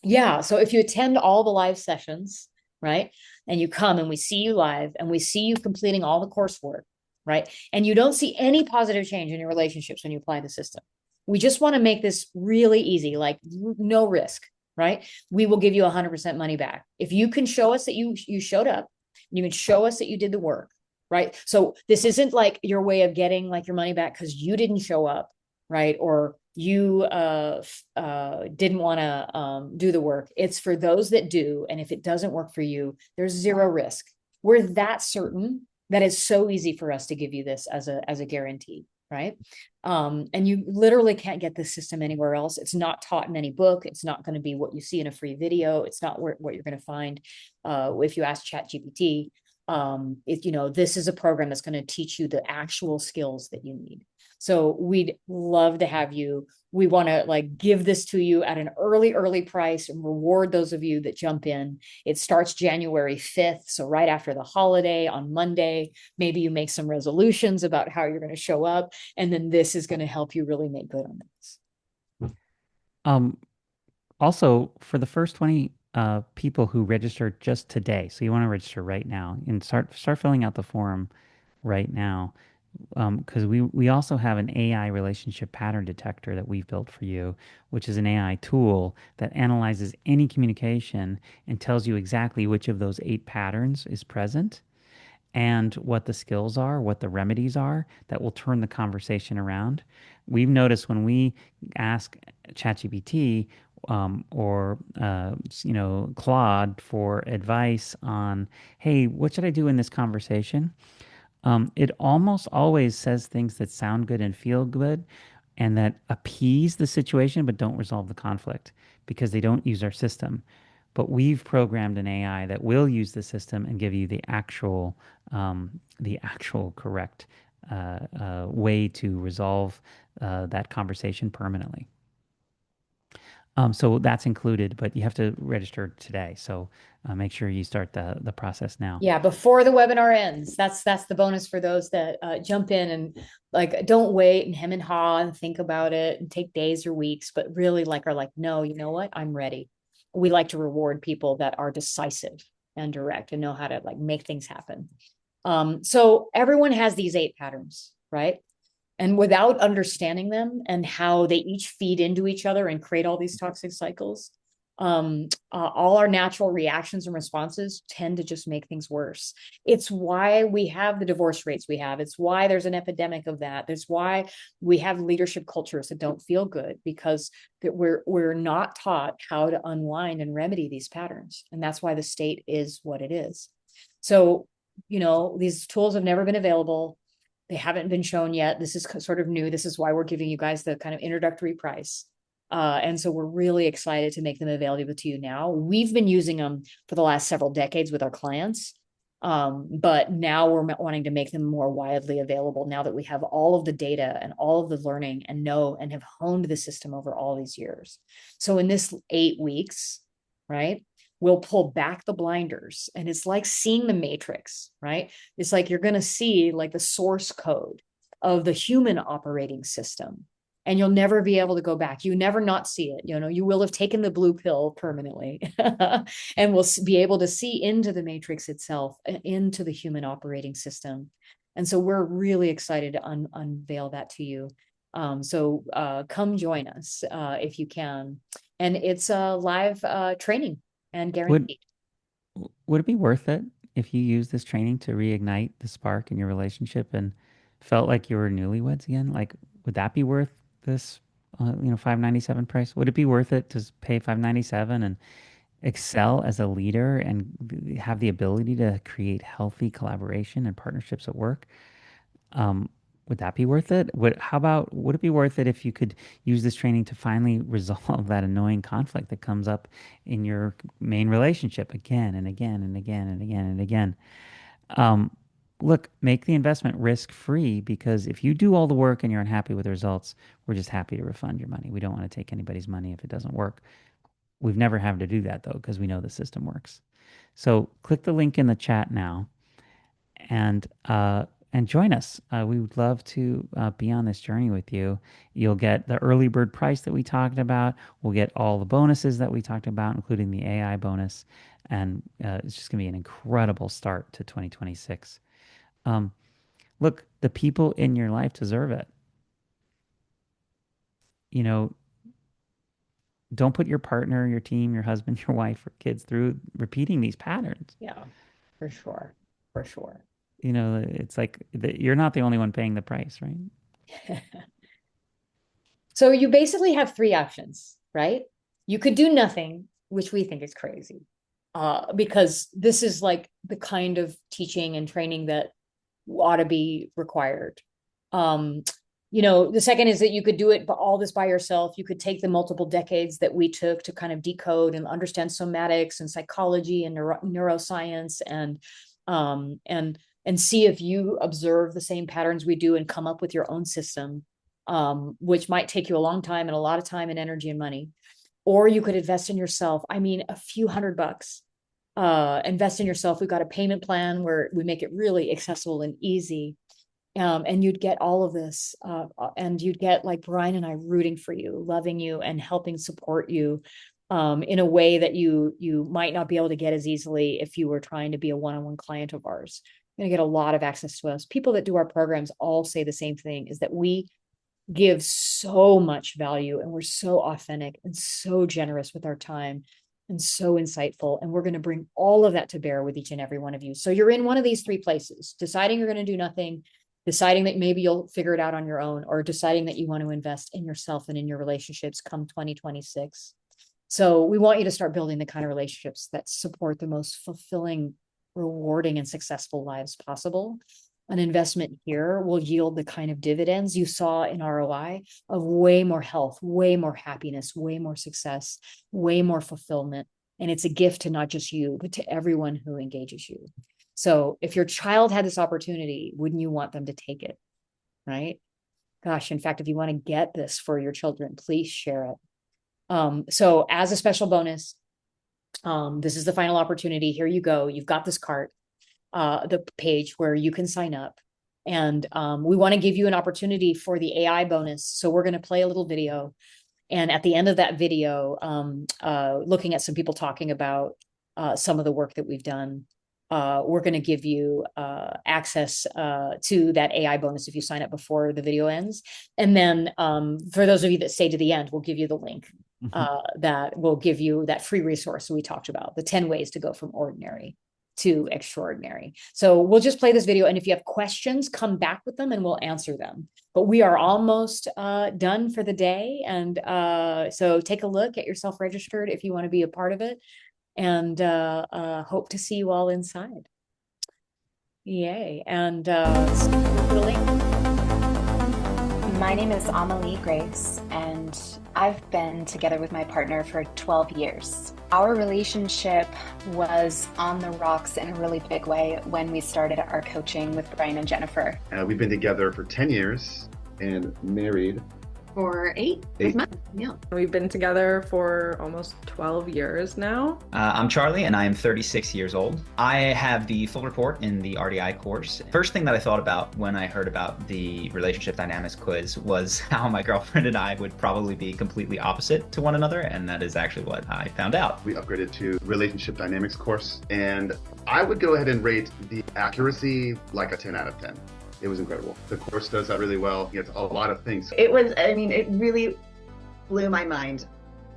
Yeah, so if you attend all the live sessions, right, and you come and we see you live and we see you completing all the coursework, right, and you don't see any positive change in your relationships when you apply the system, we just want to make this really easy, like no risk, right? We will give you 100% money back if you can show us that you showed up, you can show us that you did the work, right? So this isn't like your way of getting like your money back because you didn't show up, right? Or you didn't want to do the work. It's for those that do. And if it doesn't work for you, there's zero risk. We're that certain that it's so easy for us to give you this as a guarantee, right? And you literally can't get this system anywhere else. It's not taught in any book. It's not going to be what you see in a free video. It's not what you're going to find if you ask ChatGPT. You know, this is a program that's going to teach you the actual skills that you need. So we'd love to have you. We want to like give this to you at an early price and reward those of you that jump in. It starts January 5th. So right after the holiday on Monday, maybe you make some resolutions about how you're going to show up. And then this is going to help you really make good on this. Also, for the first 20 people who registered just today, so you want to register right now and start filling out the form right now, because we also have an AI relationship pattern detector that we've built for you, which is an AI tool that analyzes any communication and tells you exactly which of those 8 patterns is present and what the skills are, what the remedies are that will turn the conversation around. We've noticed when we ask ChatGPT or Claude for advice on, hey, what should I do in this conversation? It almost always says things that sound good and feel good and that appease the situation but don't resolve the conflict because they don't use our system. But we've programmed an AI that will use the system and give you the actual correct way to resolve that conversation permanently. So that's included, but you have to register today. So make sure you start the process now. Yeah, before the webinar ends. That's the bonus for those that jump in and like don't wait and hem and haw and think about it and take days or weeks, but really like are like, no, you know what? I'm ready. We like to reward people that are decisive and direct and know how to like make things happen. So everyone has these 8 patterns, right? And without understanding them and how they each feed into each other and create all these toxic cycles, all our natural reactions and responses tend to just make things worse. It's why we have the divorce rates we have. It's why there's an epidemic of that. That's why we have leadership cultures that don't feel good because we're not taught how to unwind and remedy these patterns. And that's why the state is what it is. So, you know, these tools have never been available. They haven't been shown yet. This is sort of new. This is why we're giving you guys the kind of introductory price. And so we're really excited to make them available to you now. We've been using them for the last several decades with our clients. But now we're wanting to make them more widely available now that we have all of the data and all of the learning and know and have honed the system over all these years. So in this 8 weeks, right, we'll pull back the blinders and it's like seeing the matrix, right? It's like you're going to see like the source code of the human operating system and you'll never be able to go back. You never not see it. You know, you will have taken the blue pill permanently and will be able to see into the matrix itself, into the human operating system. And so we're really excited to unveil that to you. So come join us if you can. And it's a live training and guaranteed. Would it be worth it if you use this training to reignite the spark in your relationship and felt like you were newlyweds again? Like, would that be worth this, $597 price? Would it be worth it to pay $597 and excel as a leader and have the ability to create healthy collaboration and partnerships at work? Would that be worth it? Would it be worth it if you could use this training to finally resolve that annoying conflict that comes up in your main relationship again and again and again and again and again? Look, make the investment risk-free, because if you do all the work and you're unhappy with the results, we're just happy to refund your money. We don't want to take anybody's money if it doesn't work. We've never had to do that, though, because we know the system works. So click the link in the chat now and join us. We would love to be on this journey with you. You'll get the early bird price that we talked about. We'll get all the bonuses that we talked about, including the AI bonus. And it's just going to be an incredible start to 2026. Look, the people in your life deserve it. Don't put your partner, your team, your husband, your wife, or kids through repeating these patterns. Yeah, for sure. For sure. It's like you're not the only one paying the price, right? So you basically have three options, right? You could do nothing, which we think is crazy, because this is like the kind of teaching and training that ought to be required. The second is that you could do it, but all this by yourself. You could take the multiple decades that we took to kind of decode and understand somatics and psychology and neuroscience and see if you observe the same patterns we do and come up with your own system, which might take you a long time and a lot of time and energy and money. Or you could invest in yourself. I mean, a few $100. Invest in yourself. We've got a payment plan where we make it really accessible and easy. And you'd get all of this, and you'd get like Brian and I rooting for you, loving you, and helping support you in a way that you might not be able to get as easily if you were trying to be a one-on-one client of ours. You're going to get a lot of access to us. People that do our programs all say the same thing, is that we give so much value and we're so authentic and so generous with our time and so insightful. And we're going to bring all of that to bear with each and every one of you. So you're in one of these three places: deciding you're going to do nothing, deciding that maybe you'll figure it out on your own, or deciding that you want to invest in yourself and in your relationships come 2026. So we want you to start building the kind of relationships that support the most fulfilling, rewarding, and successful lives possible. An investment here will yield the kind of dividends you saw in ROI of way more health, way more happiness, way more success, way more fulfillment. And it's a gift to not just you, but to everyone who engages you. So if your child had this opportunity, wouldn't you want them to take it? Right? Gosh, in fact, if you want to get this for your children, please share it. So as a special bonus, this is the final opportunity. Here you go. You've got this cart, the page where you can sign up. And we want to give you an opportunity for the AI bonus. So we're going to play a little video. And at the end of that video, looking at some people talking about some of the work that we've done, we're going to give you access to that AI bonus if you sign up before the video ends. And then for those of you that stay to the end, we'll give you the link that will give you that free resource we talked about, the 10 ways to go from ordinary to extraordinary. So we'll just play this video. And if you have questions, come back with them and we'll answer them. But we are almost done for the day. And so take a look, get yourself registered if you want to be a part of it. And hope to see you all inside. Yay. And the link. My name is Amelie Grace, and I've been together with my partner for 12 years. Our relationship was on the rocks in a really big way when we started our coaching with Brian and Jennifer. We've been together for 10 years and married for eight months. Yeah. We've been together for almost 12 years now. I'm Charlie and I am 36 years old. I have the full report in the RDI course. First thing that I thought about when I heard about the relationship dynamics quiz was how my girlfriend and I would probably be completely opposite to one another, and that is actually what I found out. We upgraded to relationship dynamics course, and I would go ahead and rate the accuracy like a 10 out of 10. It was incredible. The course does that really well. He has a lot of things. It was, I mean, it really blew my mind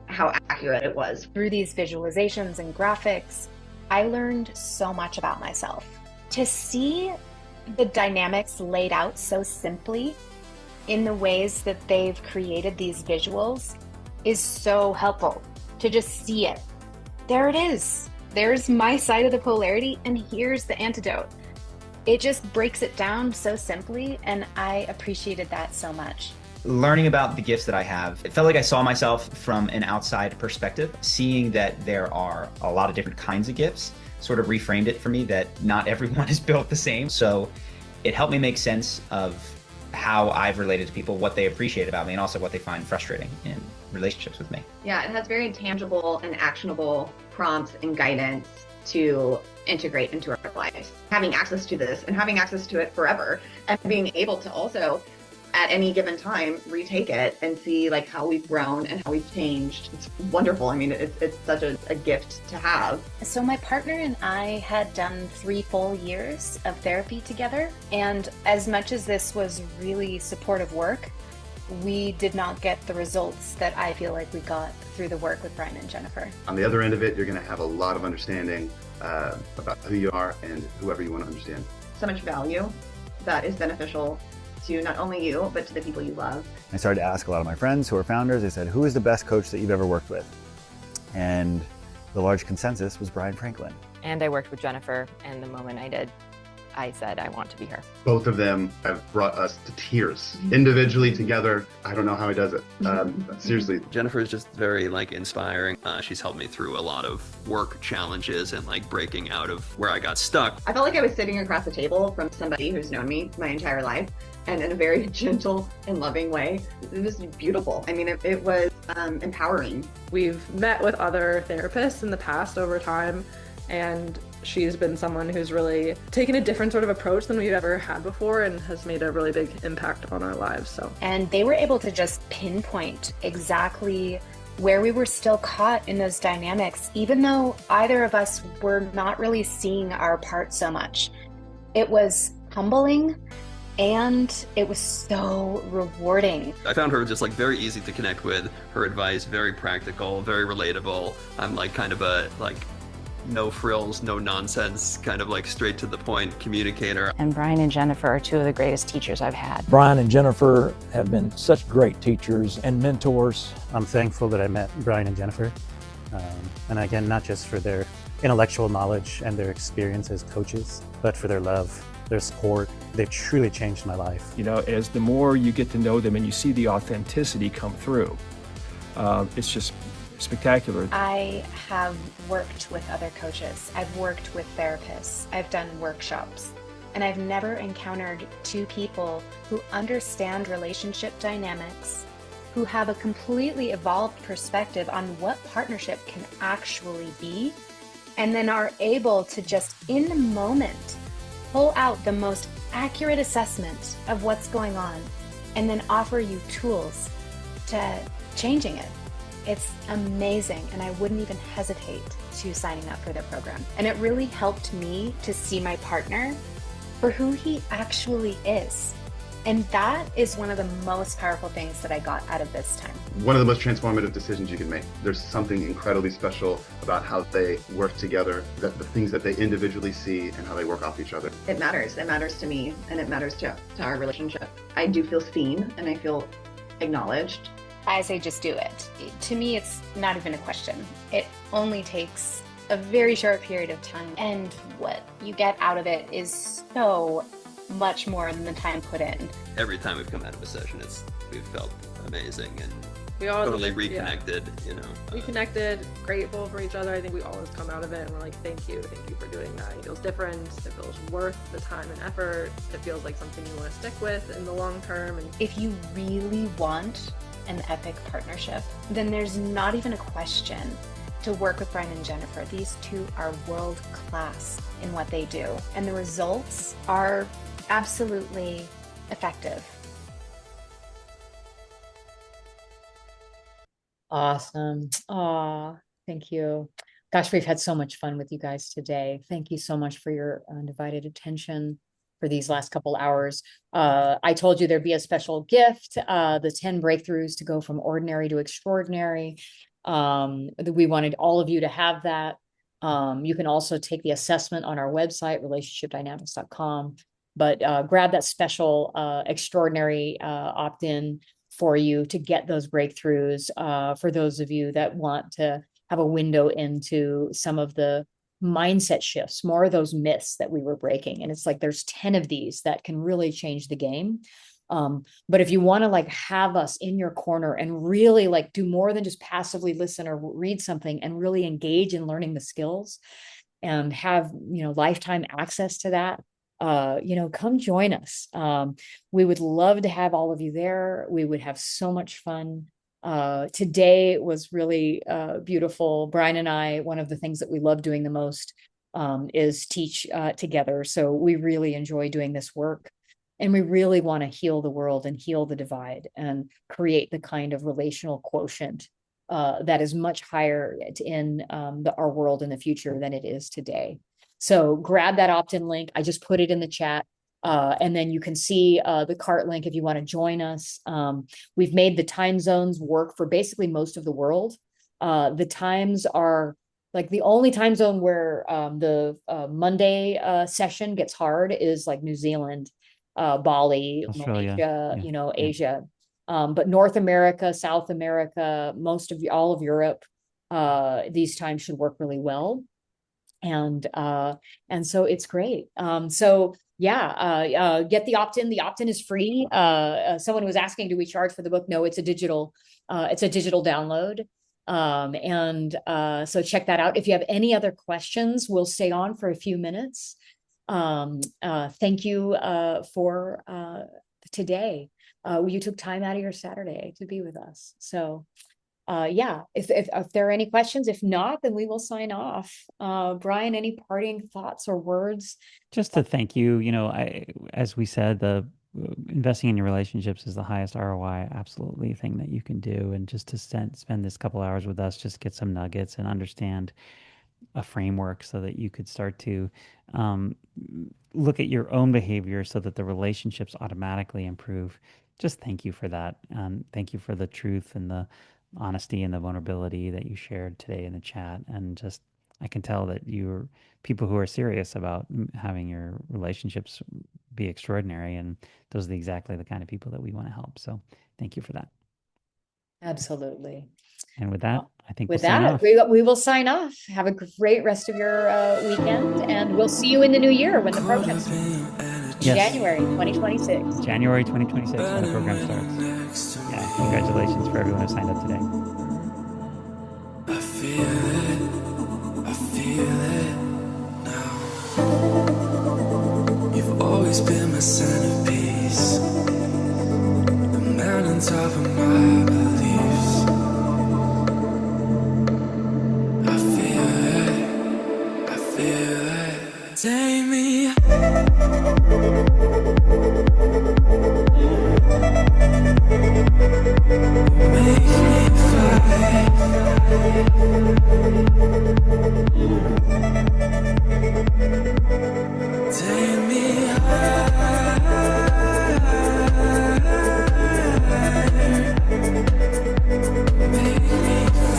how accurate it was. Through these visualizations and graphics, I learned so much about myself. To see the dynamics laid out so simply in the ways that they've created these visuals is so helpful. To just see it. There it is. There's my side of the polarity, and here's the antidote. It just breaks it down so simply, and I appreciated that so much. Learning about the gifts that I have, it felt like I saw myself from an outside perspective. Seeing that there are a lot of different kinds of gifts sort of reframed it for me that not everyone is built the same. So it helped me make sense of how I've related to people, what they appreciate about me, and also what they find frustrating in relationships with me. Yeah, it has very tangible and actionable prompts and guidance to integrate into our lives. Having access to this and having access to it forever, and being able to also at any given time retake it and see like how we've grown and how we've changed. It's wonderful. I mean, it's such a gift to have. So my partner and I had done 3 full years of therapy together, and as much as this was really supportive work, we did not get the results that I feel like we got through the work with Brian and Jennifer. On the other end of it, you're going to have a lot of understanding about who you are and whoever you want to understand. So much value that is beneficial to not only you, but to the people you love. I started to ask a lot of my friends who are founders. They said, who is the best coach that you've ever worked with? And the large consensus was Brian Franklin. And I worked with Jennifer, and the moment I did, I said, I want to be her. Both of them have brought us to tears. Individually, together, I don't know how he does it. Seriously. Jennifer is just very inspiring. She's helped me through a lot of work challenges and breaking out of where I got stuck. I felt like I was sitting across the table from somebody who's known me my entire life, and in a very gentle and loving way. It was beautiful. I mean, it was empowering. We've met with other therapists in the past over time, and she's been someone who's really taken a different sort of approach than we've ever had before and has made a really big impact on our lives. And they were able to just pinpoint exactly where we were still caught in those dynamics, even though either of us were not really seeing our part so much. It was humbling, and it was so rewarding. I found her just very easy to connect with. Her advice, very practical, very relatable. I'm kind of a no frills, no nonsense, kind of straight to the point communicator. And Brian and Jennifer are 2 of the greatest teachers I've had. Brian and Jennifer have been such great teachers and mentors. I'm thankful that I met Brian and Jennifer. And again, not just for their intellectual knowledge and their experience as coaches, but for their love, their support. They've truly changed my life. You know, as the more you get to know them and you see the authenticity come through, it's just spectacular. I have worked with other coaches. I've worked with therapists. I've done workshops. And I've never encountered 2 people who understand relationship dynamics, who have a completely evolved perspective on what partnership can actually be, and then are able to just in the moment pull out the most accurate assessment of what's going on and then offer you tools to changing it. It's amazing, and I wouldn't even hesitate to signing up for their program. And it really helped me to see my partner for who he actually is. And that is one of the most powerful things that I got out of this time. One of the most transformative decisions you can make. There's something incredibly special about how they work together, the things that they individually see and how they work off each other. It matters. It matters to me, and it matters to our relationship. I do feel seen, and I feel acknowledged. I say just do it. To me, it's not even a question. It only takes a very short period of time, and what you get out of it is so much more than the time put in. Every time we've come out of a session, we've felt amazing and we all totally reconnected, Reconnected, grateful for each other. I think we always come out of it and we're like, thank you for doing that. It feels different, it feels worth the time and effort, it feels like something you want to stick with in the long term. And if you really want an epic partnership, then there's not even a question to work with Brian and Jennifer. These 2 are world class in what they do, and the results are absolutely effective. Awesome. Oh, thank you. Gosh, we've had so much fun with you guys today. Thank you so much for your undivided attention. for these last couple hours. I told you there'd be a special gift, the 10 breakthroughs to go from ordinary to extraordinary. We wanted all of you to have that. You can also take the assessment on our website, relationshipdynamics.com, but grab that special extraordinary opt-in for you to get those breakthroughs, for those of you that want to have a window into some of the mindset shifts, more of those myths that we were breaking. And it's like there's 10 of these that can really change the game. But if you want to like have us in your corner and really like do more than just passively listen or read something and really engage in learning the skills and have, lifetime access to that, come join us. We would love to have all of you there. We would have so much fun. Today was really beautiful. Brian and I, one of the things that we love doing the most is teach together. So we really enjoy doing this work. And we really want to heal the world and heal the divide and create the kind of relational quotient that is much higher in our world in the future than it is today. So grab that opt-in link. I just put it in the chat. And then you can see the cart link if you want to join us. We've made the time zones work for basically most of the world. The times are like the only time zone where the Monday session gets hard is like New Zealand, Bali, Australia, Malaysia, Asia. But North America, South America, all of Europe, these times should work really well. And so it's great. Get the opt-in. The opt-in is free. Someone was asking, do we charge for the book? No, it's a digital download. So check that out. If you have any other questions, we'll stay on for a few minutes. Thank you for today. You took time out of your Saturday to be with us. So if there are any questions, if not, then we will sign off. Brian, any parting thoughts or words? Just to thank you. As we said, the investing in your relationships is the highest ROI absolutely thing that you can do. And just to spend this couple hours with us, just get some nuggets and understand a framework so that you could start to look at your own behavior so that the relationships automatically improve. Just thank you for that. Thank you for the truth and the honesty and the vulnerability that you shared today in the chat. And just, I can tell that you're people who are serious about having your relationships be extraordinary. And those are exactly the kind of people that we want to help. So thank you for that. Absolutely. And with that, I think with we'll sign off. we will sign off. Have a great rest of your weekend, and we'll see you in the new year when the program starts. January 2026. January 2026 when the program starts. Yeah, congratulations for everyone who signed up today. I feel it now. You've always been my centerpiece, the mountaintop of my beliefs. I feel it. Take me. Make me fly. Take me higher. Make me fly.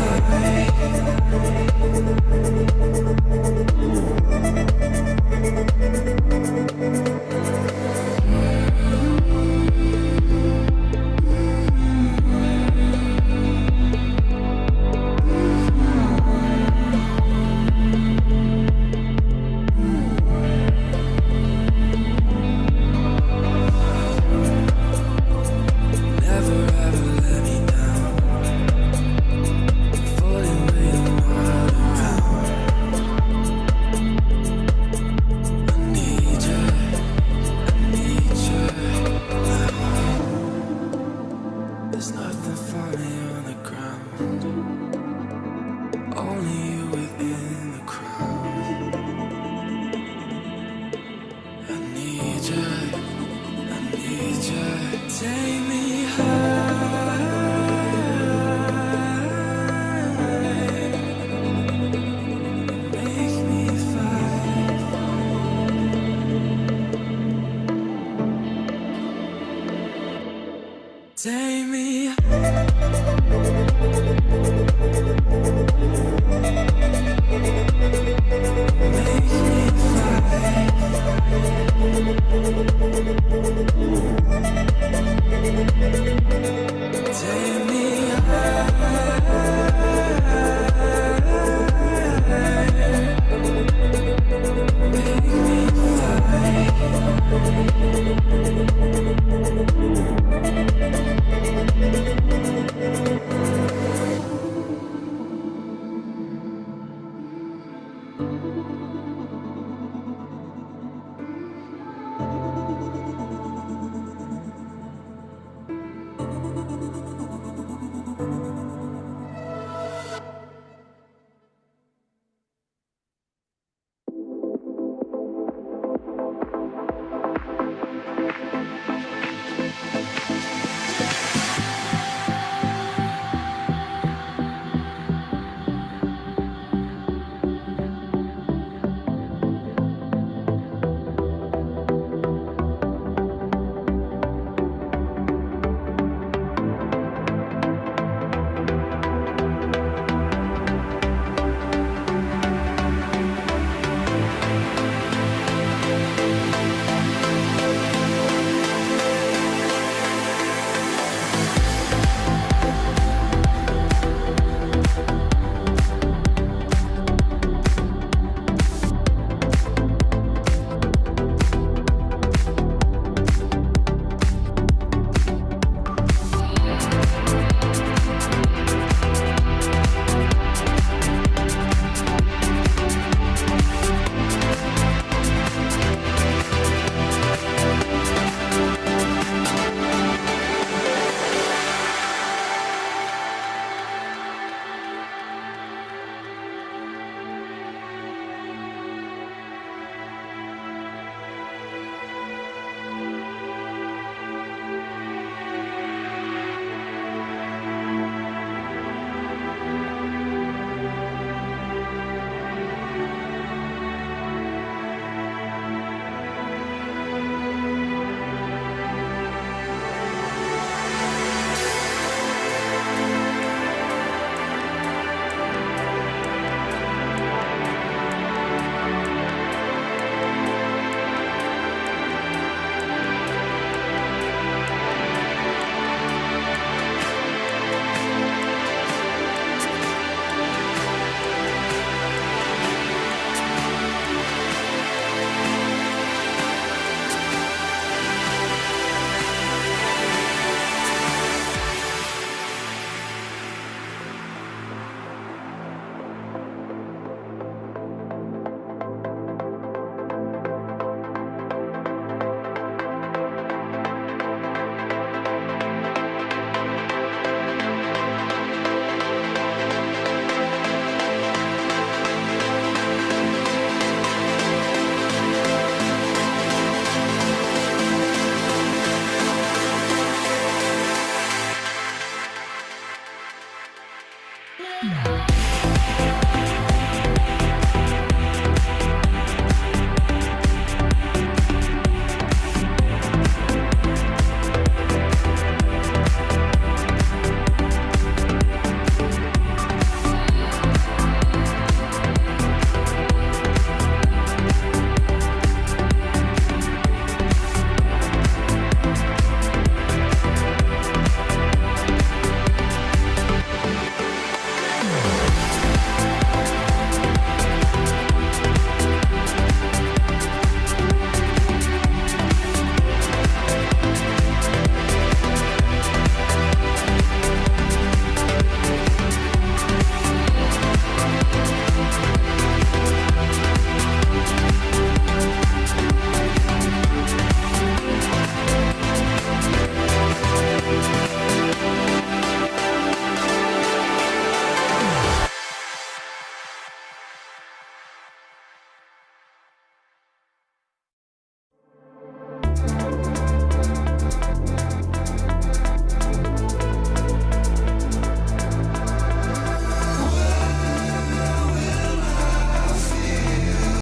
There's nothing funny on the ground, only you within the crowd. I need you, take